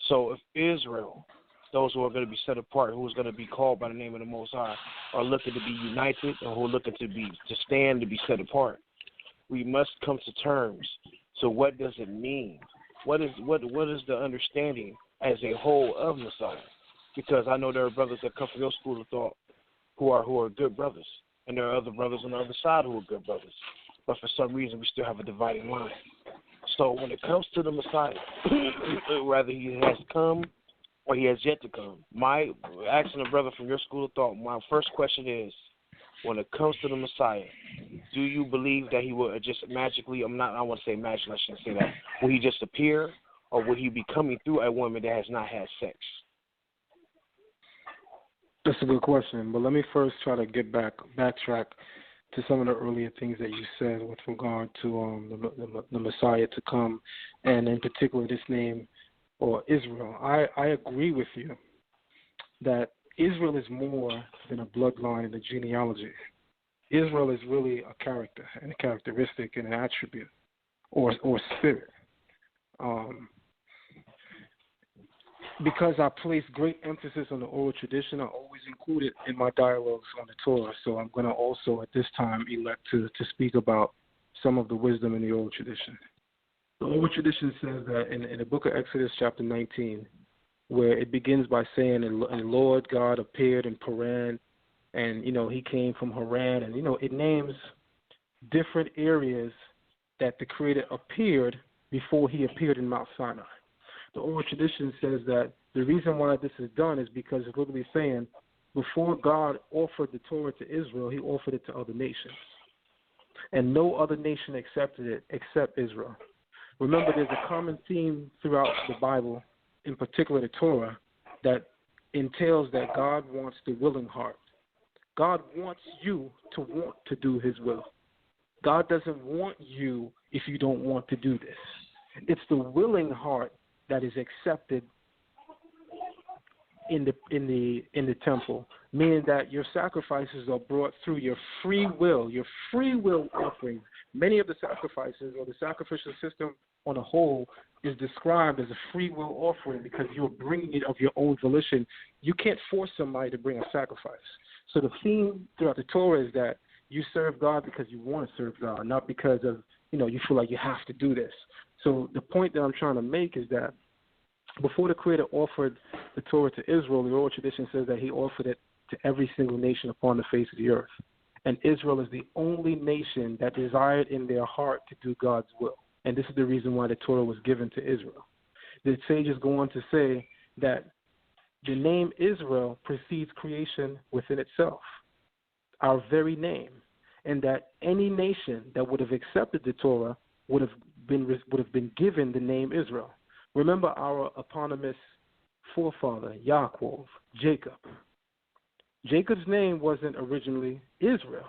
So if Israel, those who are going to be set apart, who is going to be called by the name of the Most High, are looking to be united or who are looking to stand to be set apart, we must come to terms. So what does it mean? What is the understanding as a whole of Messiah? Because I know there are brothers that come from your school of thought who are good brothers, and there are other brothers on the other side who are good brothers. But for some reason, we still have a dividing line. So when it comes to the Messiah, whether he has come or he has yet to come, asking a brother from your school of thought, my first question is, when it comes to the Messiah, do you believe that he will just magically, I want to say magically, I shouldn't say that, will he just appear, or will he be coming through a woman that has not had sex? That's a good question, but let me first try to backtrack to some of the earlier things that you said with regard to the Messiah to come, and in particular this name, or Israel. I agree with you that Israel is more than a bloodline and a genealogy. Israel is really a character and a characteristic and an attribute or spirit. Because I place great emphasis on the oral tradition, I always include it in my dialogues on the Torah. So I'm going to also at this time elect to speak about some of the wisdom in the oral tradition. The oral tradition says that in the book of Exodus chapter 19, where it begins by saying, and Lord God appeared in Paran, and, he came from Haran, and, it names different areas that the Creator appeared before he appeared in Mount Sinai. The oral tradition says that the reason why this is done is because it's literally saying before God offered the Torah to Israel, he offered it to other nations. And no other nation accepted it except Israel. Remember, there's a common theme throughout the Bible, in particular the Torah, that entails that God wants the willing heart. God wants you to want to do his will. God doesn't want you if you don't want to do this. It's the willing heart that is accepted in the temple, meaning that your sacrifices are brought through your free will offerings. Many of the sacrifices or the sacrificial system on a whole is described as a free will offering because you're bringing it of your own volition. You can't force somebody to bring a sacrifice. So the theme throughout the Torah is that you serve God because you want to serve God, not because of, you feel like you have to do this. So the point that I'm trying to make is that before the Creator offered the Torah to Israel, the oral tradition says that he offered it to every single nation upon the face of the earth. And Israel is the only nation that desired in their heart to do God's will. And this is the reason why the Torah was given to Israel. The sages go on to say that the name Israel precedes creation within itself, our very name, and that any nation that would have accepted the Torah would have been given the name Israel. Remember our eponymous forefather, Yaakov, Jacob. Jacob's name wasn't originally Israel.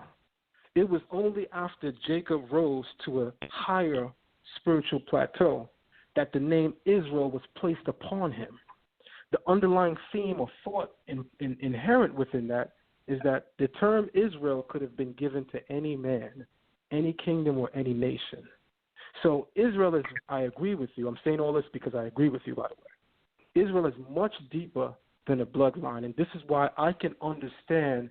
It was only after Jacob rose to a higher spiritual plateau that the name Israel was placed upon him. The underlying theme or thought inherent within that is that the term Israel could have been given to any man, any kingdom, or any nation. So Israel is, I agree with you. I'm saying all this because I agree with you, by the way. Israel is much deeper than a bloodline, and this is why I can understand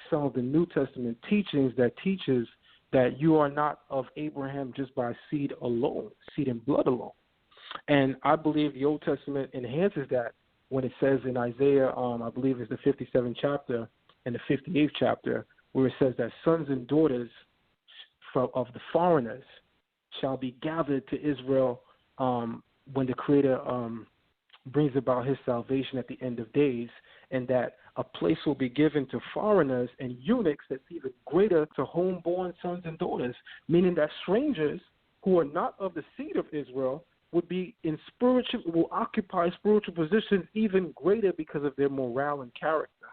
some of the New Testament teachings that teaches that you are not of Abraham just by seed alone, seed and blood alone. And I believe the Old Testament enhances that when it says in Isaiah, I believe it's the 57th chapter and the 58th chapter, where it says that sons and daughters of the foreigners shall be gathered to Israel when the Creator brings about his salvation at the end of days, and that a place will be given to foreigners and eunuchs that's even greater to homeborn sons and daughters, meaning that strangers who are not of the seed of Israel will occupy spiritual positions even greater because of their morale and character.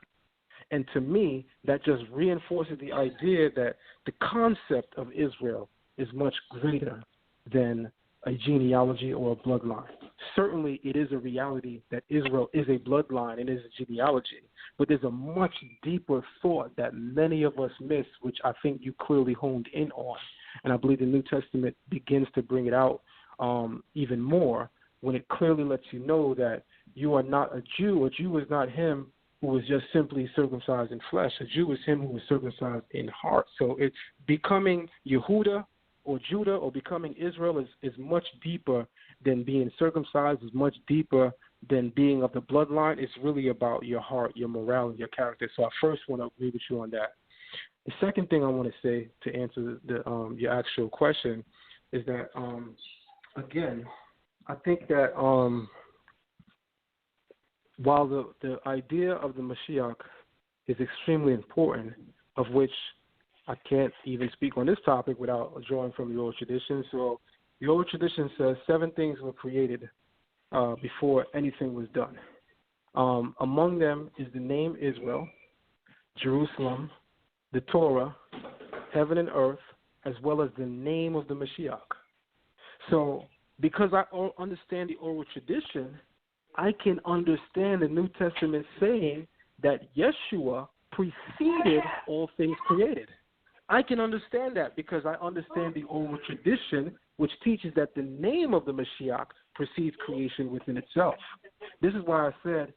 And to me, that just reinforces the idea that the concept of Israel is much greater than a genealogy or a bloodline. Certainly, it is a reality that Israel is a bloodline and is a genealogy, but there's a much deeper thought that many of us miss, which I think you clearly honed in on. And I believe the New Testament begins to bring it out even more when it clearly lets you know that you are not a Jew. A Jew is not him who was just simply circumcised in flesh. A Jew is him who was circumcised in heart. So it's becoming Yehuda or Judah or becoming Israel is much deeper than being circumcised, is much deeper than being of the bloodline. It's really about your heart, your morale, and your character. So I first want to agree with you on that. The second thing I want to say to answer your actual question is that, again, I think that while the idea of the Mashiach is extremely important, of which I can't even speak on this topic without drawing from the oral tradition. So the oral tradition says 7 things were created before anything was done. Among them is the name Israel, Jerusalem, the Torah, heaven and earth, as well as the name of the Mashiach. So because I understand the oral tradition, I can understand the New Testament saying that Yeshua preceded all things created. I can understand that because I understand the oral tradition, which teaches that the name of the Mashiach precedes creation within itself. This is why I said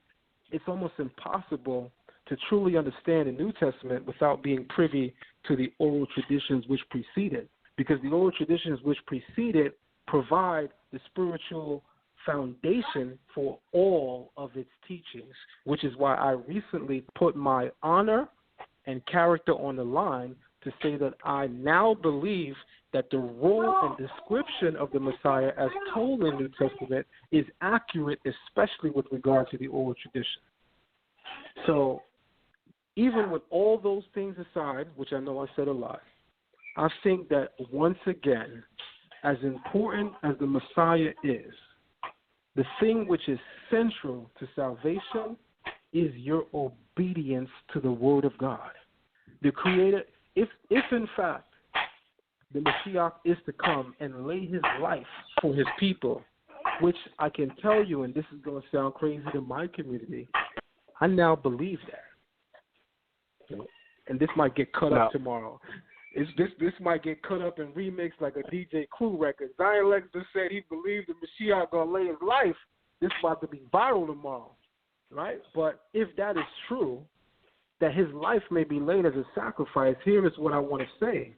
it's almost impossible to truly understand the New Testament without being privy to the oral traditions which preceded, because the oral traditions which preceded provide the spiritual foundation for all of its teachings, which is why I recently put my honor and character on the line to say that I now believe that the role and description of the Messiah as told in the New Testament is accurate, especially with regard to the oral tradition. So even with all those things aside, which I know I said a lot, I think that once again, as important as the Messiah is, the thing which is central to salvation is your obedience to the Word of God. The Creator, if in fact the Mashiach is to come and lay his life for his people, which I can tell you, and this is going to sound crazy to my community, I now believe that. And this might get cut up tomorrow. This might get cut up and remixed like a DJ Clue record. ZION LEXX just said he believed the Mashiach going to lay his life. This is about to be viral tomorrow, right? But if that is true, that his life may be laid as a sacrifice, here is what I want to say.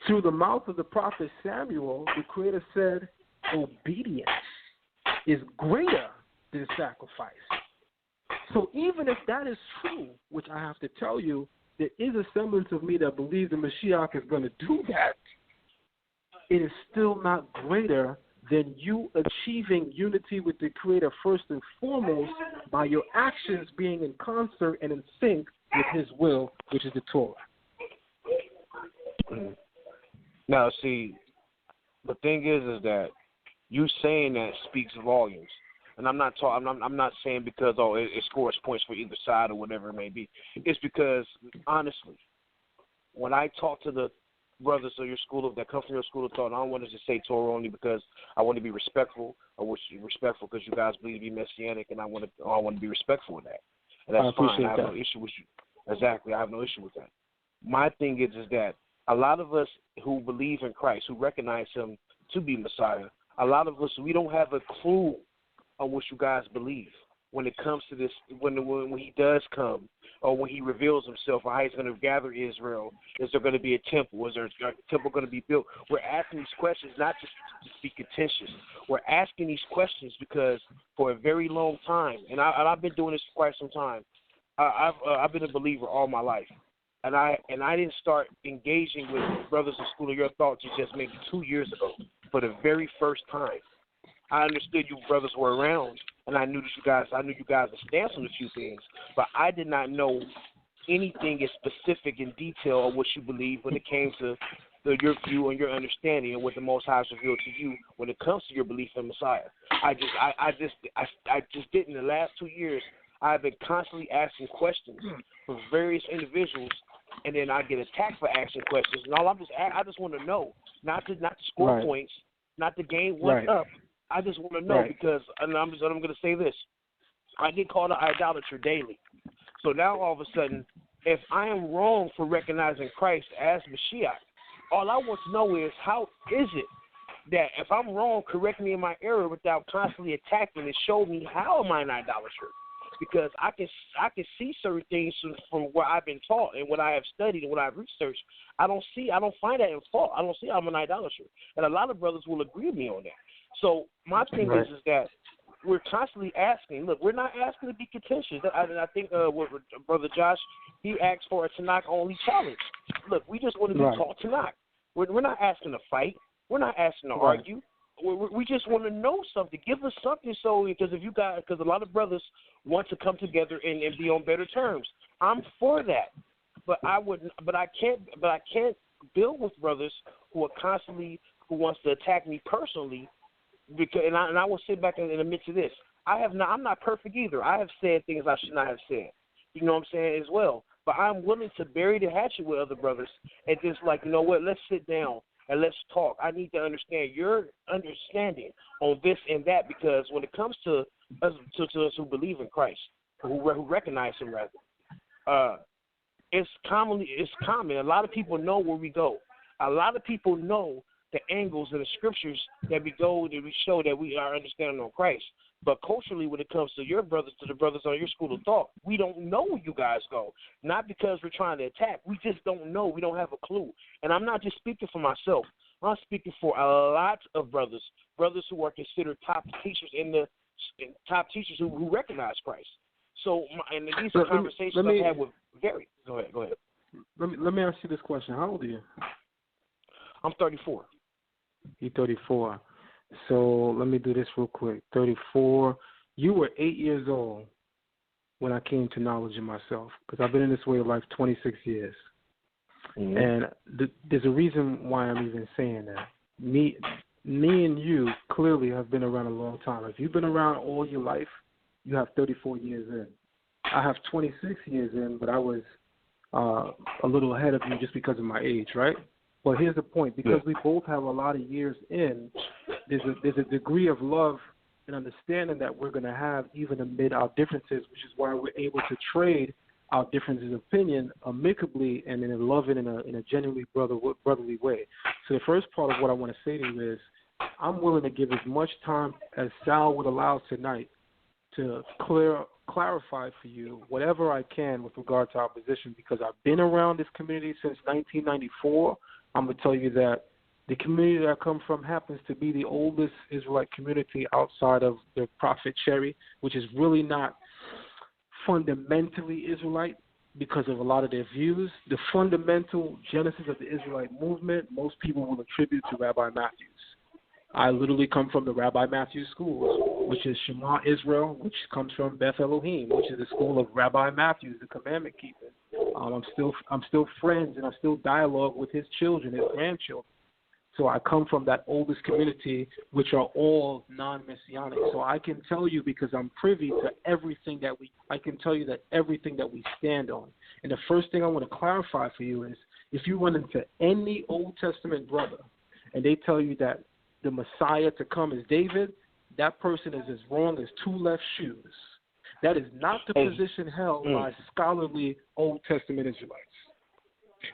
Through the mouth of the prophet Samuel, the Creator said, obedience is greater than sacrifice. So even if that is true, which I have to tell you, there is a semblance of me that believes the Mashiach is going to do that, it is still not greater then you achieving unity with the Creator first and foremost by your actions being in concert and in sync with His will, which is the Torah. Now, see, the thing is that you saying that speaks volumes. And I'm not saying because it scores points for either side or whatever it may be. It's because honestly, when I talk to the brothers of your school that come from your school of thought, I don't want to just say Torah only because I want to be respectful. I wish you respectful because you guys believe to be messianic, and I want to be respectful of that. And that's fine. I have no issue with you. Exactly, I have no issue with that. My thing is that a lot of us who believe in Christ, who recognize Him to be Messiah, a lot of us, we don't have a clue on what you guys believe when it comes to this, when He does come, or when He reveals Himself, or how He's going to gather Israel. Is there going to be a temple? Is there a temple going to be built? We're asking these questions not just to be contentious. We're asking these questions because for a very long time, and I've been doing this for quite some time, I've been a believer all my life. And I didn't start engaging with brothers in School of Your Thoughts just maybe 2 years ago for the very first time. I understood you brothers were around, and I knew you guys' stance on a few things, but I did not know anything as specific in detail of what you believe when it came to your view and your understanding of what the Most High has revealed to you when it comes to your belief in Messiah. I just didn't. In the last 2 years, I've been constantly asking questions from various individuals, and then I get attacked for asking questions. And I just want to know, not to score points, not to gain one up. I just want to know because, and I'm going to say this, I get called an idolater daily. So now all of a sudden, if I am wrong for recognizing Christ as Mashiach, all I want to know is how is it that if I'm wrong, correct me in my error without constantly attacking and show me how am I an idolater? Because I can see certain things from what I've been taught and what I have studied and what I've researched. I don't find that in fault. I don't see I'm an idolater. And a lot of brothers will agree with me on that. So my thing is that we're constantly asking. Look, we're not asking to be contentious. I think what Brother Josh, he asked for a Tanakh only challenge. Look, we just want to be taught Tanakh. We're not asking to fight. We're not asking to argue. We just want to know something. Give us something, because a lot of brothers want to come together and be on better terms. I'm for that, but I can't build with brothers who wants to attack me personally. Because and I will sit back and admit to this. I'm not perfect either. I have said things I should not have said. You know what I'm saying as well. But I'm willing to bury the hatchet with other brothers and just you know what? Let's sit down and let's talk. I need to understand your understanding on this and that, because when it comes to us who believe in Christ, who recognize Him rather, it's common. A lot of people know where we go. A lot of people know the angles and the scriptures that we show that we are understanding on Christ. But culturally, when it comes to your brothers, to the brothers on your school of thought, we don't know where you guys go. Not because we're trying to attack. We just don't know. We don't have a clue. And I'm not just speaking for myself. I'm speaking for a lot of brothers who are considered top teachers top teachers who recognize Christ. So, and these are conversations I've had with Gary. Go ahead. Let me ask you this question. How old are you? I'm 34. You're 34. So let me do this real quick. 34. You were 8 years old when I came to knowledge of myself, because I've been in this way of life 26 years. Mm-hmm. And there's a reason why I'm even saying that. Me and you clearly have been around a long time. If you've been around all your life, you have 34 years in. I have 26 years in, but I was a little ahead of you just because of my age, right? But here's the point. Because we both have a lot of years in, there's a degree of love and understanding that we're going to have even amid our differences, which is why we're able to trade our differences of opinion amicably and in a loving, in a genuinely brotherly way. So the first part of what I want to say to you is I'm willing to give as much time as Sal would allow tonight to clarify for you whatever I can with regard to our position, because I've been around this community since 1994. I'm going to tell you that the community that I come from happens to be the oldest Israelite community outside of the Prophet Cherry, which is really not fundamentally Israelite because of a lot of their views. The fundamental genesis of the Israelite movement, most people will attribute to Rabbi Matthews. I literally come from the Rabbi Matthew schools, which is Shema Israel, which comes from Beth Elohim, which is the school of Rabbi Matthews, the commandment keeper. I'm still friends, and I still dialogue with his children, his grandchildren. So I come from that oldest community, which are all non-messianic. So I can tell you, because I'm privy to everything that everything that we stand on. And the first thing I want to clarify for you is, if you run into any Old Testament brother and they tell you that the Messiah to come is David, that person is as wrong as two left shoes. That is not the position held by scholarly Old Testament Israelites.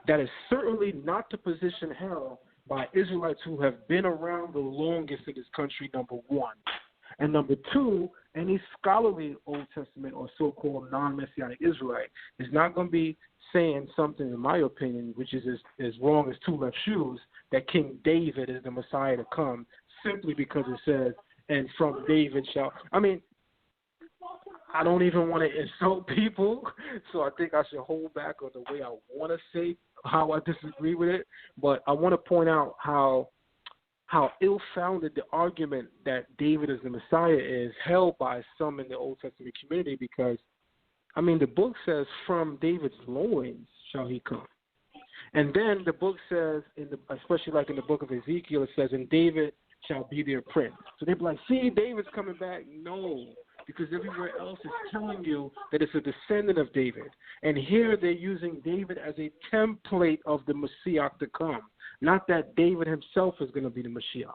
That is certainly not the position held by Israelites who have been around the longest in this country, number one. And number two, any scholarly Old Testament or so-called non-Messianic Israelite is not going to be saying something, in my opinion, which is as wrong as two left shoes, that King David is the Messiah to come, simply because it says, and from David shall. I mean, I don't even want to insult people, so I think I should hold back on the way I want to say how I disagree with it. But I want to point out how ill-founded the argument that David is the Messiah is held by some in the Old Testament community, because, I mean, the book says, from David's loins shall he come. And then the book says, especially like in the book of Ezekiel, it says, and David shall be their prince. So they'd be like, see, David's coming back. No, because everywhere else is telling you that it's a descendant of David. And here they're using David as a template of the Messiah to come, not that David himself is going to be the Messiah.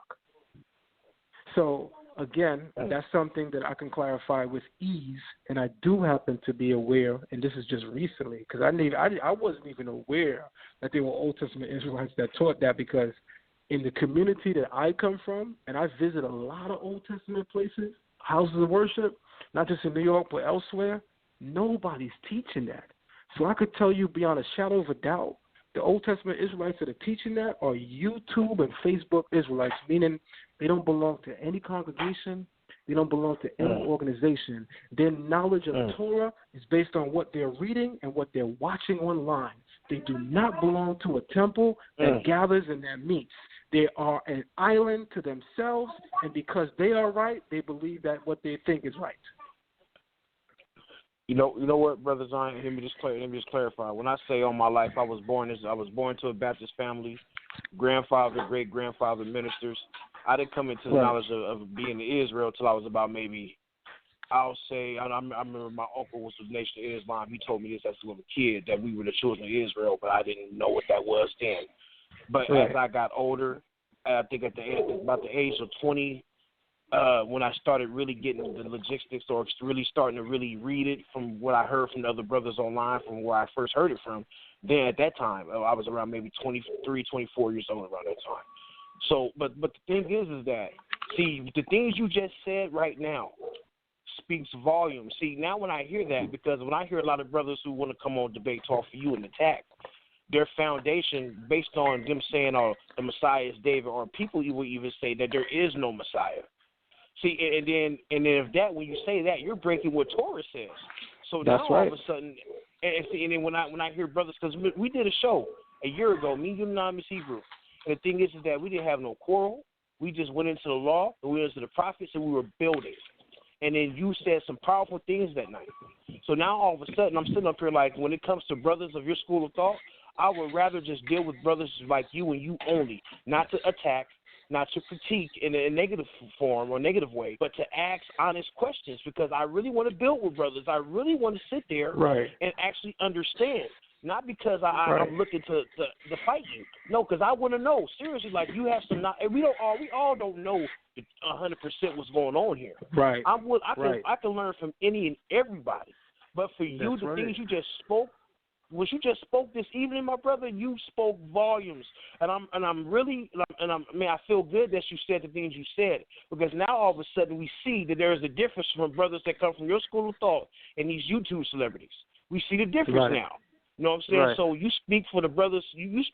So, again, that's something that I can clarify with ease, and I do happen to be aware, and this is just recently, because I wasn't even aware that there were Old Testament Israelites that taught that, because in the community that I come from, and I visit a lot of Old Testament places, houses of worship, not just in New York but elsewhere, nobody's teaching that. So I could tell you beyond a shadow of a doubt, the Old Testament Israelites that are teaching that are YouTube and Facebook Israelites, meaning they don't belong to any congregation. They don't belong to any organization. Their knowledge of the Torah is based on what they're reading and what they're watching online. They do not belong to a temple that gathers and that meets. They are an island to themselves, and because they are right, they believe that what they think is right. You know what, Brother Zion? Let me just clarify. When I say all my life, I was born to a Baptist family, grandfather, great grandfather, ministers. I didn't come into the knowledge of being in Israel till I was about maybe, I'll say, I remember my uncle was of Nation of Islam. He told me this as a little kid, that we were the children of Israel, but I didn't know what that was then. But as I got older, I think about the age of 20, when I started really getting the logistics, or really starting to really read it from what I heard from the other brothers online, from where I first heard it from, then at that time, I was around maybe 23, 24 years old around that time. So, but the thing is that, see, the things you just said right now speaks volumes. See, now when I hear that, because when I hear a lot of brothers who want to come on Debate Talk for You and attack, their foundation based on them saying, oh, the Messiah is David, or people will even say that there is no Messiah. See, and then if that, when you say that, you're breaking what Torah says. So that's now right. All of a sudden, and then when I hear brothers, because we did a show a year ago, me, you, Anonymous Hebrew, and the thing is that we didn't have no quarrel. We just went into the law, and we went into the prophets, and we were building. And then you said some powerful things that night. So now all of a sudden, I'm sitting up here like, when it comes to brothers of your school of thought, I would rather just deal with brothers like you and you only, not to attack, not to critique in a negative form or negative way, but to ask honest questions, because I really want to build with brothers. I really want to sit there and actually understand, not because I'm looking to fight you. No, because I want to know, seriously, like you have some, we all don't know 100% what's going on here. Right. I can learn from any and everybody. But for you, the things you just spoke, what you just spoke this evening, my brother, you spoke volumes, and I feel good that you said the things you said, because now all of a sudden we see that there is a difference from brothers that come from your school of thought and these YouTube celebrities. We see the difference now. You know what I'm saying? Right. So you speak for the brothers. You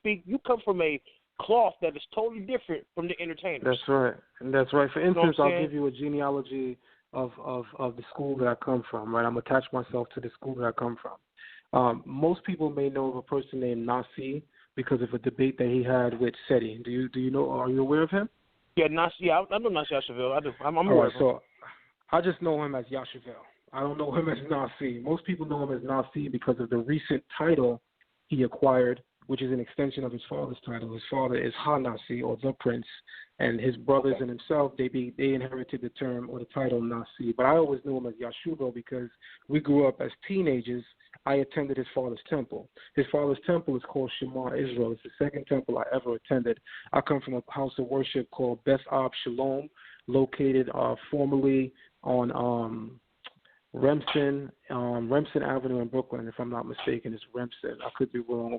come from a cloth that is totally different from the entertainers. That's right. And that's right. For instance, I'll give you a genealogy of the school that I come from. Right, I'm attached myself to the school that I come from. Most people may know of a person named Nasi because of a debate that he had with Seti. Do you know? Are you aware of him? Yeah, Nasi. I know Nasi Yashaville. I do. I'm All aware right, of him. so I just know him as Yashaville. I don't know him as Nasi. Most people know him as Nasi because of the recent title he acquired, which is an extension of his father's title. His father is Ha-Nasi, or the Prince, and his brothers and himself, they inherited the term or the title Nasi. But I always knew him as Yashuvo because we grew up as teenagers. I attended his father's temple. His father's temple is called Shema Israel. It's the second temple I ever attended. I come from a house of worship called Beth Ab Shalom, located formerly on Remsen Avenue in Brooklyn. If I'm not mistaken, it's Remsen. I could be wrong.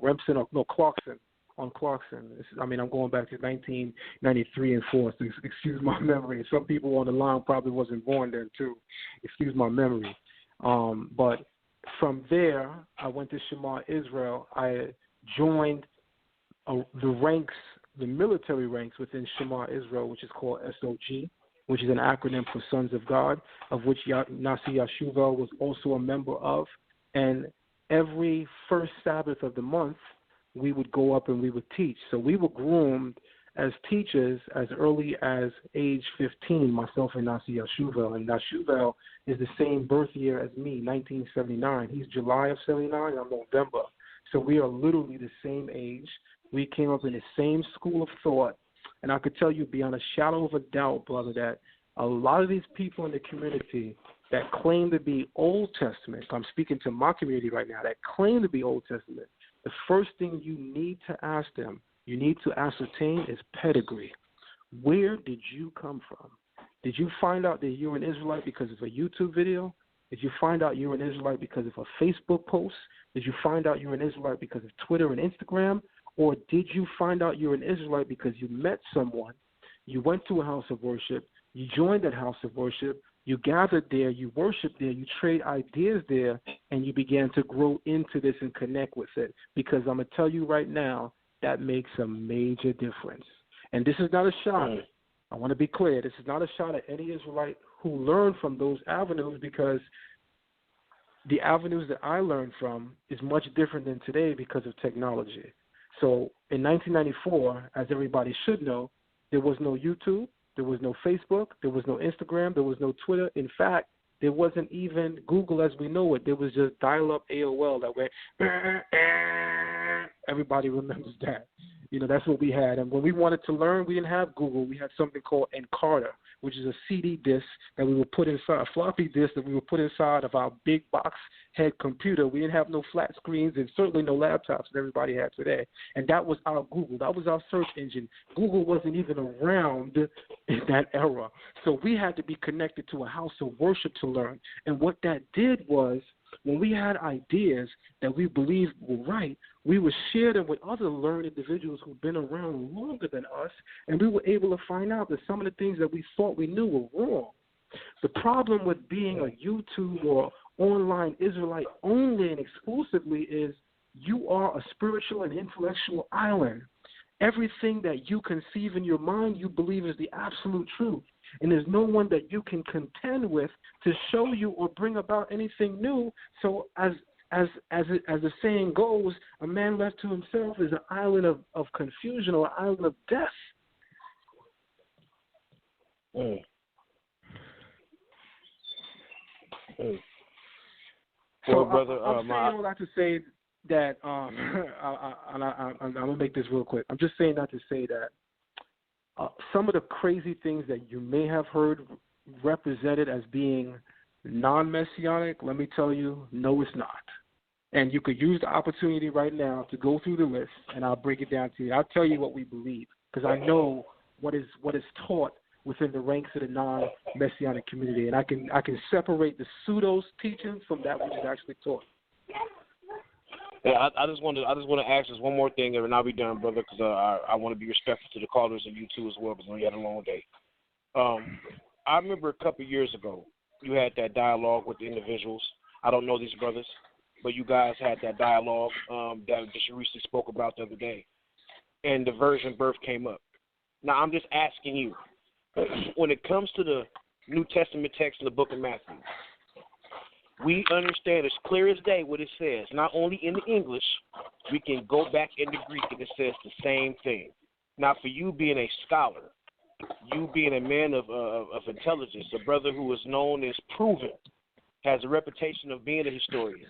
Clarkson. On Clarkson. I'm going back to 1993 and 4, so excuse my memory. Some people on the line probably wasn't born then, too. Excuse my memory. But from there, I went to Shema Israel. I joined the military ranks within Shema Israel, which is called SOG, which is an acronym for Sons of God, of which Nasi Yashuva was also a member of. And every first Sabbath of the month, we would go up and we would teach. So we were groomed as teachers as early as age 15, myself and Nasi Yashuvel. And Yashuvel is the same birth year as me, 1979. He's July of 79, I'm November. So we are literally the same age. We came up in the same school of thought. And I could tell you beyond a shadow of a doubt, brother, that a lot of these people in the community that claim to be Old Testament, I'm speaking to my community right now, that claim to be Old Testament, the first thing you need to ask them, you need to ascertain is pedigree. Where did you come from? Did you find out that you're an Israelite because of a YouTube video? Did you find out you're an Israelite because of a Facebook post? Did you find out you're an Israelite because of Twitter and Instagram? Or did you find out you're an Israelite because you met someone, you went to a house of worship, you joined that house of worship, you gathered there, you worshiped there, you trade ideas there, and you began to grow into this and connect with it? Because I'm going to tell you right now, that makes a major difference. And this is not a shot. I want to be clear. This is not a shot at any Israelite who learned from those avenues, because the avenues that I learned from is much different than today because of technology. So in 1994, as everybody should know, there was no YouTube, there was no Facebook, there was no Instagram, there was no Twitter. In fact, there wasn't even Google as we know it. There was just dial-up AOL that went, everybody remembers that. You know, that's what we had. And when we wanted to learn, we didn't have Google. We had something called Encarta, which is a CD disc that we would put inside, a floppy disk that we would put inside of our big box head computer. We didn't have no flat screens and certainly no laptops that everybody had today. And that was our Google. That was our search engine. Google wasn't even around in that era. So we had to be connected to a house of worship to learn. And what that did was, when we had ideas that we believed were right, we would share them with other learned individuals who've been around longer than us, and we were able to find out that some of the things that we thought we knew were wrong. The problem with being a YouTube or online Israelite only and exclusively is you are a spiritual and intellectual island. Everything that you conceive in your mind, you believe is the absolute truth. And there's no one that you can contend with to show you or bring about anything new. So as the saying goes, a man left to himself is an island of confusion or an island of death. So brother, I'm saying all that to say that I'm going to make this real quick. I'm just saying that to say that some of the crazy things that you may have heard represented as being non-messianic, let me tell you, no, it's not. And you could use the opportunity right now to go through the list, and I'll break it down to you. I'll tell you what we believe, because I know what is taught within the ranks of the non-messianic community, and I can separate the pseudo teaching from that which is actually taught. Yeah, I just want to ask this one more thing, and I'll be done, brother, because I want to be respectful to the callers and you too as well, because we had a long day. I remember a couple of years ago, you had that dialogue with the individuals. I don't know these brothers, but you guys had that dialogue that just recently spoke about the other day, and the virgin birth came up. Now, I'm just asking you, when it comes to the New Testament text in the book of Matthew, we understand as clear as day what it says. Not only in the English, we can go back in the Greek and it says the same thing. Now, for you being a scholar, you being a man of intelligence, a brother who is known as proven, has a reputation of being a historian.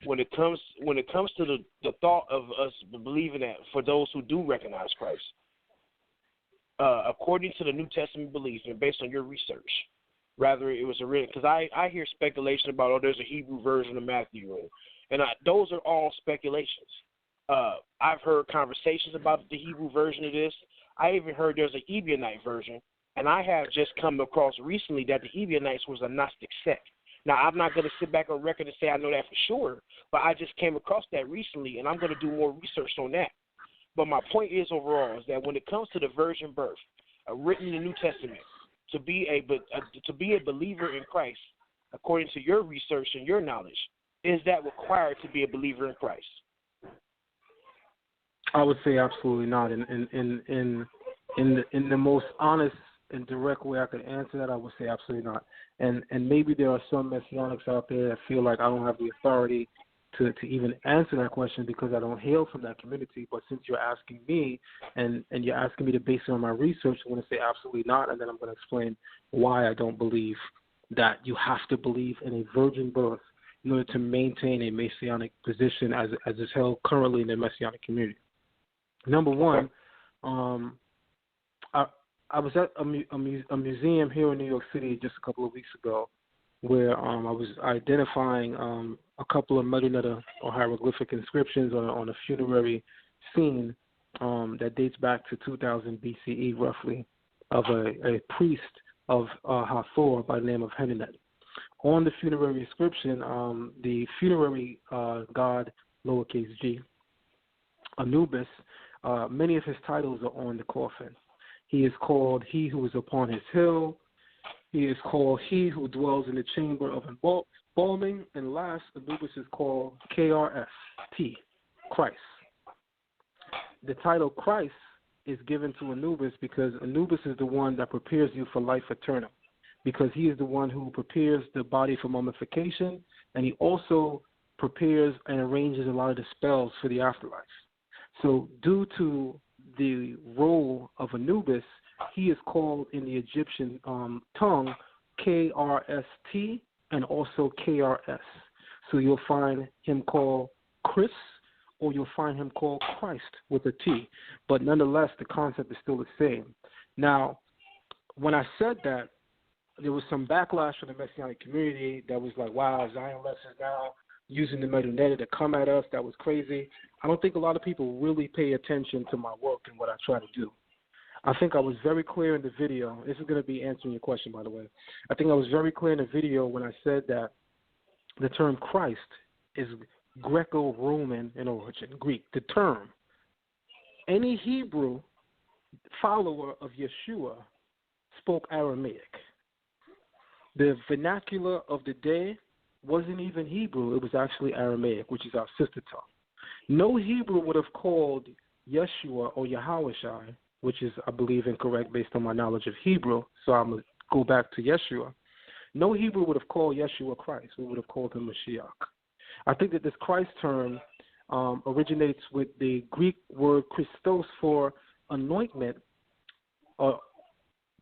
When it comes to the thought of us believing that for those who do recognize Christ, according to the New Testament belief and based on your research, rather it was a written, because I hear speculation about, there's a Hebrew version of Matthew, and those are all speculations. I've heard conversations about the Hebrew version of this. I even heard there's an Ebionite version, and I have just come across recently that the Ebionites was a Gnostic sect. Now, I'm not going to sit back on record and say I know that for sure, but I just came across that recently, and I'm going to do more research on that. But my point is overall is that when it comes to the virgin birth, written in the New Testament, to be a believer in Christ, according to your research and your knowledge, is that required to be a believer in Christ? I would say absolutely not. In the most honest and direct way I could answer that, I would say absolutely not. And maybe there are some messianics out there that feel like I don't have the authority to even answer that question because I don't hail from that community. But since you're asking me and you're asking me to base it on my research, I'm going to say absolutely not, and then I'm going to explain why I don't believe that you have to believe in a virgin birth in order to maintain a messianic position as is held currently in the messianic community. Number one, I was at a museum here in New York City just a couple of weeks ago where I was identifying a couple of metadata or hieroglyphic inscriptions on a funerary scene that dates back to 2000 BCE roughly of a priest of Hathor by the name of Henenet. On the funerary inscription, the funerary god, lowercase g, Anubis, many of his titles are on the coffin. He is called He Who is Upon His Hill. He is called He Who Dwells in the Chamber of Embalming. And last, Anubis is called KRS-T, Christ. The title Christ is given to Anubis because Anubis is the one that prepares you for life eternal, because he is the one who prepares the body for mummification, and he also prepares and arranges a lot of the spells for the afterlife. So due to the role of Anubis, he is called in the Egyptian tongue KRST and also KRS. So you'll find him called Chris, or you'll find him called Christ with a T. But nonetheless, the concept is still the same. Now, when I said that, there was some backlash from the Messianic community that was like, wow, ZION LEXX is now using the metadata to come at us. That was crazy. I don't think a lot of people really pay attention to my work and what I try to do. I think I was very clear in the video. This is going to be answering your question, by the way. I think I was very clear in the video when I said that the term Christ is Greco-Roman in origin, Greek. The term, any Hebrew follower of Yeshua spoke Aramaic. The vernacular of the day wasn't even Hebrew. It was actually Aramaic, which is our sister tongue. No Hebrew would have called Yeshua or Yahushai, which is, I believe, incorrect based on my knowledge of Hebrew, so I'm going to go back to Yeshua. No Hebrew would have called Yeshua Christ. We would have called him Mashiach. I think that this Christ term originates with the Greek word Christos for anointment, but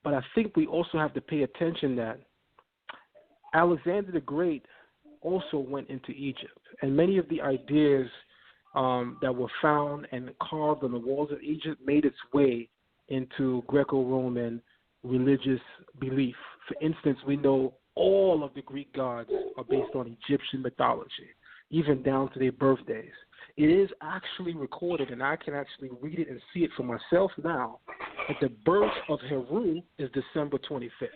I think we also have to pay attention that Alexander the Great also went into Egypt, and many of the ideas that were found and carved on the walls of Egypt made its way into Greco-Roman religious belief. For instance, we know all of the Greek gods are based on Egyptian mythology, even down to their birthdays. It is actually recorded, and I can actually read it and see it for myself now, that the birth of Heru is December 25th.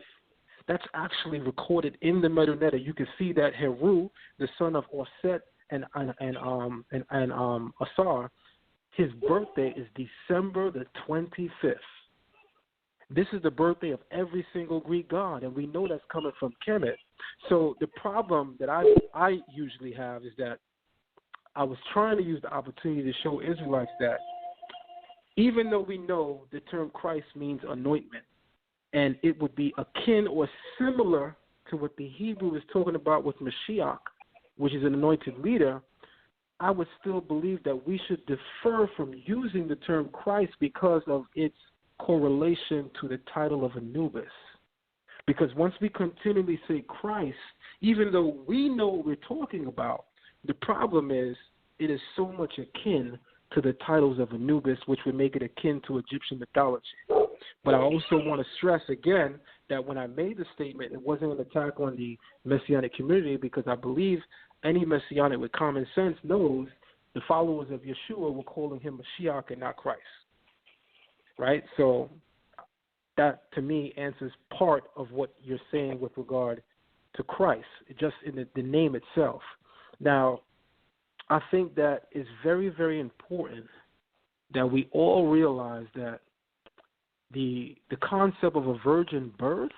That's actually recorded in the metadata. You can see that Heru, the son of Orset and Asar, his birthday is December the 25th. This is the birthday of every single Greek god, and we know that's coming from Kemet. So the problem that I usually have is that I was trying to use the opportunity to show Israelites that even though we know the term Christ means anointment, and it would be akin or similar to what the Hebrew is talking about with Mashiach, which is an anointed leader, I would still believe that we should defer from using the term Christ because of its correlation to the title of Anubis. Because once we continually say Christ, even though we know what we're talking about, the problem is it is so much akin to the titles of Anubis, which would make it akin to Egyptian mythology. But I also want to stress again that when I made the statement, it wasn't an attack on the Messianic community, because I believe any Messianic with common sense knows the followers of Yeshua were calling him Mashiach and not Christ. Right? So that, to me, answers part of what you're saying with regard to Christ, just in the name itself. Now, I think that it's very, very important that we all realize that the concept of a virgin birth,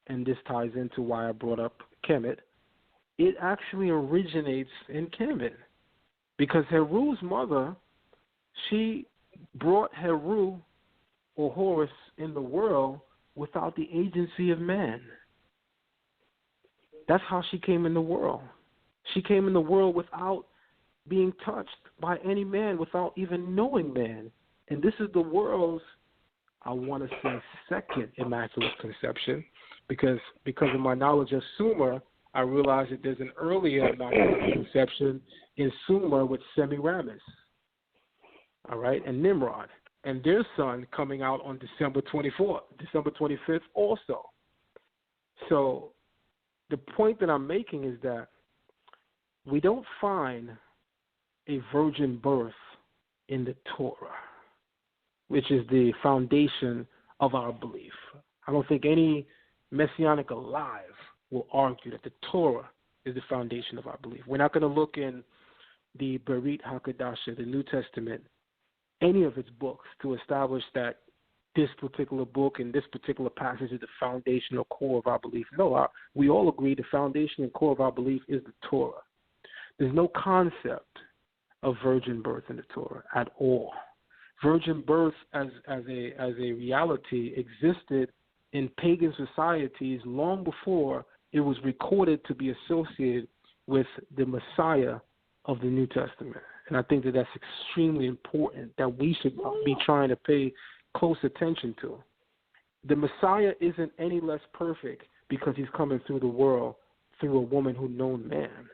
and this ties into why I brought up Kemet, it actually originates in Kemet. Because Heru's mother, she brought Heru or Horus in the world without the agency of man. That's how she came in the world. She came in the world without being touched by any man, without even knowing man. And this is the world's, I want to say, second immaculate conception, because of my knowledge of Sumer, I realized that there's an earlier immaculate conception in Sumer with Semiramis, all right, and Nimrod, and their son coming out on December 25th also. So the point that I'm making is that we don't find a virgin birth in the Torah, which is the foundation of our belief. I don't think any Messianic alive will argue that the Torah is the foundation of our belief. We're not going to look in the Berit HaKadasha, the New Testament, any of its books, to establish that this particular book and this particular passage is the foundational core of our belief. No, we all agree the foundation and core of our belief is the Torah. There's no concept of virgin birth in the Torah at all. Virgin birth as a reality existed in pagan societies long before it was recorded to be associated with the Messiah of the New Testament. And I think that that's extremely important, that we should be trying to pay close attention to. The Messiah isn't any less perfect because he's coming through the world through a woman who known man.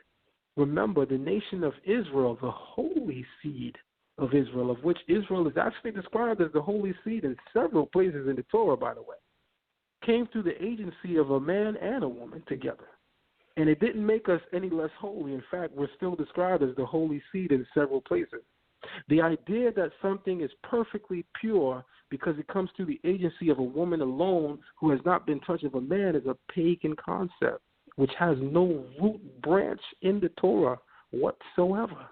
Remember, the nation of Israel, the holy seed of Israel, of which Israel is actually described as the holy seed in several places in the Torah, by the way, came through the agency of a man and a woman together. And it didn't make us any less holy. In fact, we're still described as the holy seed in several places. The idea that something is perfectly pure because it comes through the agency of a woman alone who has not been touched of a man is a pagan concept, which has no root branch in the Torah whatsoever.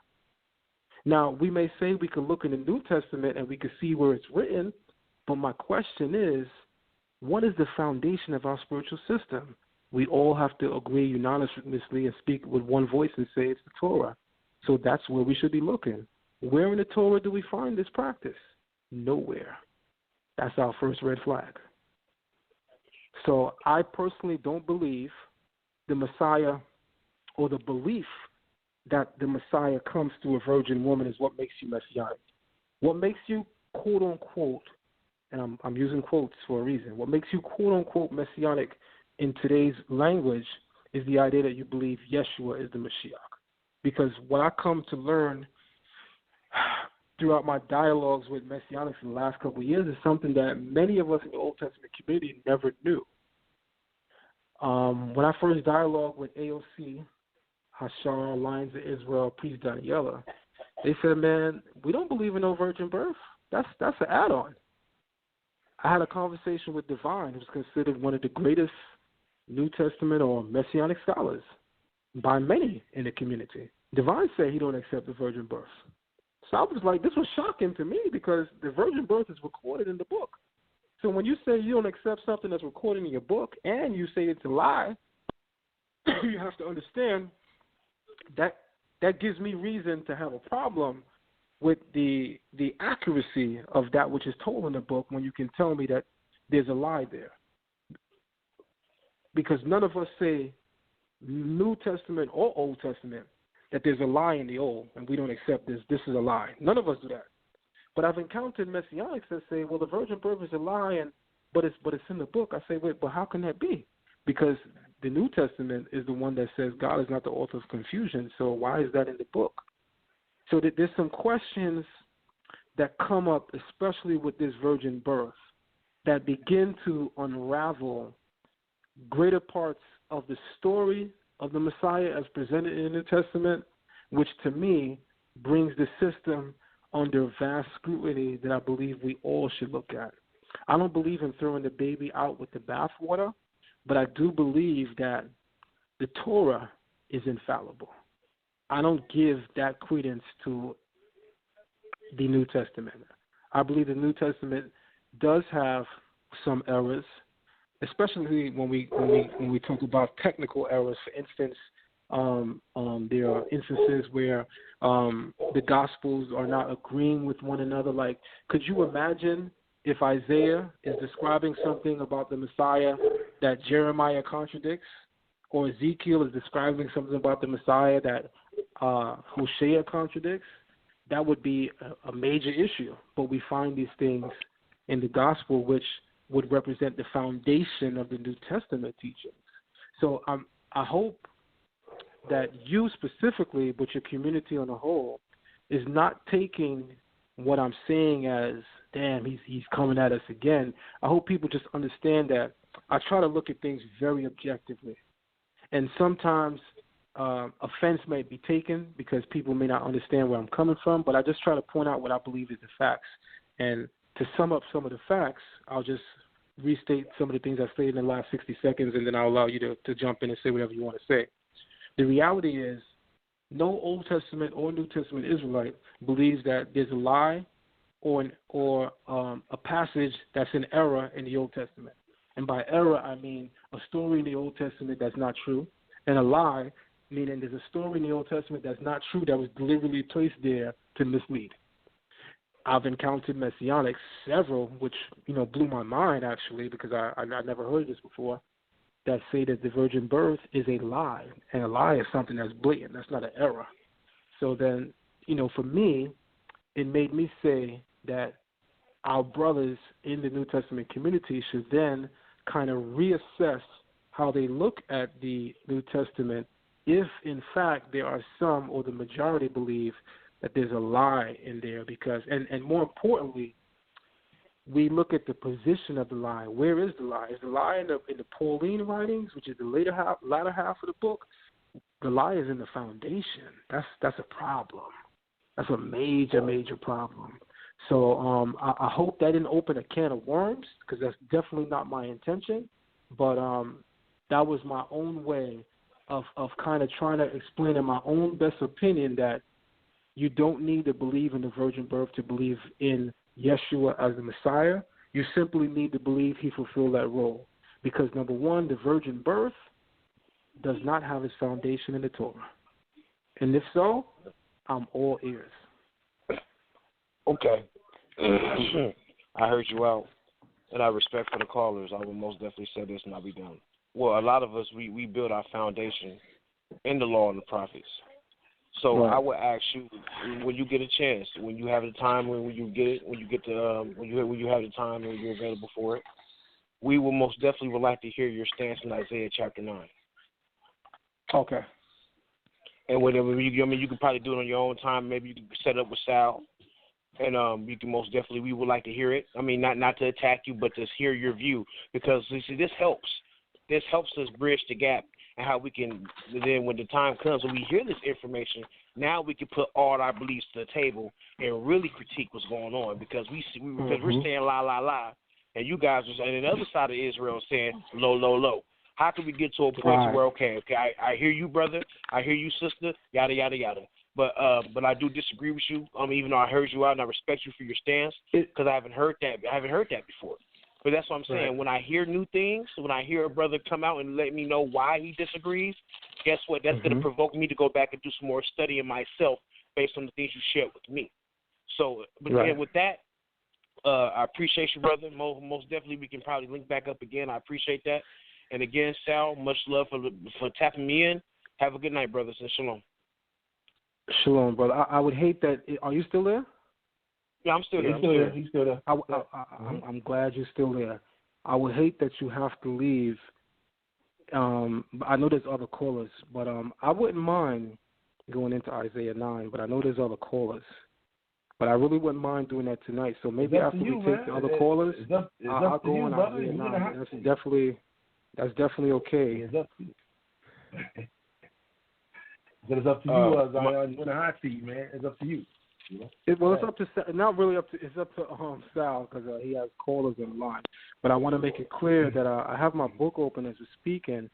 Now, we may say we can look in the New Testament and we can see where it's written, but my question is, what is the foundation of our spiritual system? We all have to agree unanimously and speak with one voice and say it's the Torah. So that's where we should be looking. Where in the Torah do we find this practice? Nowhere. That's our first red flag. So I personally don't believe the Messiah, or the belief that the Messiah comes through a virgin woman, is what makes you messianic. What makes you, quote unquote, and I'm using quotes for a reason, what makes you, quote unquote, messianic in today's language is the idea that you believe Yeshua is the Mashiach. Because what I come to learn throughout my dialogues with Messianics in the last couple of years is something that many of us in the Old Testament community never knew. When I first dialogued with AOC, Hashar, Alliance of Israel, Priest Daniela, they said, man, we don't believe in no virgin birth. That's an add-on. I had a conversation with Divine, who's considered one of the greatest New Testament or Messianic scholars by many in the community. Divine said he don't accept the virgin birth. So I was like, this was shocking to me because the virgin birth is recorded in the book. So when you say you don't accept something that's recorded in your book and you say it's a lie, you have to understand that gives me reason to have a problem with the accuracy of that which is told in the book when you can tell me that there's a lie there. Because none of us say, New Testament or Old Testament, that there's a lie in the Old and we don't accept this. This is a lie. None of us do that. But I've encountered messianics that say, well, the virgin birth is a lie, but it's in the book. I say, wait, but how can that be? Because the New Testament is the one that says God is not the author of confusion, so why is that in the book? So there's some questions that come up, especially with this virgin birth, that begin to unravel greater parts of the story of the Messiah as presented in the New Testament, which to me brings the system under vast scrutiny that I believe we all should look at. I don't believe in throwing the baby out with the bathwater, but I do believe that the Torah is infallible. I don't give that credence to the New Testament. I believe the New Testament does have some errors, especially when we talk about technical errors. For instance, there are instances where the Gospels are not agreeing with one another. Like, could you imagine if Isaiah is describing something about the Messiah that Jeremiah contradicts, or Ezekiel is describing something about the Messiah that Hosea contradicts? That would be a major issue. But we find these things in the Gospel, which would represent the foundation of the New Testament teachings. So I hope that you specifically, but your community on the whole, is not taking what I'm saying as, damn, he's coming at us again. I hope people just understand that I try to look at things very objectively. And sometimes offense may be taken because people may not understand where I'm coming from, but I just try to point out what I believe is the facts. And to sum up some of the facts, I'll just restate some of the things I stated in the last 60 seconds, and then I'll allow you to jump in and say whatever you want to say. The reality is no Old Testament or New Testament Israelite believes that there's a lie or a passage that's in error in the Old Testament. And by error, I mean a story in the Old Testament that's not true, and a lie, meaning there's a story in the Old Testament that's not true that was deliberately placed there to mislead. I've encountered messianics, several, which blew my mind actually, because I never heard this before, that say that the virgin birth is a lie, and a lie is something that's blatant. That's not an error. So then, for me, it made me say that our brothers in the New Testament community should then kind of reassess how they look at the New Testament if, in fact, there are some, or the majority believe, that there's a lie in there, because, and more importantly, we look at the position of the lie. Where is the lie? Is the lie in the Pauline writings, which is the latter half of the book? The lie is in the foundation. That's a problem. That's a major problem. So I hope that didn't open a can of worms, because that's definitely not my intention. But that was my own way of kind of trying to explain in my own best opinion that you don't need to believe in the virgin birth to believe in Yeshua as the Messiah. You simply need to believe he fulfilled that role. Because, number one, the virgin birth does not have its foundation in the Torah. And if so, I'm all ears. Okay. I heard you out. And I respect for the callers. I will most definitely say this and I'll be done. Well, a lot of us, we build our foundation in the law and the prophets. So right. I would ask you, when you get a chance, when you have the time, when you have the time, when you're available for it, we will most definitely would like to hear your stance in Isaiah chapter 9. Okay. And whenever you can probably do it on your own time. Maybe you can set up with Sal, and you can most definitely. We would like to hear it. I mean, not to attack you, but to hear your view, because you see, this helps. This helps us bridge the gap. And how we can, then when the time comes when we hear this information, now we can put all our beliefs to the table and really critique what's going on, because we're saying la, and you guys are saying, and the other side of Israel is saying low. How can we get to a point where okay, I hear you, brother, I hear you, sister, yada yada yada, but I do disagree with you. Even though I heard you out and I respect you for your stance, because I haven't heard that before. But that's what I'm saying. Right. When I hear new things, when I hear a brother come out and let me know why he disagrees, guess what? That's going to provoke me to go back and do some more studying myself based on the things you shared with me. So, but again, with that, I appreciate you, brother. Most definitely, we can probably link back up again. I appreciate that. And again, Sal, much love for tapping me in. Have a good night, brothers, and shalom. Shalom, brother. I would hate that. Are you still there? Yeah, I'm still there. He's still there. I'm glad you're still there. I would hate that you have to leave. I know there's other callers, but I wouldn't mind going into Isaiah 9, but I know there's other callers. But I really wouldn't mind doing that tonight. So maybe after we take the other callers, I'll go on Isaiah 9. That's definitely okay. It's up to you. It's up to you, Zion. You're in the hot seat, man. It's up to you. It's up to not really up to. It's up to Sal because he has callers in line. But I want to make it clear that I have my book open as we speak, and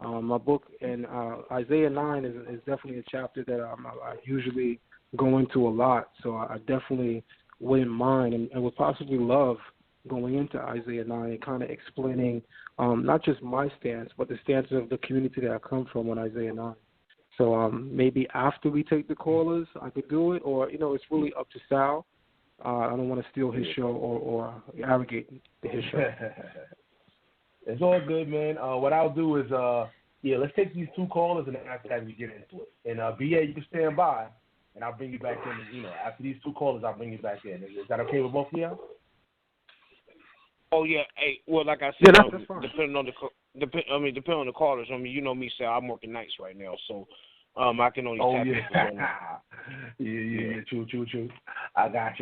my book and Isaiah 9 is definitely a chapter that I usually go into a lot. So I definitely wouldn't mind and would possibly love going into Isaiah 9 and kind of explaining not just my stance, but the stance of the community that I come from on Isaiah 9. So maybe after we take the callers, I could do it, or, it's really up to Sal. I don't want to steal his show or arrogate his show. It's all good, man. What I'll do is, let's take these two callers, and after that we get into it. And, BA, you can stand by, and I'll bring you back in. After these two callers, I'll bring you back in. Is that okay with both of you? Oh yeah, hey. Well, like I said, that's fine. depending on the callers. You know me, Sal. I'm working nights right now, so I can only. Oh tap yeah. True. I got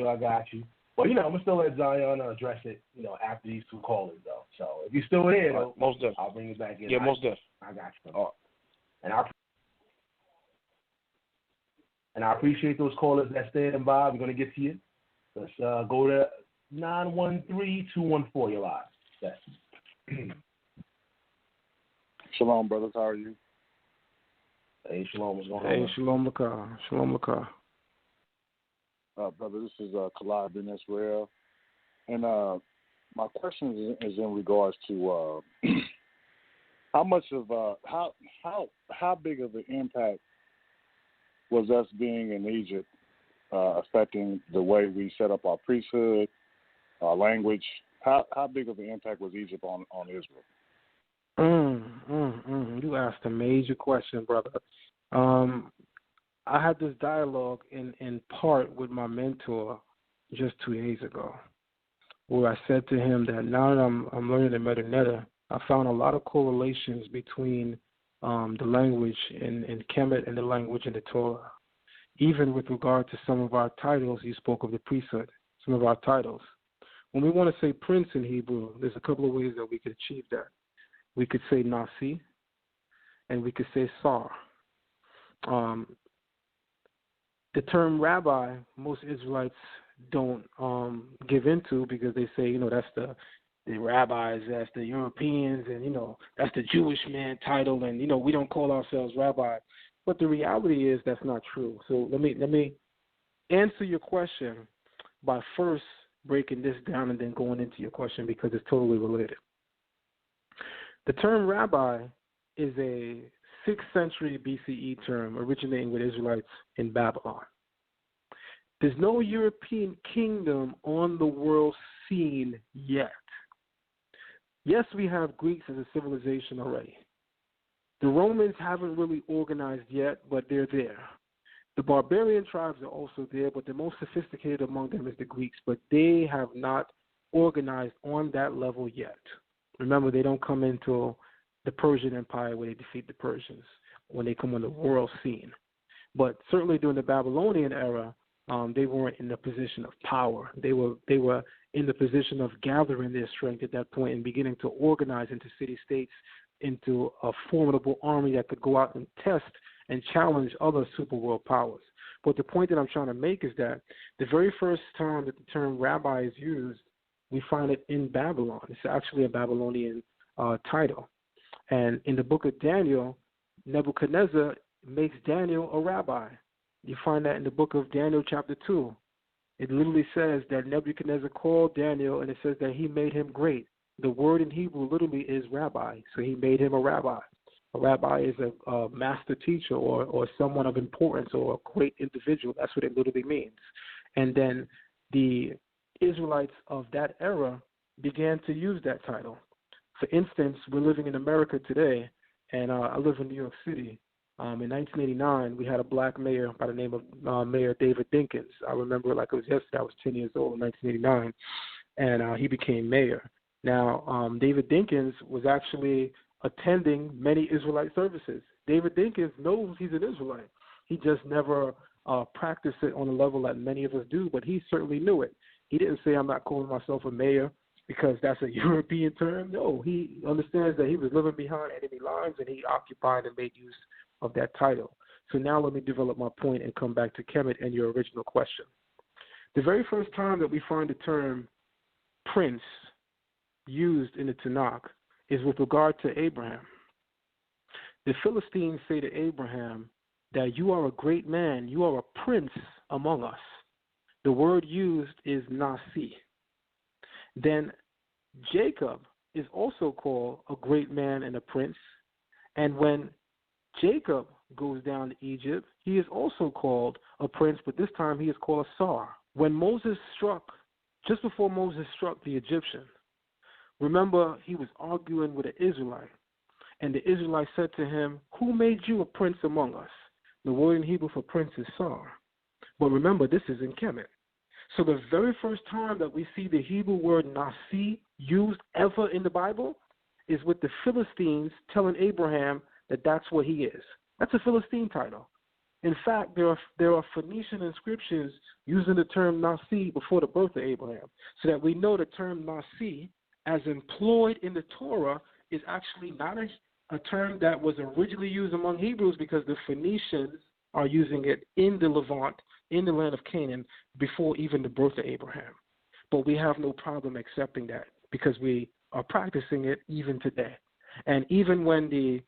you. Well, I'm gonna still let Zion address it. After these two callers, though. So if you're still here, though, most definitely. I'll bring you back in. Yeah, most definitely. I got you. And I appreciate those callers that stand by. We're gonna get to you. Let's go to 913-214. You're live. Yes. Shalom, brothers. How are you? Hey, Shalom. What's going on? Hey, Shalom Lakar. Brother, this is Khalid bin Israel. And my question is in regards to how much of how big of an impact was us being in Egypt affecting the way we set up our priesthood, our language? How big of an impact was Egypt on Israel? You asked a major question, brother. I had this dialogue in part with my mentor just 2 days ago, where I said to him that now that I'm learning the Metanetta, I found a lot of correlations between the language in Kemet and the language in the Torah. Even with regard to some of our titles, you spoke of the priesthood, some of our titles. When we want to say prince in Hebrew, there's a couple of ways that we could achieve that. We could say Nasi, and we could say Sar. The term rabbi, most Israelites don't give into because they say, that's the rabbis, that's the Europeans, and, that's the Jewish man title, and, we don't call ourselves rabbi. But the reality is that's not true. So let me answer your question by first breaking this down and then going into your question because it's totally related. The term rabbi is a 6th century BCE term originating with Israelites in Babylon. There's no European kingdom on the world scene yet. Yes, we have Greeks as a civilization already. The Romans haven't really organized yet, but they're there. The barbarian tribes are also there, but the most sophisticated among them is the Greeks, but they have not organized on that level yet. Remember, they don't come into the Persian Empire where they defeat the Persians when they come on the world scene. But certainly during the Babylonian era, they weren't in the position of power. They were in the position of gathering their strength at that point and beginning to organize into city-states, into a formidable army that could go out and test and challenge other superworld powers. But the point that I'm trying to make is that the very first time that the term rabbi is used, we find it in Babylon. It's actually a Babylonian title. And in the book of Daniel, Nebuchadnezzar makes Daniel a rabbi. You find that in the book of Daniel chapter 2. It literally says that Nebuchadnezzar called Daniel, and it says that he made him great. The word in Hebrew literally is rabbi, so he made him a rabbi. A rabbi is a master teacher or someone of importance or a great individual. That's what it literally means. And then the Israelites of that era began to use that title. For instance, we're living in America today, and I live in New York City. In 1989, we had a black mayor by the name of Mayor David Dinkins. I remember it like it was yesterday. I was 10 years old in 1989, and he became mayor. Now, David Dinkins was actually attending many Israelite services. David Dinkins knows he's an Israelite. He just never practiced it on a level that many of us do, but he certainly knew it. He didn't say, I'm not calling myself a mayor because that's a European term. No, he understands that he was living behind enemy lines, and he occupied and made use of that title. So now let me develop my point and come back to Kemet and your original question. The very first time that we find the term prince used in the Tanakh is with regard to Abraham. The Philistines say to Abraham that you are a great man, you are a prince among us. The word used is Nasi. Then Jacob is also called a great man and a prince. And when Jacob goes down to Egypt, he is also called a prince, but this time he is called a Sar. When Moses struck, just before Moses struck the Egyptian, remember he was arguing with an Israelite, and the Israelite said to him, who made you a prince among us? The word in Hebrew for prince is Sar. But remember, this is in Kemet. So the very first time that we see the Hebrew word Nasi used ever in the Bible is with the Philistines telling Abraham that that's what he is. That's a Philistine title. In fact, there are Phoenician inscriptions using the term Nasi before the birth of Abraham, so that we know the term Nasi, as employed in the Torah, is actually not a term that was originally used among Hebrews, because the Phoenicians are using it in the Levant, in the land of Canaan, before even the birth of Abraham. But we have no problem accepting that because we are practicing it even today. And even when the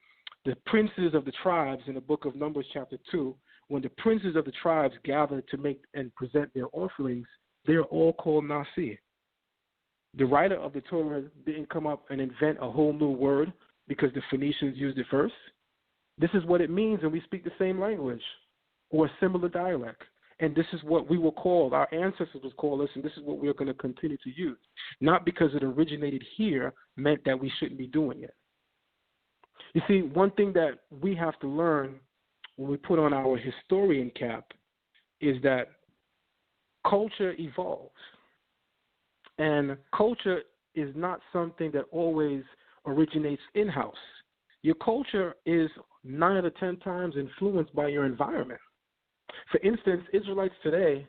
princes of the tribes in the book of Numbers chapter 2, when the princes of the tribes gather to make and present their offerings, they're all called Nasi. The writer of the Torah didn't come up and invent a whole new word because the Phoenicians used it first. This is what it means, and we speak the same language or a similar dialect. And this is what we were called, our ancestors would call us, and this is what we're going to continue to use. Not because it originated here meant that we shouldn't be doing it. You see, one thing that we have to learn when we put on our historian cap is that culture evolves. And culture is not something that always originates in-house. Your culture is 9 out of 10 times influenced by your environment. For instance, Israelites today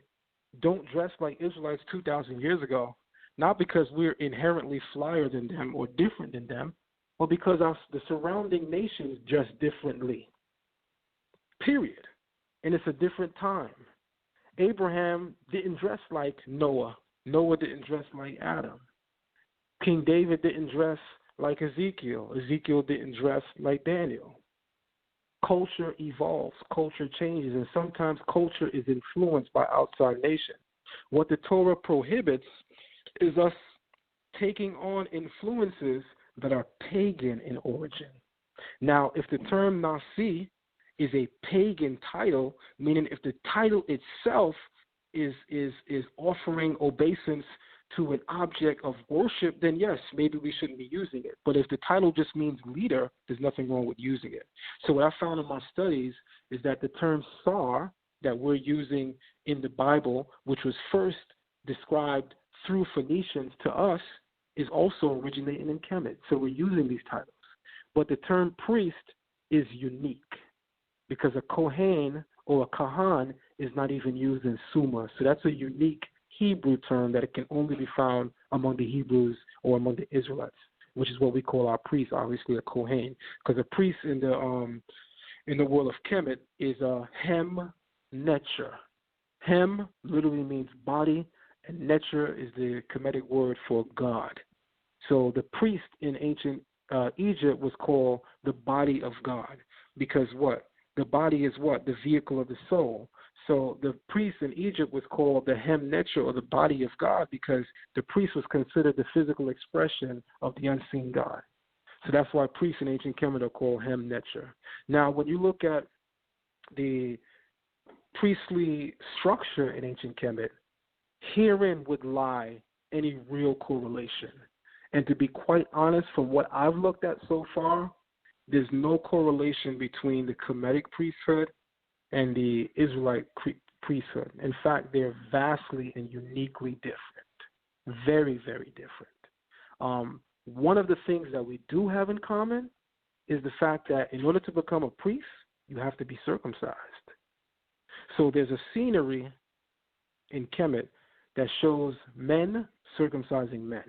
don't dress like Israelites 2,000 years ago, not because we're inherently flyer than them or different than them, but because the surrounding nations dress differently. Period. And it's a different time. Abraham didn't dress like Noah. Noah didn't dress like Adam. King David didn't dress like Ezekiel. Ezekiel didn't dress like Daniel. Culture evolves, culture changes, and sometimes culture is influenced by outside nations. What the Torah prohibits is us taking on influences that are pagan in origin. Now, if the term Nasi is a pagan title, meaning if the title itself is offering obeisance to an object of worship, then yes, maybe we shouldn't be using it. But if the title just means leader, there's nothing wrong with using it. So what I found in my studies is that the term Sar that we're using in the Bible, which was first described through Phoenicians to us, is also originating in Kemet. So we're using these titles. But the term priest is unique because a Kohen or a Kahan is not even used in Sumer. So that's a unique Hebrew term that it can only be found among the Hebrews or among the Israelites, which is what we call our priest, obviously a Kohen. Because a priest in the world of Kemet is a Hem Netcher. Hem literally means body, and Netcher is the Kemetic word for God. So the priest in ancient Egypt was called the body of God because what? The body is what? The vehicle of the soul. So the priest in Egypt was called the Hem Netcher, or the body of God, because the priest was considered the physical expression of the unseen God. So that's why priests in ancient Kemet are called Hem Netcher. Now, when you look at the priestly structure in ancient Kemet, herein would lie any real correlation. And to be quite honest, from what I've looked at so far, there's no correlation between the Kemetic priesthood and the Israelite priesthood. In fact, they're vastly and uniquely different. Very, very different. One of the things that we do have in common is the fact that in order to become a priest, you have to be circumcised. So there's a scenery in Kemet that shows men circumcising men.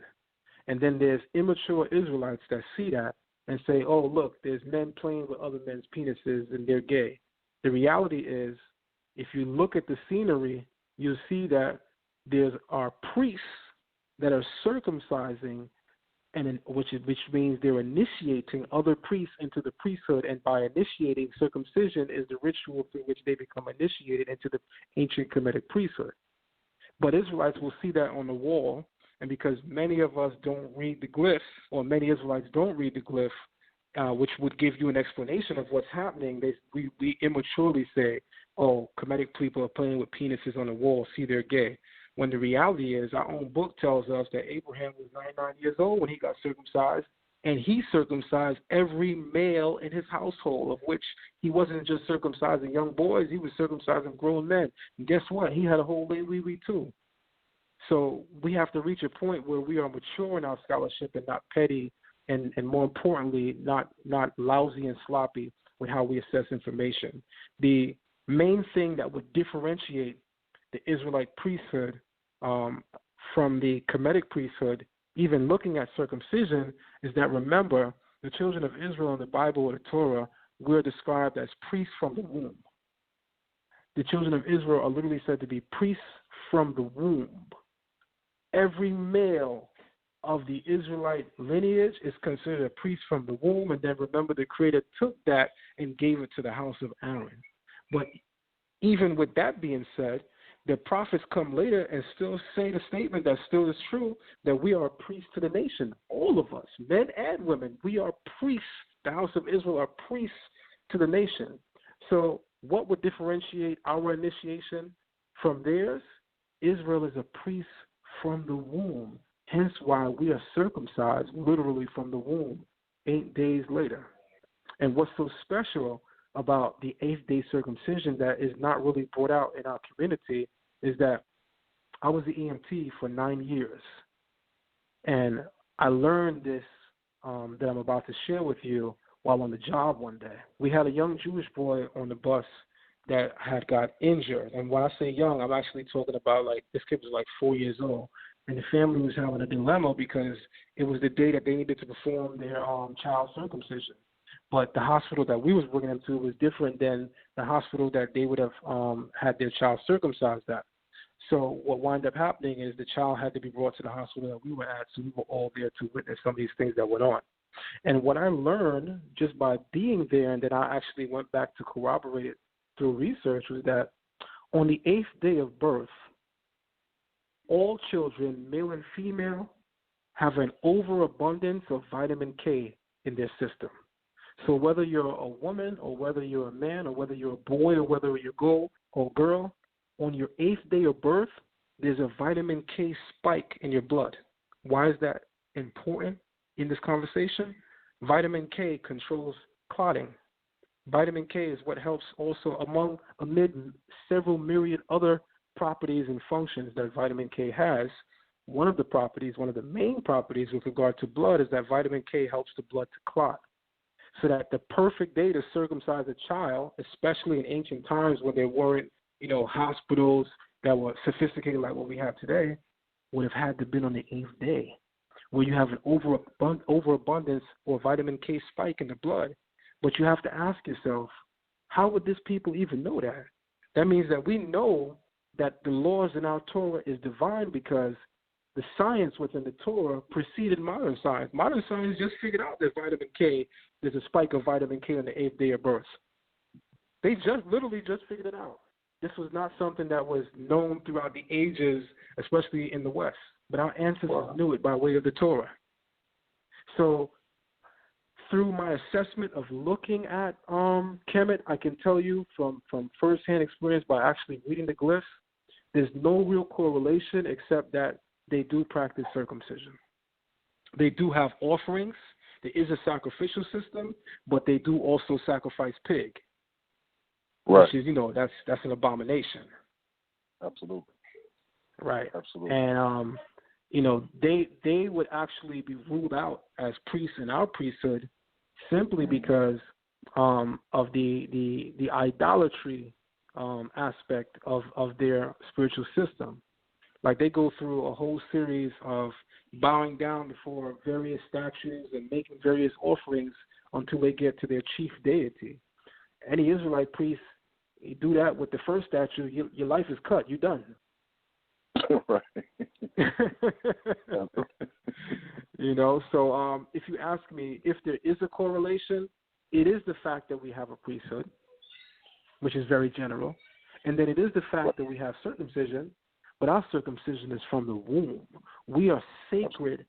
And then there's immature Israelites that see that and say, oh, look, there's men playing with other men's penises and they're gay. The reality is, if you look at the scenery, you'll see that there are priests that are circumcising, and which means they're initiating other priests into the priesthood. And by initiating, circumcision is the ritual through which they become initiated into the ancient Kemetic priesthood. But Israelites will see that on the wall, and because many of us don't read the glyphs, or many Israelites don't read the glyph, which would give you an explanation of what's happening, we immaturely say, oh, Kemetic people are playing with penises on the wall, see, they're gay. When the reality is, our own book tells us that Abraham was 99 years old when he got circumcised, and he circumcised every male in his household, of which he wasn't just circumcising young boys, he was circumcising grown men. And guess what? He had a whole Lewi too. So we have to reach a point where we are mature in our scholarship and not petty, and more importantly, not lousy and sloppy with how we assess information. The main thing that would differentiate the Israelite priesthood from the Kemetic priesthood, even looking at circumcision, is that, remember, the children of Israel in the Bible or the Torah, we're described as priests from the womb. The children of Israel are literally said to be priests from the womb. Every male of the Israelite lineage is considered a priest from the womb, and then remember, the Creator took that and gave it to the house of Aaron. But even with that being said, the prophets come later and still say the statement that still is true, that we are priests to the nation. All of us, men and women, we are priests. The house of Israel are priests to the nation. So what would differentiate our initiation from theirs? Israel is a priest from the womb, hence why we are circumcised literally from the womb 8 days later. And what's so special about the 8th day circumcision that is not really brought out in our community is that I was the EMT for 9 years, and I learned this that I'm about to share with you while on the job one day. We had a young Jewish boy on the bus that had got injured, and when I say young, I'm actually talking about, like, this kid was like 4 years old, and the family was having a dilemma because it was the day that they needed to perform their child circumcision. But the hospital that we was bringing them to was different than the hospital that they would have had their child circumcised at. So what wound up happening is the child had to be brought to the hospital that we were at, so we were all there to witness some of these things that went on. And what I learned just by being there, and then I actually went back to corroborate it through research, was that on the 8th day of birth, all children, male and female, have an overabundance of vitamin K in their system. So whether you're a woman or whether you're a man or whether you're a boy or whether you're a girl, on your 8th day of birth, there's a vitamin K spike in your blood. Why is that important in this conversation? Vitamin K controls clotting. Vitamin K is what helps also amid several myriad other properties and functions that vitamin K has. One of the main properties with regard to blood is that vitamin K helps the blood to clot. So that the perfect day to circumcise a child, especially in ancient times when there weren't, hospitals that were sophisticated like what we have today, would have had to been on the 8th day, where you have an overabundance or vitamin K spike in the blood. But you have to ask yourself, how would these people even know that? That means that we know that the laws in our Torah is divine because the science within the Torah preceded modern science. Modern science just figured out that vitamin K, there's a spike of vitamin K on the 8th day of birth. They literally just figured it out. This was not something that was known throughout the ages, especially in the West. But our ancestors knew it by way of the Torah. So through my assessment of looking at Kemet, I can tell you from firsthand experience by actually reading the glyphs, there's no real correlation except that they do practice circumcision. They do have offerings. there is a sacrificial system, but they do also sacrifice pig, Right. which is, that's an abomination. Absolutely. Right. Absolutely. And they would actually be ruled out as priests in our priesthood simply because of the idolatry aspect of their spiritual system. Like, they go through a whole series of bowing down before various statues and making various offerings until they get to their chief deity. Any Israelite priest, you do that with the first statue, your life is cut. You're done. Right. So if you ask me if there is a correlation, it is the fact that we have a priesthood, which is very general, and then it is the fact that we have circumcision, but our circumcision is from the womb. We are sacred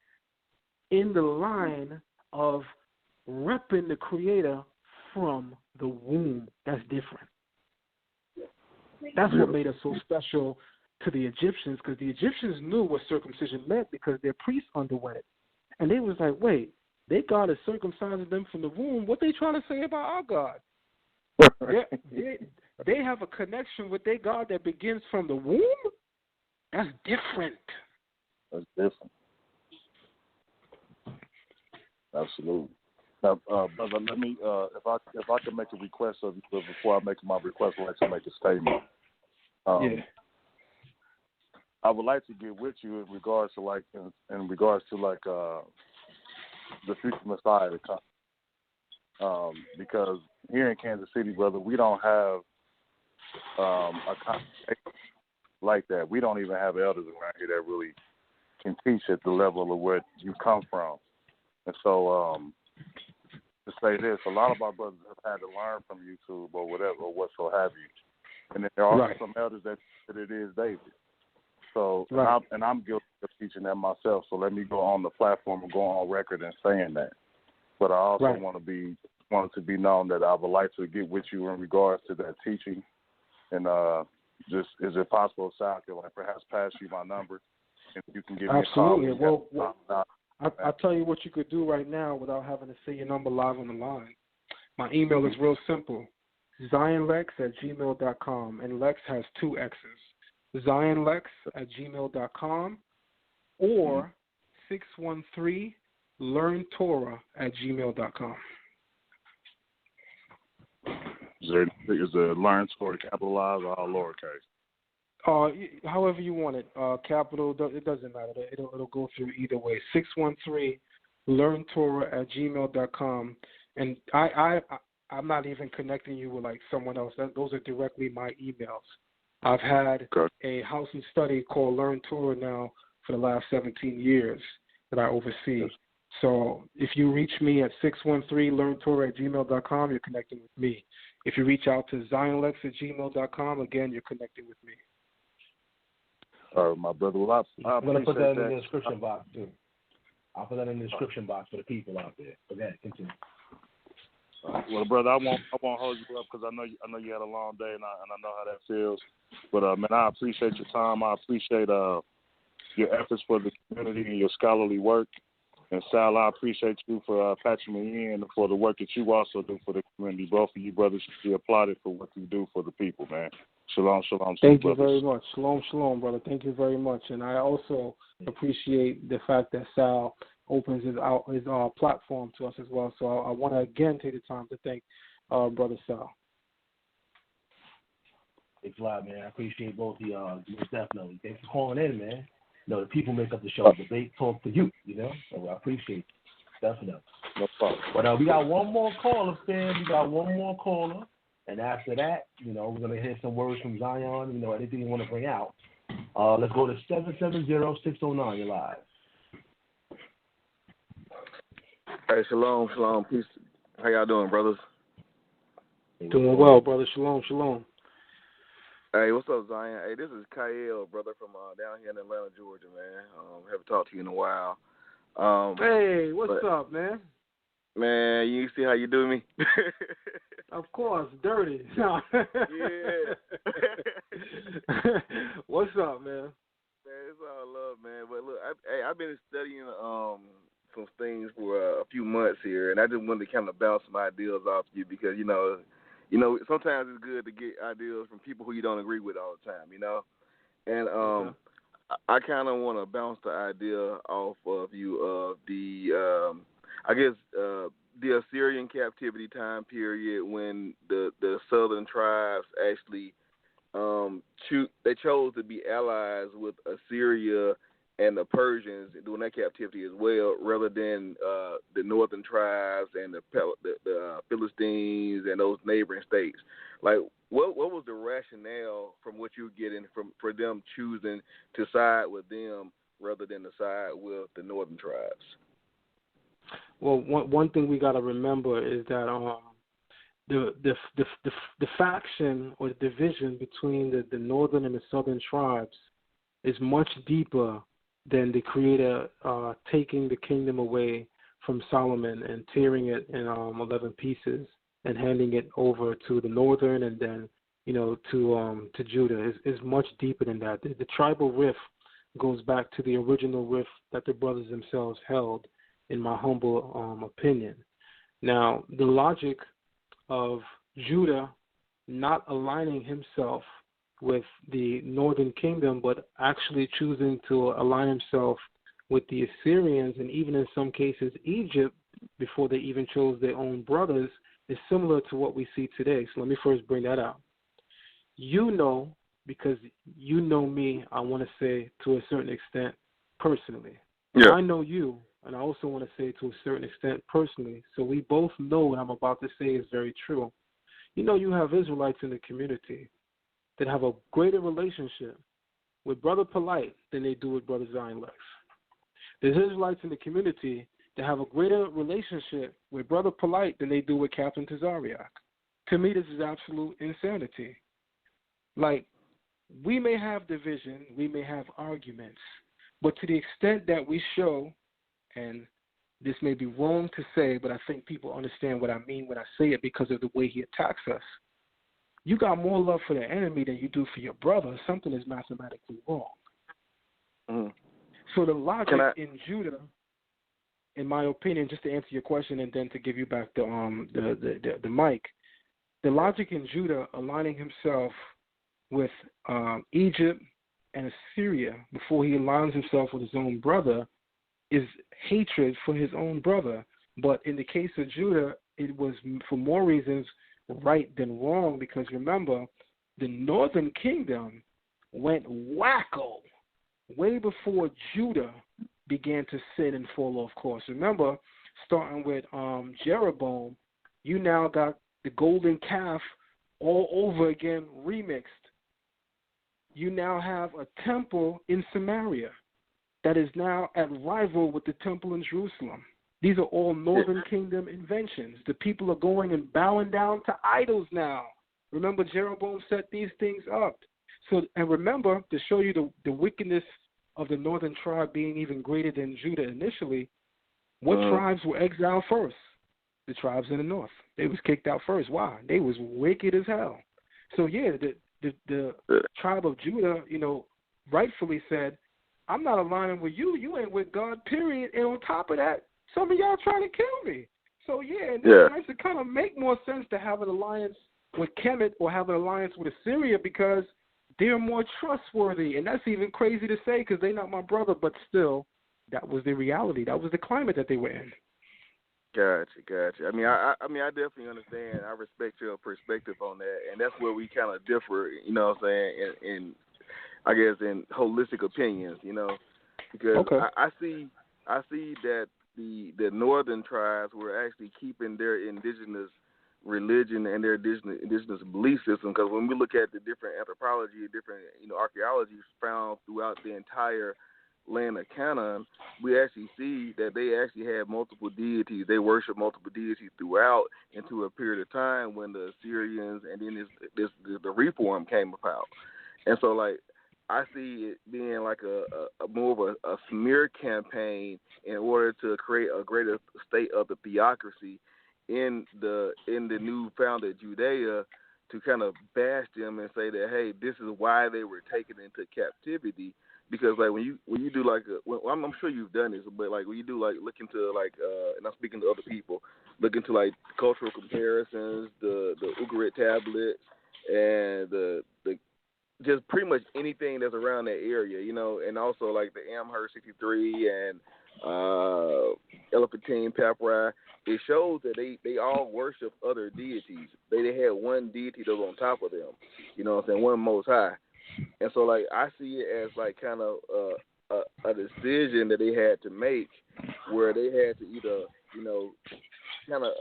in the line of repping the Creator from the womb. That's different. That's what made us so special to the Egyptians, because the Egyptians knew what circumcision meant because their priests underwent it. And they was like, wait, their God is circumcising them from the womb. What they trying to say about our God? They have a connection with their God that begins from the womb? That's different. That's different. Absolutely. Now, brother, let me, if I can make a request of you, but before I make my request, I'd like to make a statement. I would like to get with you in regards to the future Messiah to come. Because here in Kansas City, brother, we don't have a congregation like that. We don't even have elders around here that really can teach at the level of where you come from. And so, to say this, a lot of our brothers have had to learn from YouTube or whatever, or what so have you. And then there are some elders that it is David. So, and I'm guilty of teaching that myself. So let me go on the platform and go on record and saying that. But I also want it to be known that I would like to get with you in regards to that teaching. And just, is it possible, Sal, I could perhaps pass you my number and you can give me a call? Absolutely. Well, I'll tell you what you could do right now without having to say your number live on the line. My email is real simple. ZIONLEXX@gmail.com, and Lex has 2 X's. ZIONLEXX@gmail.com or 613-LearnTorah@gmail.com. Is the Learn Torah capitalized or all lowercase? However you want it. Capital, it doesn't matter. It'll go through either way. 613-LearnTorah@gmail.com. And I'm not even connecting you with someone else. Those are directly my emails. I've had a house and study called Learn Torah now for the last 17 years that I oversee. So if you reach me at 613-LearnTorah@gmail.com, you're connecting with me. If you reach out to ZIONLEXX@gmail.com, again, you're connecting with me. My brother, well, I'm going to put that in the description box, too. I'll put that in the description box for the people out there. Go ahead, continue. Well, brother, I won't hold you up because I know you had a long day and I know how that feels. But man, I appreciate your time. I appreciate your efforts for the community and your scholarly work. And Sal, I appreciate you for patching me in and for the work that you also do for the community. Both of you brothers should be applauded for what you do for the people, man. Shalom, shalom. Thank you very much. Shalom, shalom, brother. Thank you very much. And I also appreciate the fact that Sal opens his platform to us as well. So I want to again take the time to thank Brother Sal. Thanks a lot, man. I appreciate both of y'all. Most definitely. Thanks for calling in, man. The people make up the show. Debate talk for you, So I appreciate it. Definitely. No problem. But we got one more caller, Stan. We got one more caller. And after that, we're going to hear some words from Zion, anything you want to bring out. Let's go to 770-609. You're live. Hey, shalom, shalom. Peace. How y'all doing, brothers? Doing well, brother. Shalom, shalom. Hey, what's up, Zion? Hey, this is Kyle, brother, from down here in Atlanta, Georgia, man. Haven't talked to you in a while. Hey, what's up, man? Man, you see how you do me? Of course, dirty. No. Yeah. What's up, man? Man, it's all love, man. But look, I've been studying some things for a few months here, and I just wanted to kind of bounce some ideas off you because, you know, sometimes it's good to get ideas from people who you don't agree with all the time, you know? And I kind of want to bounce the idea off of you of the, the Assyrian captivity time period when the southern tribes actually they chose to be allies with Assyria and the Persians during that captivity as well, rather than the northern tribes and the Philistines and those neighboring states. Like, what was the rationale from what you're getting for them choosing to side with them rather than to side with the northern tribes? Well, one thing we got to remember is that the faction or the division between the northern and the southern tribes is much deeper than the Creator taking the kingdom away from Solomon and tearing it in 11 pieces and handing it over to the northern and then to Judah. Is much deeper than that. The tribal rift goes back to the original rift that the brothers themselves held, in my humble opinion. Now, the logic of Judah not aligning himself with the northern kingdom, but actually choosing to align himself with the Assyrians and even in some cases Egypt before they even chose their own brothers, is similar to what we see today. So let me first bring that out. You know, because you know me, I want to say to a certain extent personally. Yeah. I know you, and I also want to say to a certain extent personally. So we both know what I'm about to say is very true. You know, you have Israelites in the community that have a greater relationship with Brother Polite than they do with Brother ZION LEXX. There's Israelites in the community that have a greater relationship with Brother Polite than they do with Captain Tazariak. To me, this is absolute insanity. Like, we may have division, we may have arguments, but to the extent that we show, and this may be wrong to say, but I think people understand what I mean when I say it because of the way he attacks us. You got more love for the enemy than you do for your brother. Something is mathematically wrong. Mm-hmm. So the logic in Judah, in my opinion, just to answer your question and then to give you back the mic, the logic in Judah aligning himself with Egypt and Assyria before he aligns himself with his own brother is hatred for his own brother. But in the case of Judah, it was for more reasons right than wrong, because remember, the northern kingdom went wacko way before Judah began to sin and fall off course. Remember, starting with Jeroboam, you now got the golden calf all over again remixed. You now have a temple in Samaria that is now at rival with the temple in Jerusalem. These are all northern kingdom inventions. The people are going and bowing down to idols now. Remember, Jeroboam set these things up. So, and remember, to show you the wickedness of the northern tribe being even greater than Judah initially, what tribes were exiled first? The tribes in the north. They was kicked out first. Why? They was wicked as hell. So yeah, the tribe of Judah, rightfully said, I'm not aligning with you. You ain't with God, period. And on top of that, some of y'all trying to kill me. So yeah, it makes it kind of make more sense to have an alliance with Kemet or have an alliance with Assyria because they're more trustworthy. And that's even crazy to say because they're not my brother, but still, that was the reality. That was the climate that they were in. Gotcha. I mean, I definitely understand. I respect your perspective on that, and that's where we kind of differ. You know what I'm saying? In I guess in holistic opinions, because I see that the northern tribes were actually keeping their indigenous religion and their indigenous belief system. Because when we look at the different anthropology, different archaeology found throughout the entire land of Canaan, we actually see that they actually had multiple deities. They worship multiple deities throughout into a period of time when the Assyrians and then the reform came about. And so, like, I see it being like a more of a smear campaign in order to create a greater state of the theocracy in the new founded Judea, to kind of bash them and say that, hey, this is why they were taken into captivity, because like when you do like I'm sure you've done this, but like when you do like look into like and I'm speaking to other people, look into like cultural comparisons, the Ugarit tablets, and the just pretty much anything that's around that area, you know, and also like the Amherst 63 and Elephantine Papyri. It shows that they all worship other deities. They had one deity that was on top of them, you know what I'm saying, one Most High. And so, like, I see it as, like, kind of a decision that they had to make where they had to either, you know, kind of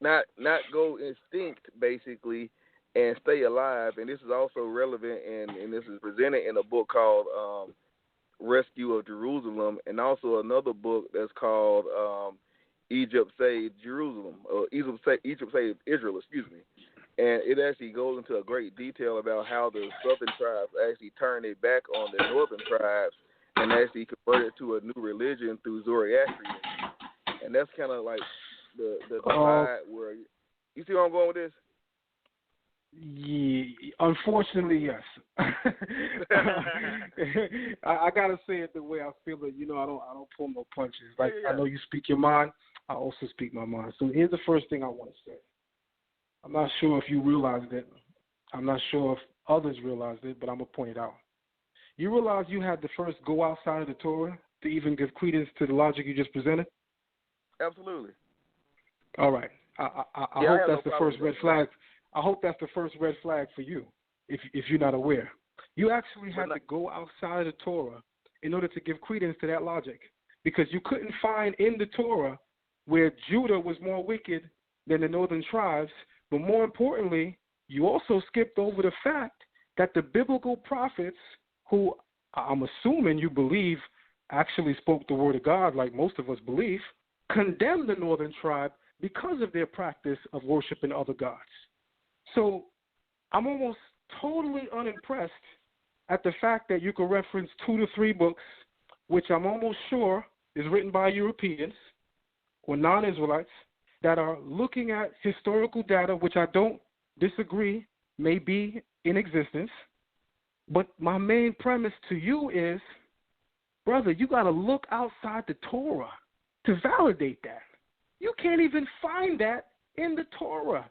not go extinct, basically, and stay alive. And this is also relevant, and this is presented in a book called Rescue of Jerusalem, and also another book that's called Egypt Saved Jerusalem, or Egypt Saved Israel, excuse me. And it actually goes into a great detail about how the southern tribes actually turned their back on the northern tribes and actually converted to a new religion through Zoroastrianism. And that's kind of like the divide where you see where I'm going with this? Yeah, unfortunately, yes. I gotta say it the way I feel it. You know, I don't pull no punches. Like I know you speak your mind, I also speak my mind. So here's the first thing I want to say. I'm not sure if you realized it. I'm not sure if others realized it, but I'm going to point it out. You realize you had to first go outside of the Torah to even give credence to the logic you just presented? Absolutely. All right. I hope that's the first red flag. I hope that's the first red flag for you, if you're not aware. You actually had to go outside of the Torah in order to give credence to that logic, because you couldn't find in the Torah where Judah was more wicked than the northern tribes. But more importantly, you also skipped over the fact that the biblical prophets, who I'm assuming you believe actually spoke the word of God like most of us believe, condemned the northern tribe because of their practice of worshiping other gods. So I'm almost totally unimpressed at the fact that you could reference 2 to 3 books, which I'm almost sure is written by Europeans or non-Israelites, that are looking at historical data, which I don't disagree may be in existence. But my main premise to you is, brother, you got to look outside the Torah to validate that. You can't even find that in the Torah.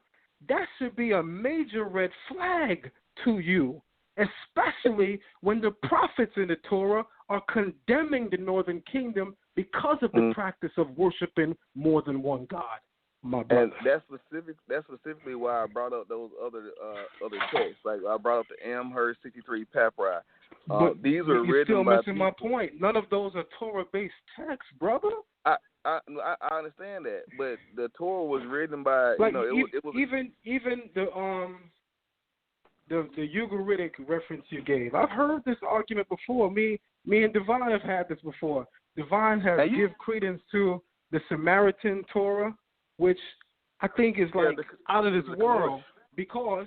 That should be a major red flag to you, especially when the prophets in the Torah are condemning the northern kingdom because of the practice of worshiping more than one God. And that's specifically why I brought up those other texts. Like I brought up the Amherst 63 Papyri. These are written by. You're still missing my point. None of those are Torah-based texts, brother. I understand that, but the Torah was written by like, it was even the Ugaritic reference you gave. I've heard this argument before. Me and Divine have had this before. Divine has give credence to the Samaritan Torah, which I think is like out of this world, because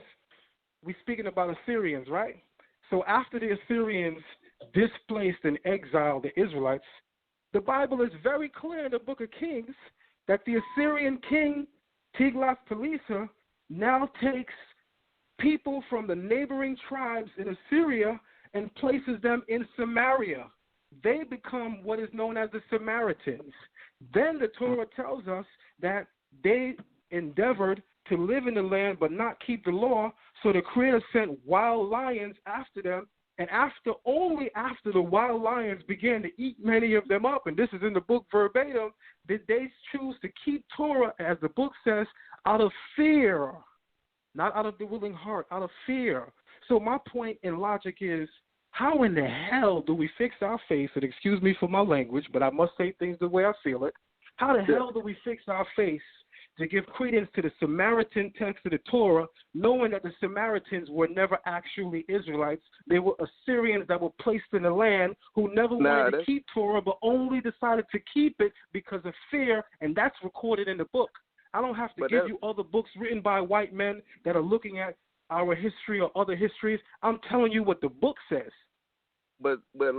we're speaking about Assyrians, right? So after the Assyrians displaced and exiled the Israelites, the Bible is very clear in the book of Kings that the Assyrian king Tiglath-Pileser now takes people from the neighboring tribes in Assyria and places them in Samaria. They become what is known as the Samaritans. Then the Torah tells us that they endeavored to live in the land but not keep the law, so the Creator sent wild lions after them, and only after the wild lions began to eat many of them up, and this is in the book verbatim, did they choose to keep Torah, as the book says, out of fear, not out of the willing heart, out of fear. So my point in logic is, how in the hell do we fix our face, and excuse me for my language, but I must say things the way I feel it, how the hell do we fix our face to give credence to the Samaritan text of the Torah, knowing that the Samaritans were never actually Israelites? They were Assyrians that were placed in the land who never wanted to keep Torah, but only decided to keep it because of fear, and that's recorded in the book. I don't have to give you other books written by white men that are looking at our history or other histories. I'm telling you what the book says. But let's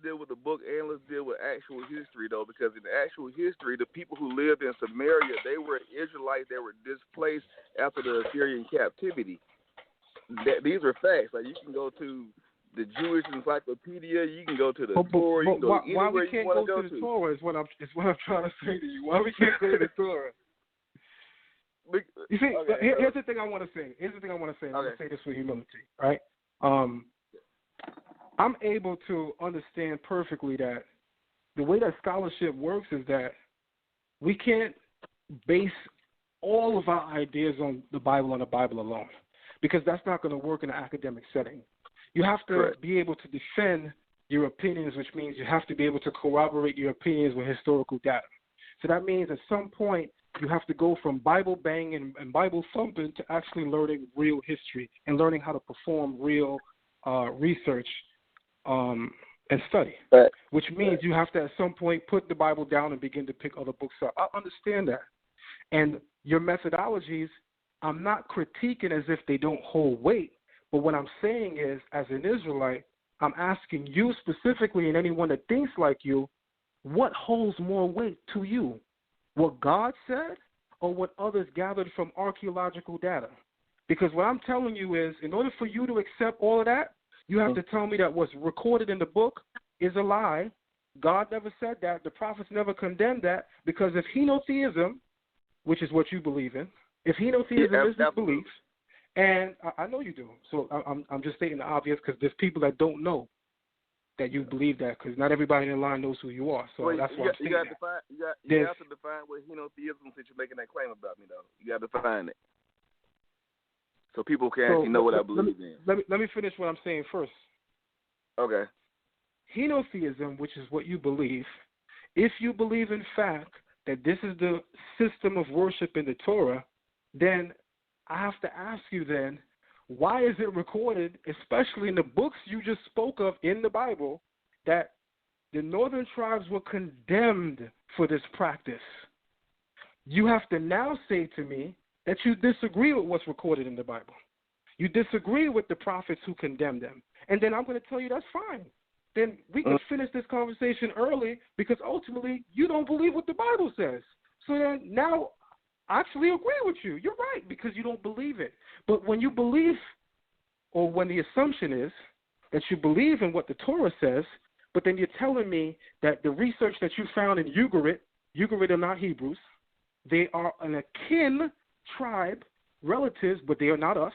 deal with the book and let's deal with actual history though, because in the actual history, the people who lived in Samaria, they were Israelites that were displaced after the Assyrian captivity. These are facts. Like you can go to the Jewish Encyclopedia. You can go to the Torah. You can go anywhere why we can't you want go to the Torah is what I'm trying to say to you. Why we can't go to the Torah? You see, here's the thing I want to say. I'm going to say this with humility, right? I'm able to understand perfectly that the way that scholarship works is that we can't base all of our ideas on the Bible alone, because that's not going to work in an academic setting. You have to be able to defend your opinions, which means you have to be able to corroborate your opinions with historical data. So that means at some point you have to go from Bible banging and Bible thumping to actually learning real history and learning how to perform real research and study, which means you have to at some point put the Bible down and begin to pick other books up. I understand that. And your methodologies, I'm not critiquing as if they don't hold weight, but what I'm saying is, as an Israelite, I'm asking you specifically and anyone that thinks like you, what holds more weight to you? What God said or what others gathered from archaeological data? Because what I'm telling you is, in order for you to accept all of that, you have to tell me that what's recorded in the book is a lie. God never said that. The prophets never condemned that, because if henotheism, which is what you believe in, if henotheism is this belief, and I know you do, so I'm just stating the obvious, because there's people that don't know that you believe that, because not everybody in the line knows who you are. So that's why I'm saying that. You have to define what henotheism is, since you're making that claim about me, though. You got to define it, so people can actually know what I believe in. Let me finish what I'm saying first. Okay. Henotheism, which is what you believe, if you believe in fact that this is the system of worship in the Torah, then I have to ask you then, why is it recorded, especially in the books you just spoke of in the Bible, that the northern tribes were condemned for this practice? You have to now say to me that you disagree with what's recorded in the Bible. You disagree with the prophets who condemned them. And then I'm going to tell you that's fine. Then we can finish this conversation early, because ultimately you don't believe what the Bible says. So then now I actually agree with you. You're right, because you don't believe it. But when you believe, or when the assumption is that you believe in what the Torah says, but then you're telling me that the research that you found in Ugarit are not Hebrews. They are an akin tribe, relatives, but they are not us.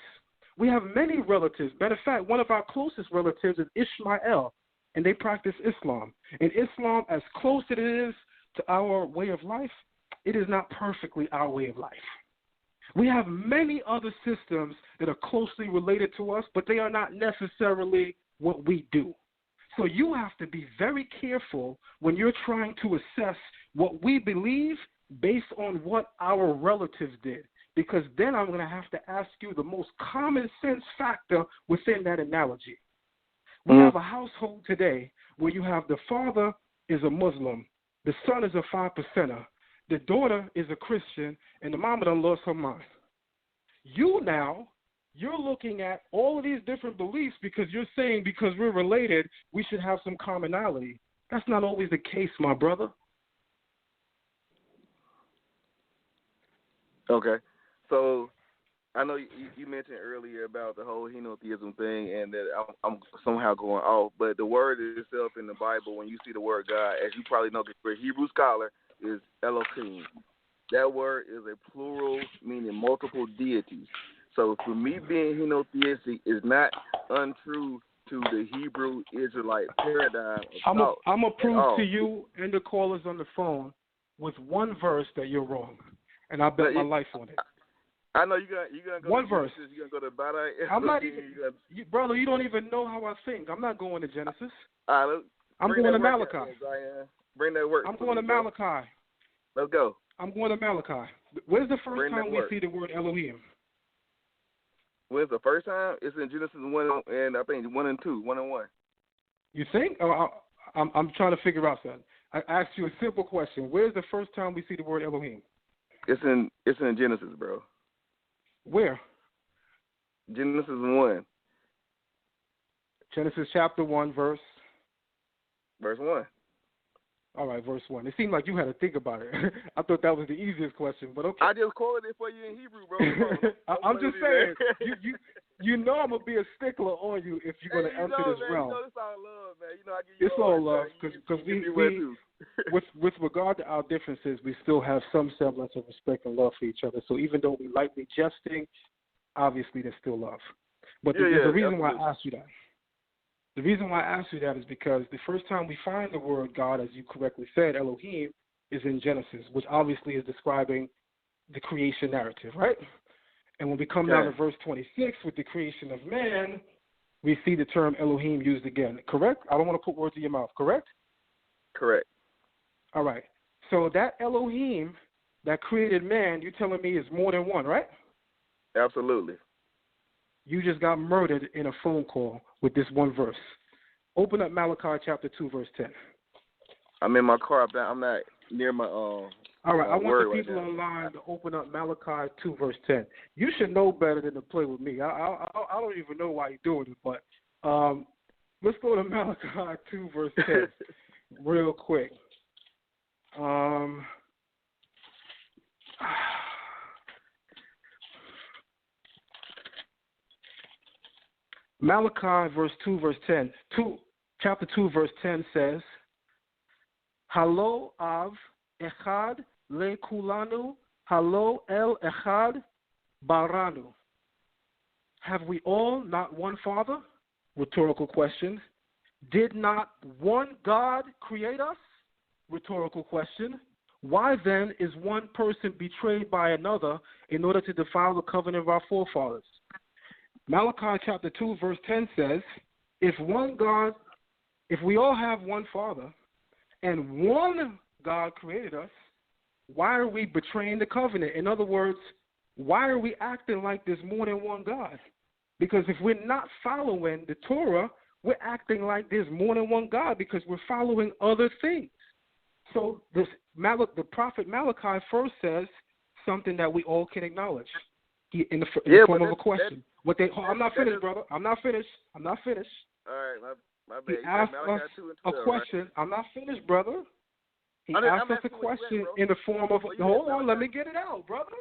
We have many relatives. Matter of fact, one of our closest relatives is Ishmael, and they practice Islam. And Islam, as close as it is to our way of life, it is not perfectly our way of life. We have many other systems that are closely related to us, but they are not necessarily what we do. So you have to be very careful when you're trying to assess what we believe based on what our relatives did, because then I'm going to have to ask you the most common sense factor within that analogy. We have a household today where you have the father is a Muslim, the son is a 5%er, the daughter is a Christian, and the mama done lost her mind. You're looking at all of these different beliefs because you're saying because we're related, we should have some commonality. That's not always the case, my brother. Okay. So I know you mentioned earlier about the whole henotheism thing, and that I'm somehow going off, but the word itself in the Bible, when you see the word God, as you probably know, because you're a Hebrew scholar, is Elohim. That word is a plural, meaning multiple deities. So for me, being henotheistic is not untrue to the Hebrew Israelite paradigm. I'm going to prove to you and the callers on the phone with one verse that you're wrong, and I bet my life on it. I know you're gonna go one to verse. Genesis, you're gonna go to Badai. I'm not even, brother. You don't even know how I think. I'm not going to Genesis. I'm going to Malachi. Bring that work. I'm going to Malachi. Let's go. I'm going to Malachi. When's the first time we see the word Elohim? When's the first time? It's in Genesis 1 and I think 1 and 2, 1 and 1. You think? I'm trying to figure out something. I asked you a simple question. Where's the first time we see the word Elohim? It's in Genesis, bro. Where? Genesis 1. Genesis chapter 1, verse 1. All right, verse 1. It seemed like you had to think about it. I thought that was the easiest question, but okay. I just quoted it for you in Hebrew, bro. I'm just saying, You know I'm gonna be a stickler on you if you're gonna enter this realm. You know, it's all love, man. You know, I give you It's all love because we with regard to our differences, we still have some semblance of respect and love for each other. So even though we lightly jesting, obviously there's still love. But there's a reason why I asked you that. The reason why I asked you that is because the first time we find the word God, as you correctly said, Elohim, is in Genesis, which obviously is describing the creation narrative, right? And when we come down to verse 26 with the creation of man, we see the term Elohim used again, correct? I don't want to put words in your mouth, correct? Correct. All right. So that Elohim that created man, you're telling me is more than one, right? Absolutely. You just got murdered in a phone call with this one verse. Open up Malachi chapter 2, verse 10. I'm in my car. I'm not near my All right, I want the people online to open up Malachi 2, verse 10. You should know better than to play with me. I don't even know why you're doing it, but let's go to Malachi 2, verse 10 real quick. Malachi verse 2, verse 10. Chapter 2, verse 10 says, Halo av echad le kulanu, halo el echad baranu. Have we all not one Father? Rhetorical question. Did not one God create us? Rhetorical question. Why then is one person betrayed by another in order to defile the covenant of our forefathers? Malachi chapter 2, verse 10 says, if we all have one Father and one God created us, why are we betraying the covenant? In other words, why are we acting like there's more than one God? Because if we're not following the Torah, we're acting like there's more than one God because we're following other things. So the prophet Malachi first says something that we all can acknowledge in the form of a question. I'm not finished, brother. I'm not finished. All right, my bad. He asked us a question. Right? I'm not finished, brother. He asked us a question in the form of. Hold on, let me get it out, brother.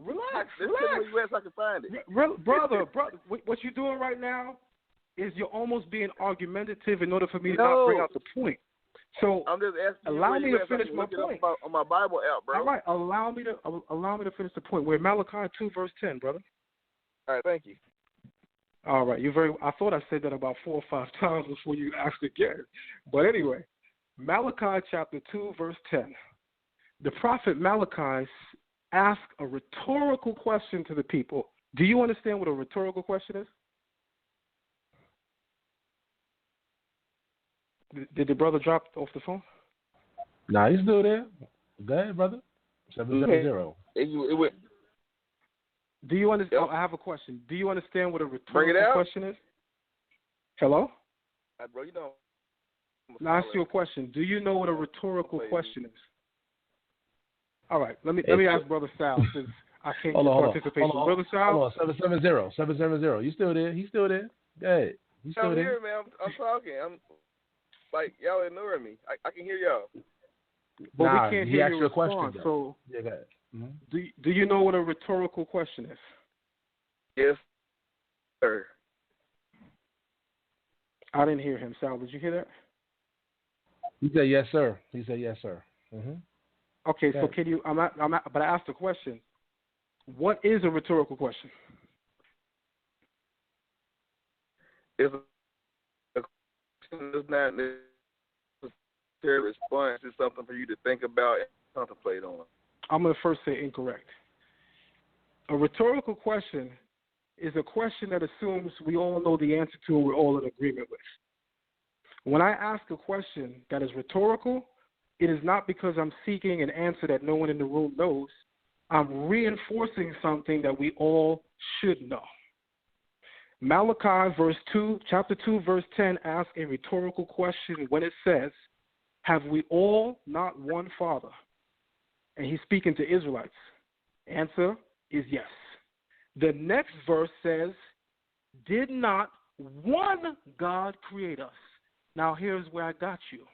Relax. Let's see where you at so I can find it. Brother, what you're doing right now is you're almost being argumentative in order for me to not bring out the point. So I'm just asking allow me to finish my point. On my Bible app, bro. All right, allow me to finish the point. We're in Malachi 2, verse 10, brother. All right, thank you. All right, I thought I said that about 4 or 5 times before you asked again. But anyway, Malachi chapter 2, verse 10. The prophet Malachi asked a rhetorical question to the people. Do you understand what a rhetorical question is? Did the brother drop off the phone? Nah, he's still there. Go ahead, brother. 770. Do you understand? Yep. I have a question. Do you understand what a rhetorical question is? Hello? Bro, you know. Now, ask you a question. Do you know what a rhetorical question is? All right. Let me ask Brother Sal since I can't get participation. Brother Sal? Hold on. 770. You still there? He's still there. Go ahead. He's still there. I'm here, man. I'm talking. I'm like, y'all ignoring me. I can hear y'all. But we can't hear your response. So, yeah, go ahead. Mm-hmm. Do you know what a rhetorical question is? Yes, sir. I didn't hear him. Sal, did you hear that? He said yes, sir. Mm-hmm. Okay, so can you? But I asked a question. What is a rhetorical question? It's a question that's not necessary response. It's something for you to think about and contemplate on. I'm going to first say incorrect. A rhetorical question is a question that assumes we all know the answer to and we're all in agreement with. When I ask a question that is rhetorical, it is not because I'm seeking an answer that no one in the room knows. I'm reinforcing something that we all should know. Malachi chapter 2, verse 10 asks a rhetorical question when it says, have we all not one Father? And he's speaking to Israelites. Answer is yes. The next verse says, did not one God create us? Now here's where I got you.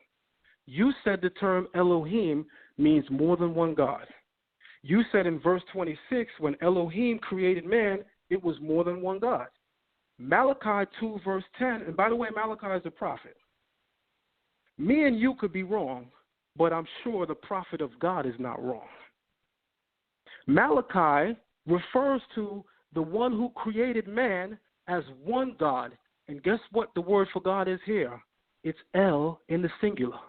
You said the term Elohim means more than one God. You said in verse 26, when Elohim created man, it was more than one God. Malachi 2 verse 10, and by the way, Malachi is a prophet. Me and you could be wrong, but I'm sure the prophet of God is not wrong. Malachi refers to the one who created man as one God. And guess what the word for God is here? It's El in the singular.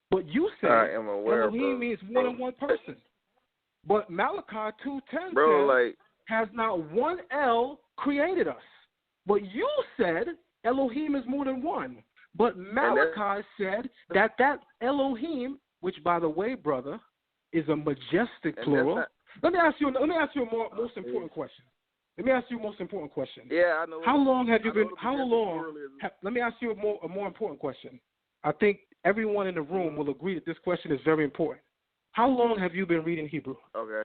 But you say Elohim means more than one person. But Malachi 2:10 says, has not one El created us. But you said Elohim is more than one. But Malachi said that Elohim, which by the way, brother, is a majestic plural. Let me ask you a most important question. Yeah, I know. How long have you been? Let me ask you a more important question. I think everyone in the room will agree that this question is very important. How long have you been reading Hebrew? Okay.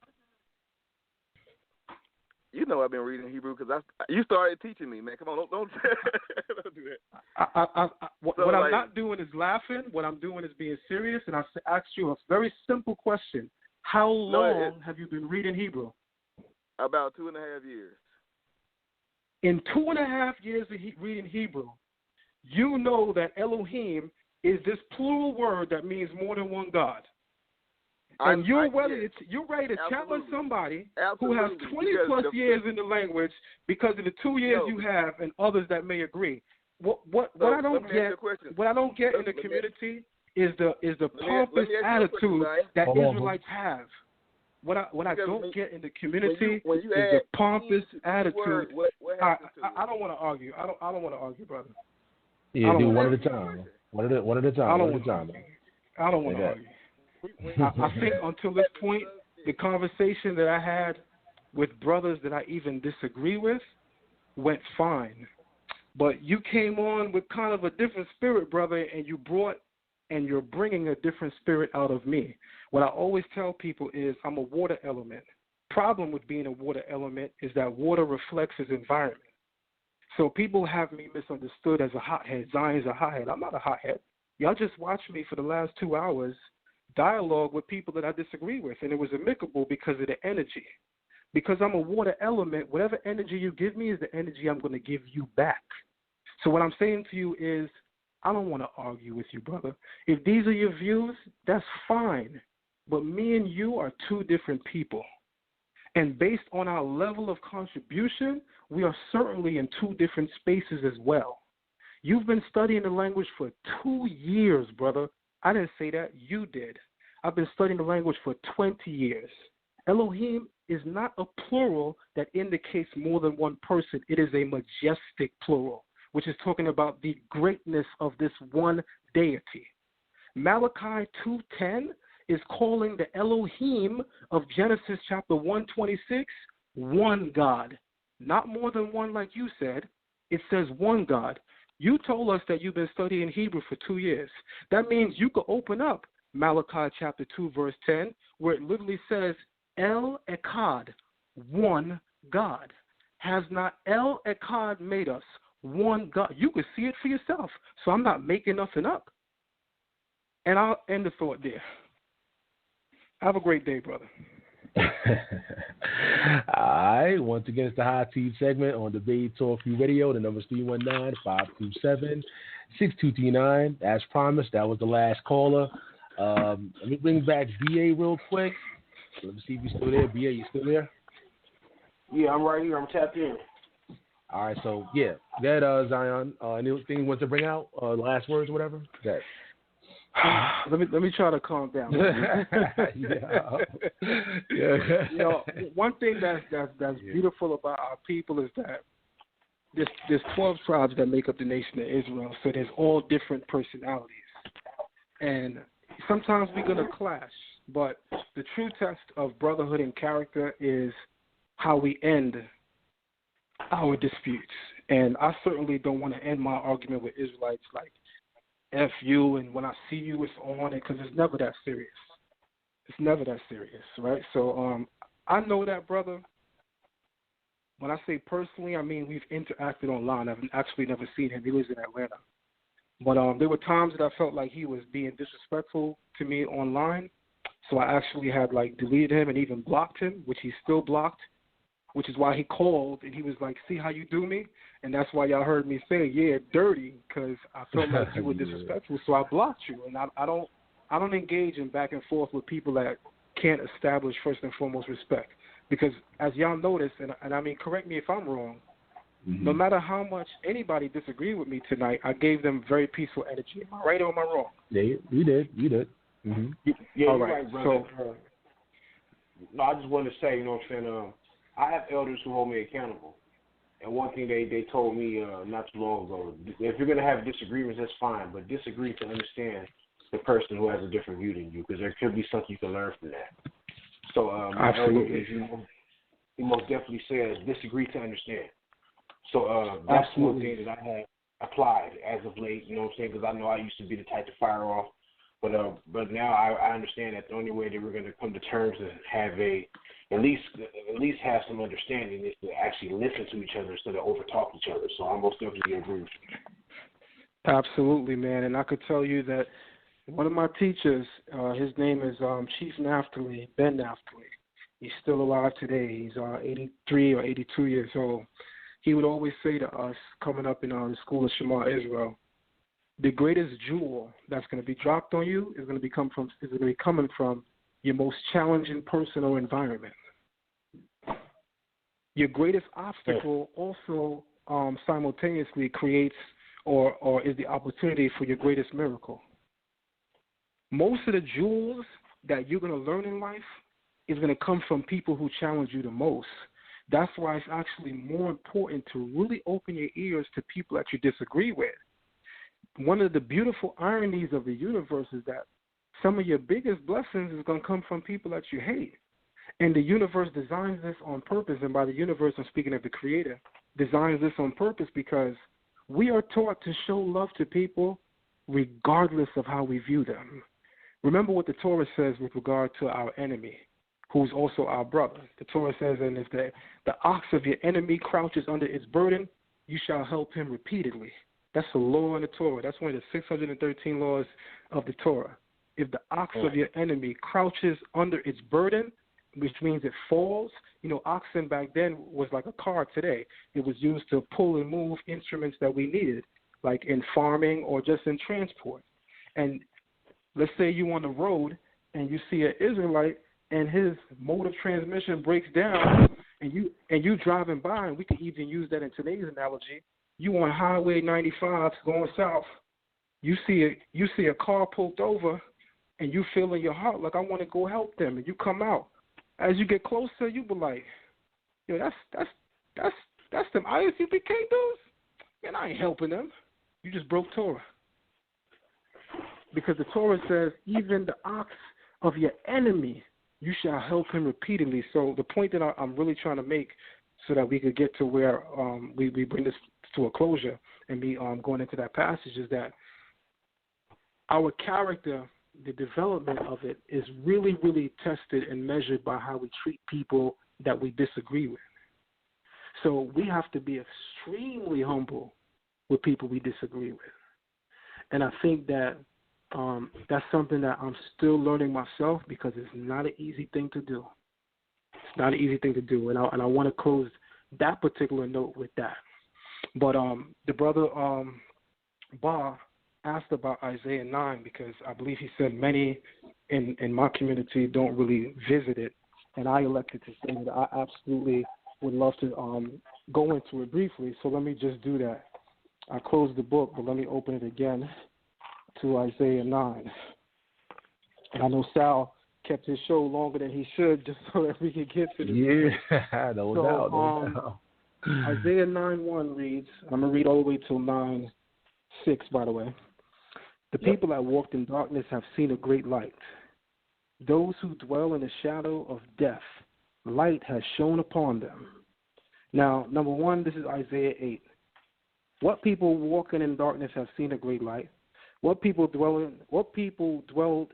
You know I've been reading Hebrew because you started teaching me, man. Come on, don't don't do that. What I'm not doing is laughing. What I'm doing is being serious, and I asked you a very simple question. How long have you been reading Hebrew? About 2.5 years. In 2.5 years of reading Hebrew, you know that Elohim is this plural word that means more than one God. And you're ready to challenge somebody who has 20-plus years in the language because of the 2 years you have and others that may agree. What I don't get in the community is the pompous attitude that Israelites have. What I don't get in the community is the pompous attitude. I don't want to argue. I don't want to argue, brother. Yeah, do one at a time. One at a time. I don't want to argue. I think until this point, the conversation that I had with brothers that I even disagree with went fine. But you came on with kind of a different spirit, brother, and you're bringing a different spirit out of me. What I always tell people is I'm a water element. Problem with being a water element is that water reflects its environment. So people have me misunderstood as a hothead. Zion's a hothead. I'm not a hothead. Y'all just watched me for the last 2 hours dialogue with people that I disagree with, and it was amicable because of the energy. Because I'm a water element, whatever energy you give me is the energy I'm going to give you back. So what I'm saying to you is I don't want to argue with you, brother. If these are your views, that's fine. But me and you are two different people. And based on our level of contribution, we are certainly in two different spaces as well. You've been studying the language for 2 years, brother. I didn't say that. You did. I've been studying the language for 20 years. Elohim is not a plural that indicates more than one person. It is a majestic plural, which is talking about the greatness of this one deity. Malachi 2:10 is calling the Elohim of Genesis chapter 126 one God. Not more than one like you said. It says one God. You told us that you've been studying Hebrew for 2 years. That means you could open up Malachi chapter 2, verse 10, where it literally says, El Echad, one God. Has not El Echad made us one God? You could see it for yourself. So I'm not making nothing up. And I'll end the thought there. Have a great day, brother. All right. Once again, it's the High Tea segment on Debate Talk Free Radio. The number is 319-527-6239. As promised, that was the last caller. Let me bring back BA real quick. Let me see if you're still there. BA, you still there? Yeah, I'm right here. I'm tapped in. All right. So, yeah. That, Zion, anything you want to bring out? Last words or whatever? That. Let me try to calm down. You know, one thing that's beautiful about our people is that there's 12 tribes that make up the nation of Israel, so there's all different personalities, and sometimes we're gonna clash. But the true test of brotherhood and character is how we end our disputes. And I certainly don't want to end my argument with Israelites like F you, and when I see you, it's on it, because it's never that serious. It's never that serious, right? So I know that, brother. When I say personally, I mean we've interacted online. I've actually never seen him. He lives in Atlanta. But there were times that I felt like he was being disrespectful to me online. So I actually had, deleted him and even blocked him, which he's still blocked. which is why he called and he was like, see how you do me? And that's why y'all heard me say, yeah, dirty, because I felt like you were disrespectful, so I blocked you. And I don't engage in back and forth with people that can't establish first and foremost respect. Because as y'all notice, and I mean, correct me if I'm wrong, no matter how much anybody disagreed with me tonight, I gave them very peaceful energy. Am I right or am I wrong? Yeah, you did. Mm-hmm. Yeah, you're All right, brother. No, I just wanted to say, you know what I'm saying, I have elders who hold me accountable. And one thing they told me not too long ago, if you're going to have disagreements, that's fine, but disagree to understand the person who has a different view than you, because there could be something you can learn from that. So my Absolutely. elder, he most definitely says disagree to understand. So that's one thing that I have applied as of late, you know what I'm saying, because I know I used to be the type to fire off. But now I understand that the only way that we're going to come to terms and have at least have some understanding is to actually listen to each other instead of overtalk each other. So I most definitely agree with you. Absolutely, man. And I could tell you that one of my teachers, his name is Chief Naftali, Ben Naftali. He's still alive today. He's 83 or 82 years old. He would always say to us, coming up in the school of Shema Israel, the greatest jewel that's going to be dropped on you is going to be coming from your most challenging personal environment. Your greatest obstacle also simultaneously creates or is the opportunity for your greatest miracle. Most of the jewels that you're going to learn in life is going to come from people who challenge you the most. That's why it's actually more important to really open your ears to people that you disagree with. One of the beautiful ironies of the universe is that some of your biggest blessings is going to come from people that you hate. And the universe designs this on purpose, and by the universe, I'm speaking of the Creator, designs this on purpose because we are taught to show love to people regardless of how we view them. Remember what the Torah says with regard to our enemy, who's also our brother. The Torah says, and if the ox of your enemy crouches under its burden, you shall help him repeatedly. That's a law in the Torah. That's one of the 613 laws of the Torah. If the ox of your enemy crouches under its burden, which means it falls, oxen back then was like a car today. It was used to pull and move instruments that we needed, like in farming or just in transport. And let's say you're on the road and you see an Israelite and his mode of transmission breaks down and you driving by, and we could even use that in today's analogy. You on Highway 95 going south. You see a car pulled over, and you feel in your heart like I want to go help them, and you come out. As you get closer, you be like, yo, that's them ISUPK dudes. Man, I ain't helping them. You just broke Torah. Because the Torah says, even the ox of your enemy, you shall help him repeatedly. So the point that I'm really trying to make, so that we could get to where we bring this to a closure and be going into that passage, is that our character, the development of it, is really, really tested and measured by how we treat people that we disagree with. So we have to be extremely humble with people we disagree with. And I think that that's something that I'm still learning myself, because it's not an easy thing to do. It's not an easy thing to do. And I want to close that particular note with that. But the brother Ba asked about Isaiah 9, because I believe he said many in my community don't really visit it. And I elected to say that I absolutely would love to go into it briefly. So let me just do that. I closed the book, but let me open it again to Isaiah 9. And I know Sal kept his show longer than he should, just so that we could get to this. Yeah, no doubt. Isaiah 9:1 reads, I'm going to read all the way till 9:6, by the way. The people that walked in darkness have seen a great light. Those who dwell in the shadow of death, light has shone upon them. Now, number one, this is Isaiah 8. What people walking in darkness have seen a great light? What people dwelled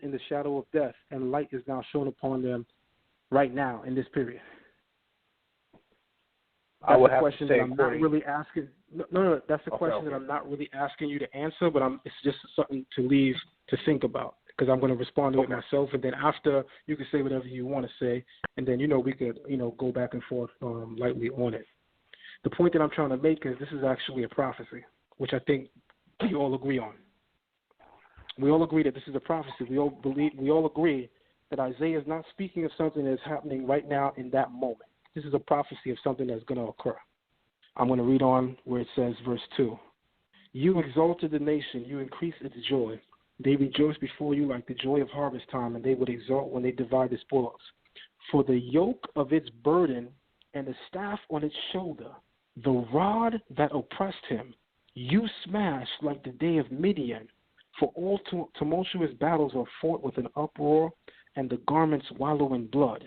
in the shadow of death, and light is now shown upon them right now in this period? That's a question that I'm not really asking. No, that's a question that I'm not really asking you to answer, but it's just something to leave to think about. because I'm going to respond to it myself, and then after you can say whatever you want to say, and then we could go back and forth lightly on it. The point that I'm trying to make is this is actually a prophecy, which I think we all agree on. We all agree that this is a prophecy. We all agree that Isaiah is not speaking of something that's happening right now in that moment. This is a prophecy of something that's going to occur. I'm going to read on where it says, verse 2. You exalted the nation, you increased its joy. They rejoice before you like the joy of harvest time, and they would exult when they divide the spoils. For the yoke of its burden and the staff on its shoulder, the rod that oppressed him, you smashed like the day of Midian. For all tumultuous battles are fought with an uproar, and the garments wallow in blood.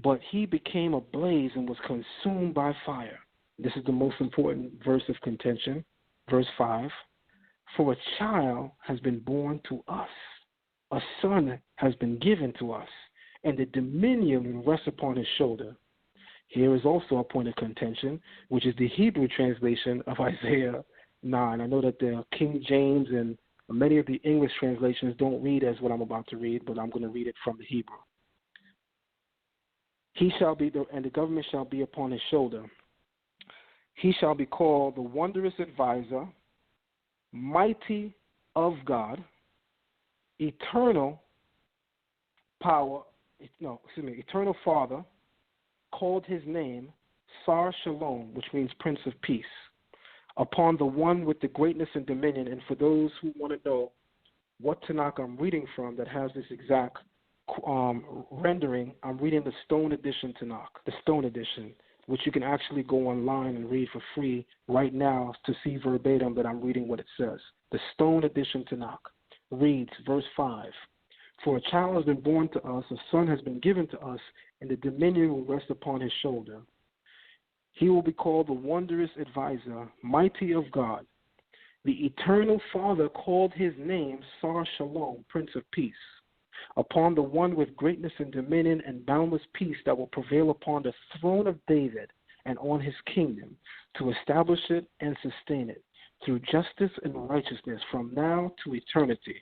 But he became a blaze and was consumed by fire. This is the most important verse of contention. Verse 5. For a child has been born to us, a son has been given to us, and the dominion will rest upon his shoulder. Here is also a point of contention, which is the Hebrew translation of Isaiah 9. I know that the King James and many of the English translations don't read as what I'm about to read, but I'm going to read it from the Hebrew. He shall be, and the government shall be upon his shoulder. He shall be called the wondrous advisor, mighty of God, eternal Father, called his name Sar Shalom, which means Prince of Peace, upon the one with the greatness and dominion. And for those who want to know what Tanakh I'm reading from that has this exact rendering, I'm reading the Stone Edition Tanakh, the Stone Edition, which you can actually go online and read for free right now to see verbatim that I'm reading what it says. The Stone Edition Tanakh reads, verse 5, For a child has been born to us, a son has been given to us, and the dominion will rest upon his shoulder. He will be called the wondrous advisor, mighty of God. The eternal Father called his name Sar Shalom, Prince of Peace, upon the one with greatness and dominion and boundless peace that will prevail upon the throne of David and on his kingdom, to establish it and sustain it through justice and righteousness from now to eternity.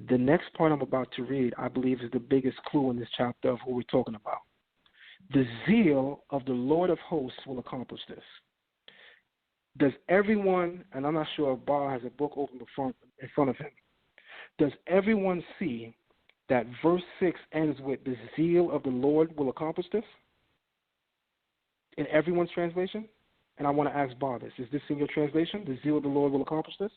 The next part I'm about to read, I believe, is the biggest clue in this chapter of who we're talking about. The zeal of the Lord of hosts will accomplish this. Does everyone, and I'm not sure if Bar has a book open in front of him, does everyone see that verse 6 ends with the zeal of the Lord will accomplish this? In everyone's translation? And I want to ask Bar this. Is this in your translation? The zeal of the Lord will accomplish this?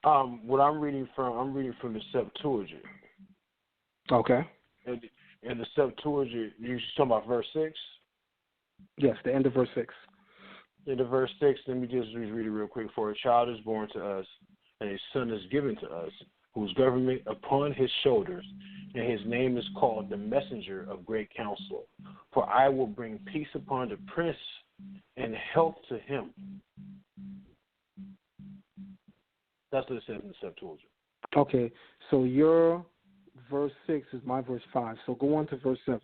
What I'm reading from the Septuagint. Okay. And the Septuagint, you're talking about verse 6? Yes, the end of verse 6. In the verse 6, let me just read it real quick. For a child is born to us, and a son is given to us, whose government upon his shoulders, and his name is called the messenger of great counsel. For I will bring peace upon the prince and health to him. That's what it says in the Septuagint. Okay, so your verse 6 is my verse 5. So go on to verse 7.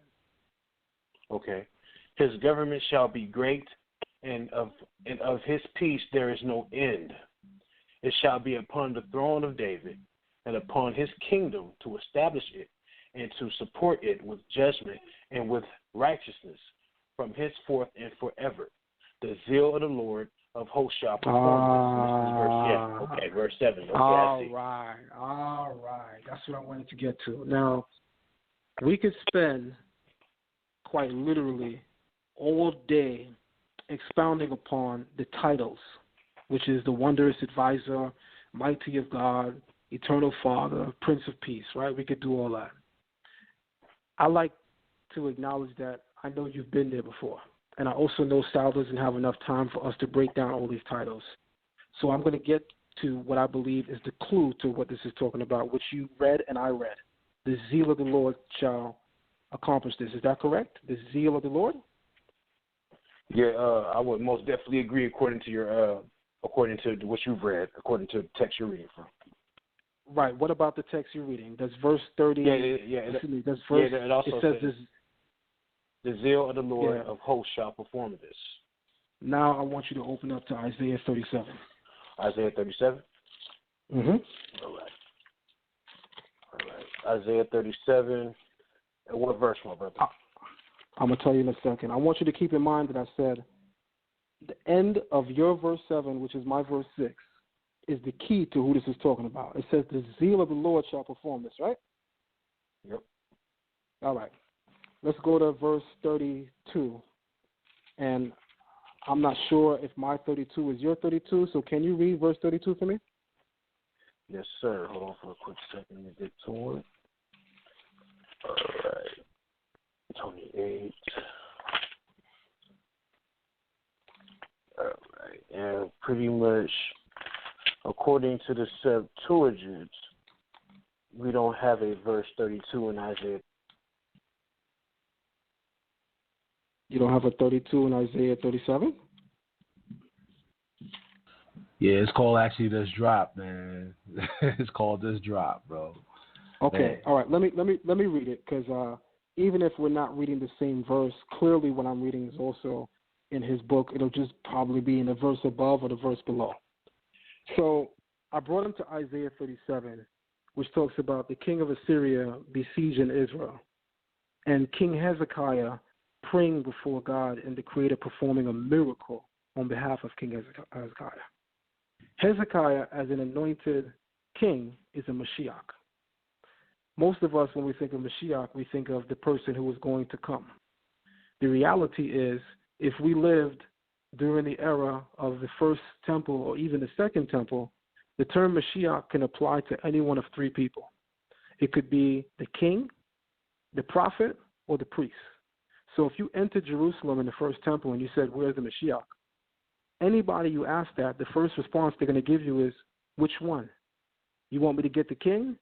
Okay. His government shall be great, and of his peace there is no end. It shall be upon the throne of David, and upon his kingdom to establish it, and to support it with judgment and with righteousness from henceforth and forever. The zeal of the Lord of hosts shall perform this. Verse 7. Okay, all right. That's what I wanted to get to. Now, we could spend quite literally all day expounding upon the titles, which is the wondrous advisor, mighty of God, eternal Father, Prince of Peace, right? We could do all that. I like to acknowledge that I know you've been there before. And I also know Sal doesn't have enough time for us to break down all these titles. So I'm going to get to what I believe is the clue to what this is talking about, which you read and I read. The zeal of the Lord shall accomplish this. Is that correct? The zeal of the Lord? Yeah, I would most definitely agree according to what you've read, according to the text you're reading from. Right. What about the text you're reading? Does verse 30? It says this. The zeal of the Lord of hosts shall perform this. Now I want you to open up to Isaiah 37. Isaiah 37? Mm-hmm. All right. Isaiah 37. And what verse, my brother? I'm going to tell you in a second. I want you to keep in mind that I said the end of your verse 7, which is my verse 6, is the key to who this is talking about. It says, the zeal of the Lord shall perform this, right? Yep. All right. Let's go to verse 32. And I'm not sure if my 32 is your 32, so can you read verse 32 for me? Yes, sir. Hold on for a quick second to get to it. All right. 28. All right. And pretty much, according to the Septuagint, we don't have a verse 32 in Isaiah. You don't have a 32 in Isaiah 37? Yeah, it's called actually This Drop, man. It's called This Drop, bro. Okay, Man. all right. Let me read it, because even if we're not reading the same verse, clearly what I'm reading is also in his book. It'll just probably be in the verse above or the verse below. So I brought him to Isaiah 37, which talks about the king of Assyria besieging Israel, and King Hezekiah praying before God and the Creator performing a miracle on behalf of King Hezekiah. Hezekiah, as an anointed king, is a Mashiach. Most of us, when we think of Mashiach, we think of the person who is going to come. The reality is, if we lived during the era of the first temple or even the second temple, the term Mashiach can apply to any one of three people. It could be the king, the prophet, or the priest. So if you entered Jerusalem in the first temple and you said, where's the Mashiach? Anybody you ask that, the first response they're going to give you is, which one? You want me to get the king?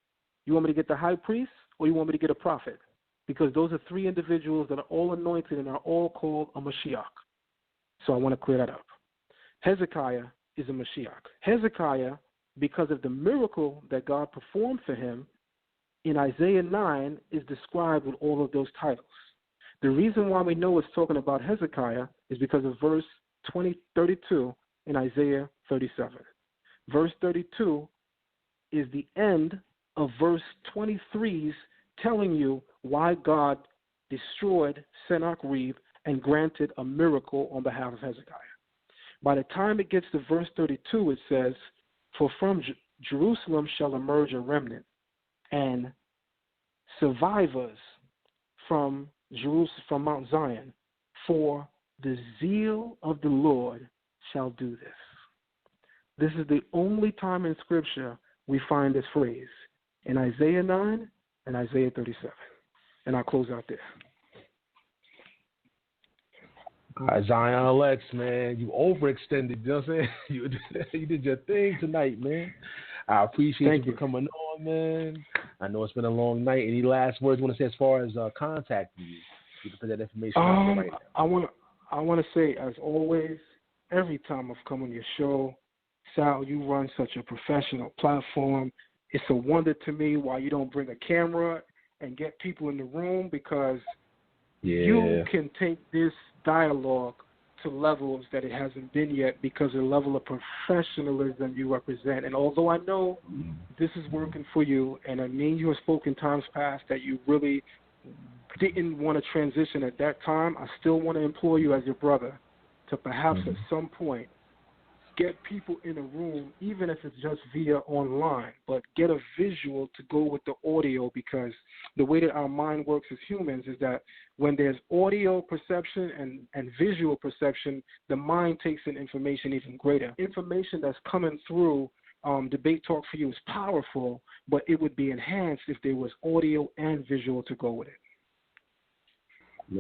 You want me to get the high priest? Or you want me to get a prophet? Because those are three individuals that are all anointed and are all called a Mashiach. So I want to clear that up. Hezekiah is a Mashiach. Hezekiah, because of the miracle that God performed for him, in Isaiah 9 is described with all of those titles. The reason why we know it's talking about Hezekiah is because of verse 32 in Isaiah 37. Verse 32 is the end of verse 23's telling you why God destroyed Sennacherib and granted a miracle on behalf of Hezekiah. By the time it gets to verse 32, it says, for from Jerusalem shall emerge a remnant, and survivors from Jerusalem, from Mount Zion, for the zeal of the Lord shall do this. This is the only time in Scripture we find this phrase, in Isaiah 9 and Isaiah 37. And I'll close out there. All right, ZION LEXX, man. You overextended, you know what I'm saying? You did your thing tonight, man. I appreciate you for coming on, man. I know it's been a long night. Any last words you want to say as far as contacting you? You can put that information out there right now. I want to say, as always, every time I've come on your show, Sal, you run such a professional platform. It's a wonder to me why you don't bring a camera and get people in the room, because you can take this dialogue to levels that it hasn't been yet because of the level of professionalism you represent. And although I know this is working for you, and I mean you have spoken times past that you really didn't want to transition at that time, I still want to implore you as your brother to perhaps at some point get people in a room, even if it's just via online, but get a visual to go with the audio, because the way that our mind works as humans is that when there's audio perception and visual perception, the mind takes in information even greater. Information that's coming through Debate Talk for You is powerful, but it would be enhanced if there was audio and visual to go with it.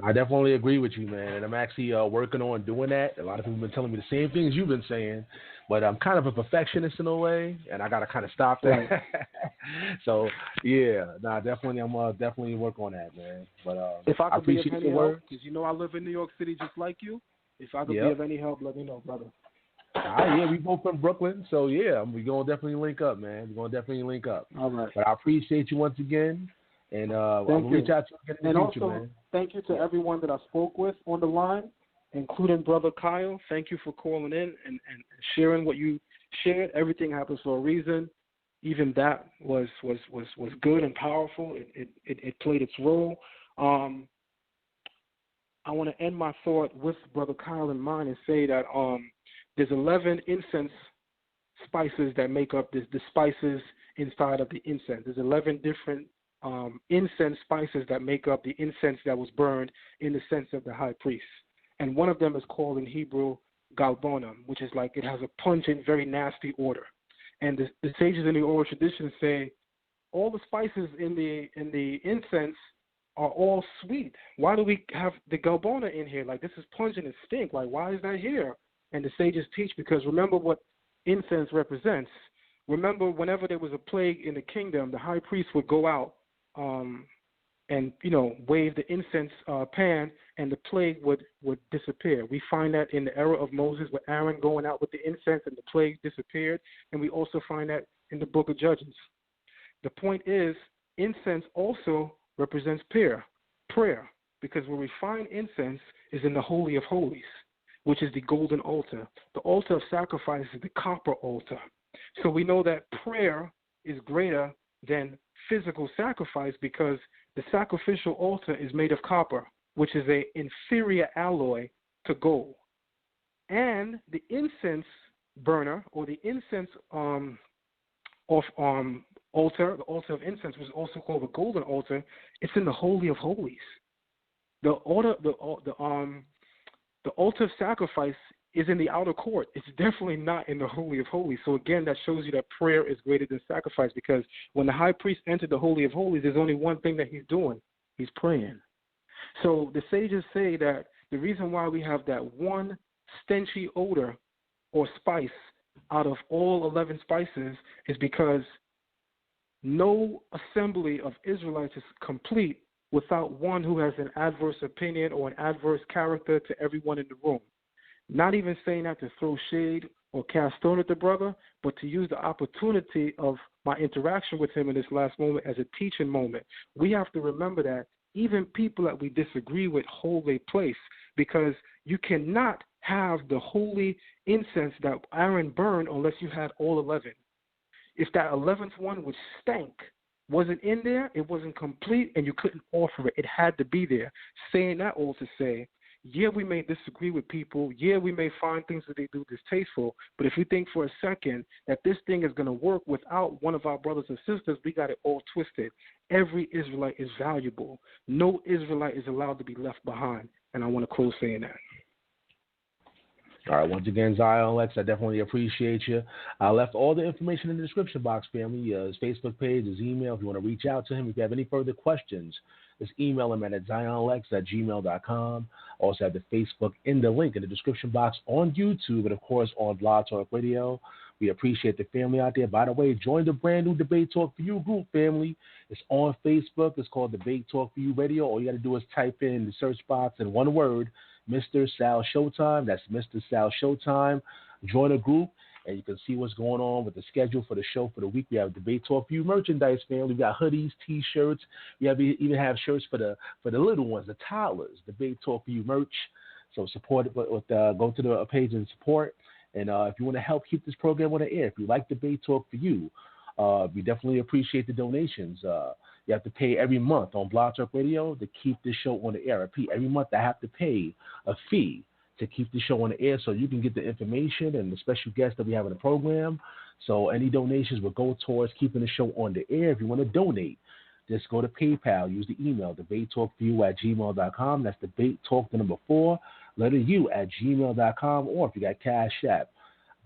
I definitely agree with you, man. And I'm actually working on doing that. A lot of people have been telling me the same things you've been saying, but I'm kind of a perfectionist in a way, and I got to kind of stop that. Right. So, definitely, I'm definitely work on that, man. But if I could be of appreciate any the help, word. because you know I live in New York City just like you, if I could be of any help, let me know, brother. We both from Brooklyn, so we're going to definitely link up, man. We're going to definitely link up. All right. But I appreciate you once again, and I'll reach out to you again in the future, man. Thank you to everyone that I spoke with on the line, including Brother Kyle. Thank you for calling in and sharing what you shared. Everything happens for a reason. even that was good and powerful. It played its role. I want to end my thought with Brother Kyle in mind and say that there's 11 incense spices that make up the spices inside of the incense. There's 11 different incense spices that make up the incense that was burned in the sense of the high priest. And one of them is called in Hebrew galbanum, which is like it has a pungent, very nasty odor. And the sages in the oral tradition say all the spices in the incense are all sweet. Why do we have the galbana in here? Like, this is pungent and stink. Like, why is that here? And the sages teach, because remember what incense represents. Remember, whenever there was a plague in the kingdom, the high priest would go out and, wave the incense pan, and the plague would disappear. We find that in the era of Moses with Aaron going out with the incense and the plague disappeared. And we also find that in the book of Judges. The point is, incense also represents prayer, because where we find incense is in the Holy of Holies, which is the golden altar. The altar of sacrifice is the copper altar. So we know that prayer is greater than physical sacrifice, because the sacrificial altar is made of copper, which is an inferior alloy to gold. And the incense burner, or the incense altar, the altar of incense, was also called the golden altar. It's in the Holy of Holies. The altar of sacrifice is in the outer court. It's definitely not in the Holy of Holies. So again, that shows you that prayer is greater than sacrifice, because when the high priest entered the Holy of Holies, there's only one thing that he's doing. He's praying. So the sages say that the reason why we have that one stenchy odor or spice out of all 11 spices is because no assembly of Israelites is complete without one who has an adverse opinion or an adverse character to everyone in the room. Not even saying that to throw shade or cast stone at the brother, but to use the opportunity of my interaction with him in this last moment as a teaching moment. We have to remember that even people that we disagree with hold a place, because you cannot have the holy incense that Aaron burned unless you had all 11. If that 11th one, which stank, wasn't in there, it wasn't complete, and you couldn't offer it. It had to be there. Saying that all to say, yeah, we may disagree with people. Yeah, we may find things that they do distasteful. But if we think for a second that this thing is going to work without one of our brothers and sisters, we got it all twisted. Every Israelite is valuable. No Israelite is allowed to be left behind. And I want to close saying that. All right, once again, ZION LEXX, I definitely appreciate you. I left all the information in the description box, family. His Facebook page, his email. If you want to reach out to him, if you have any further questions, just email him at zionlex@gmail.com. Also have the Facebook in the link in the description box on YouTube and, of course, on Blog Talk Radio. We appreciate the family out there. By the way, join the brand new Debate Talk for You group, family. It's on Facebook. It's called Debate Talk for You Radio. All you got to do is type in the search box in one word, Mr. Sal Showtime. That's Mr. Sal Showtime. Join a group, and you can see what's going on with the schedule for the show for the week. We have Debate Talk for You merchandise, family. We got hoodies, T-shirts. We even have shirts for the little ones, the toddlers. Debate Talk for You merch. So support it. Go to the page and support. And if you want to help keep this program on the air, if you like Debate Talk for You, we definitely appreciate the donations. You have to pay every month on Blog Talk Radio to keep this show on the air. I repeat, every month I have to pay a fee to keep the show on the air so you can get the information and the special guests that we have in the program. So any donations will go towards keeping the show on the air. If you want to donate, just go to PayPal. Use the email, debatetalkforyou@gmail.com. That's debatetalk, the number 4, letter U @gmail.com. Or if you got Cash App,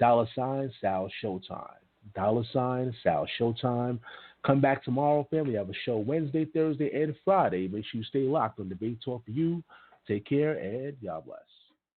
$ Sal Showtime. $ Sal Showtime. Come back tomorrow, family. We have a show Wednesday, Thursday, and Friday. Make sure you stay locked on Debate Talk for You. Take care, and God bless.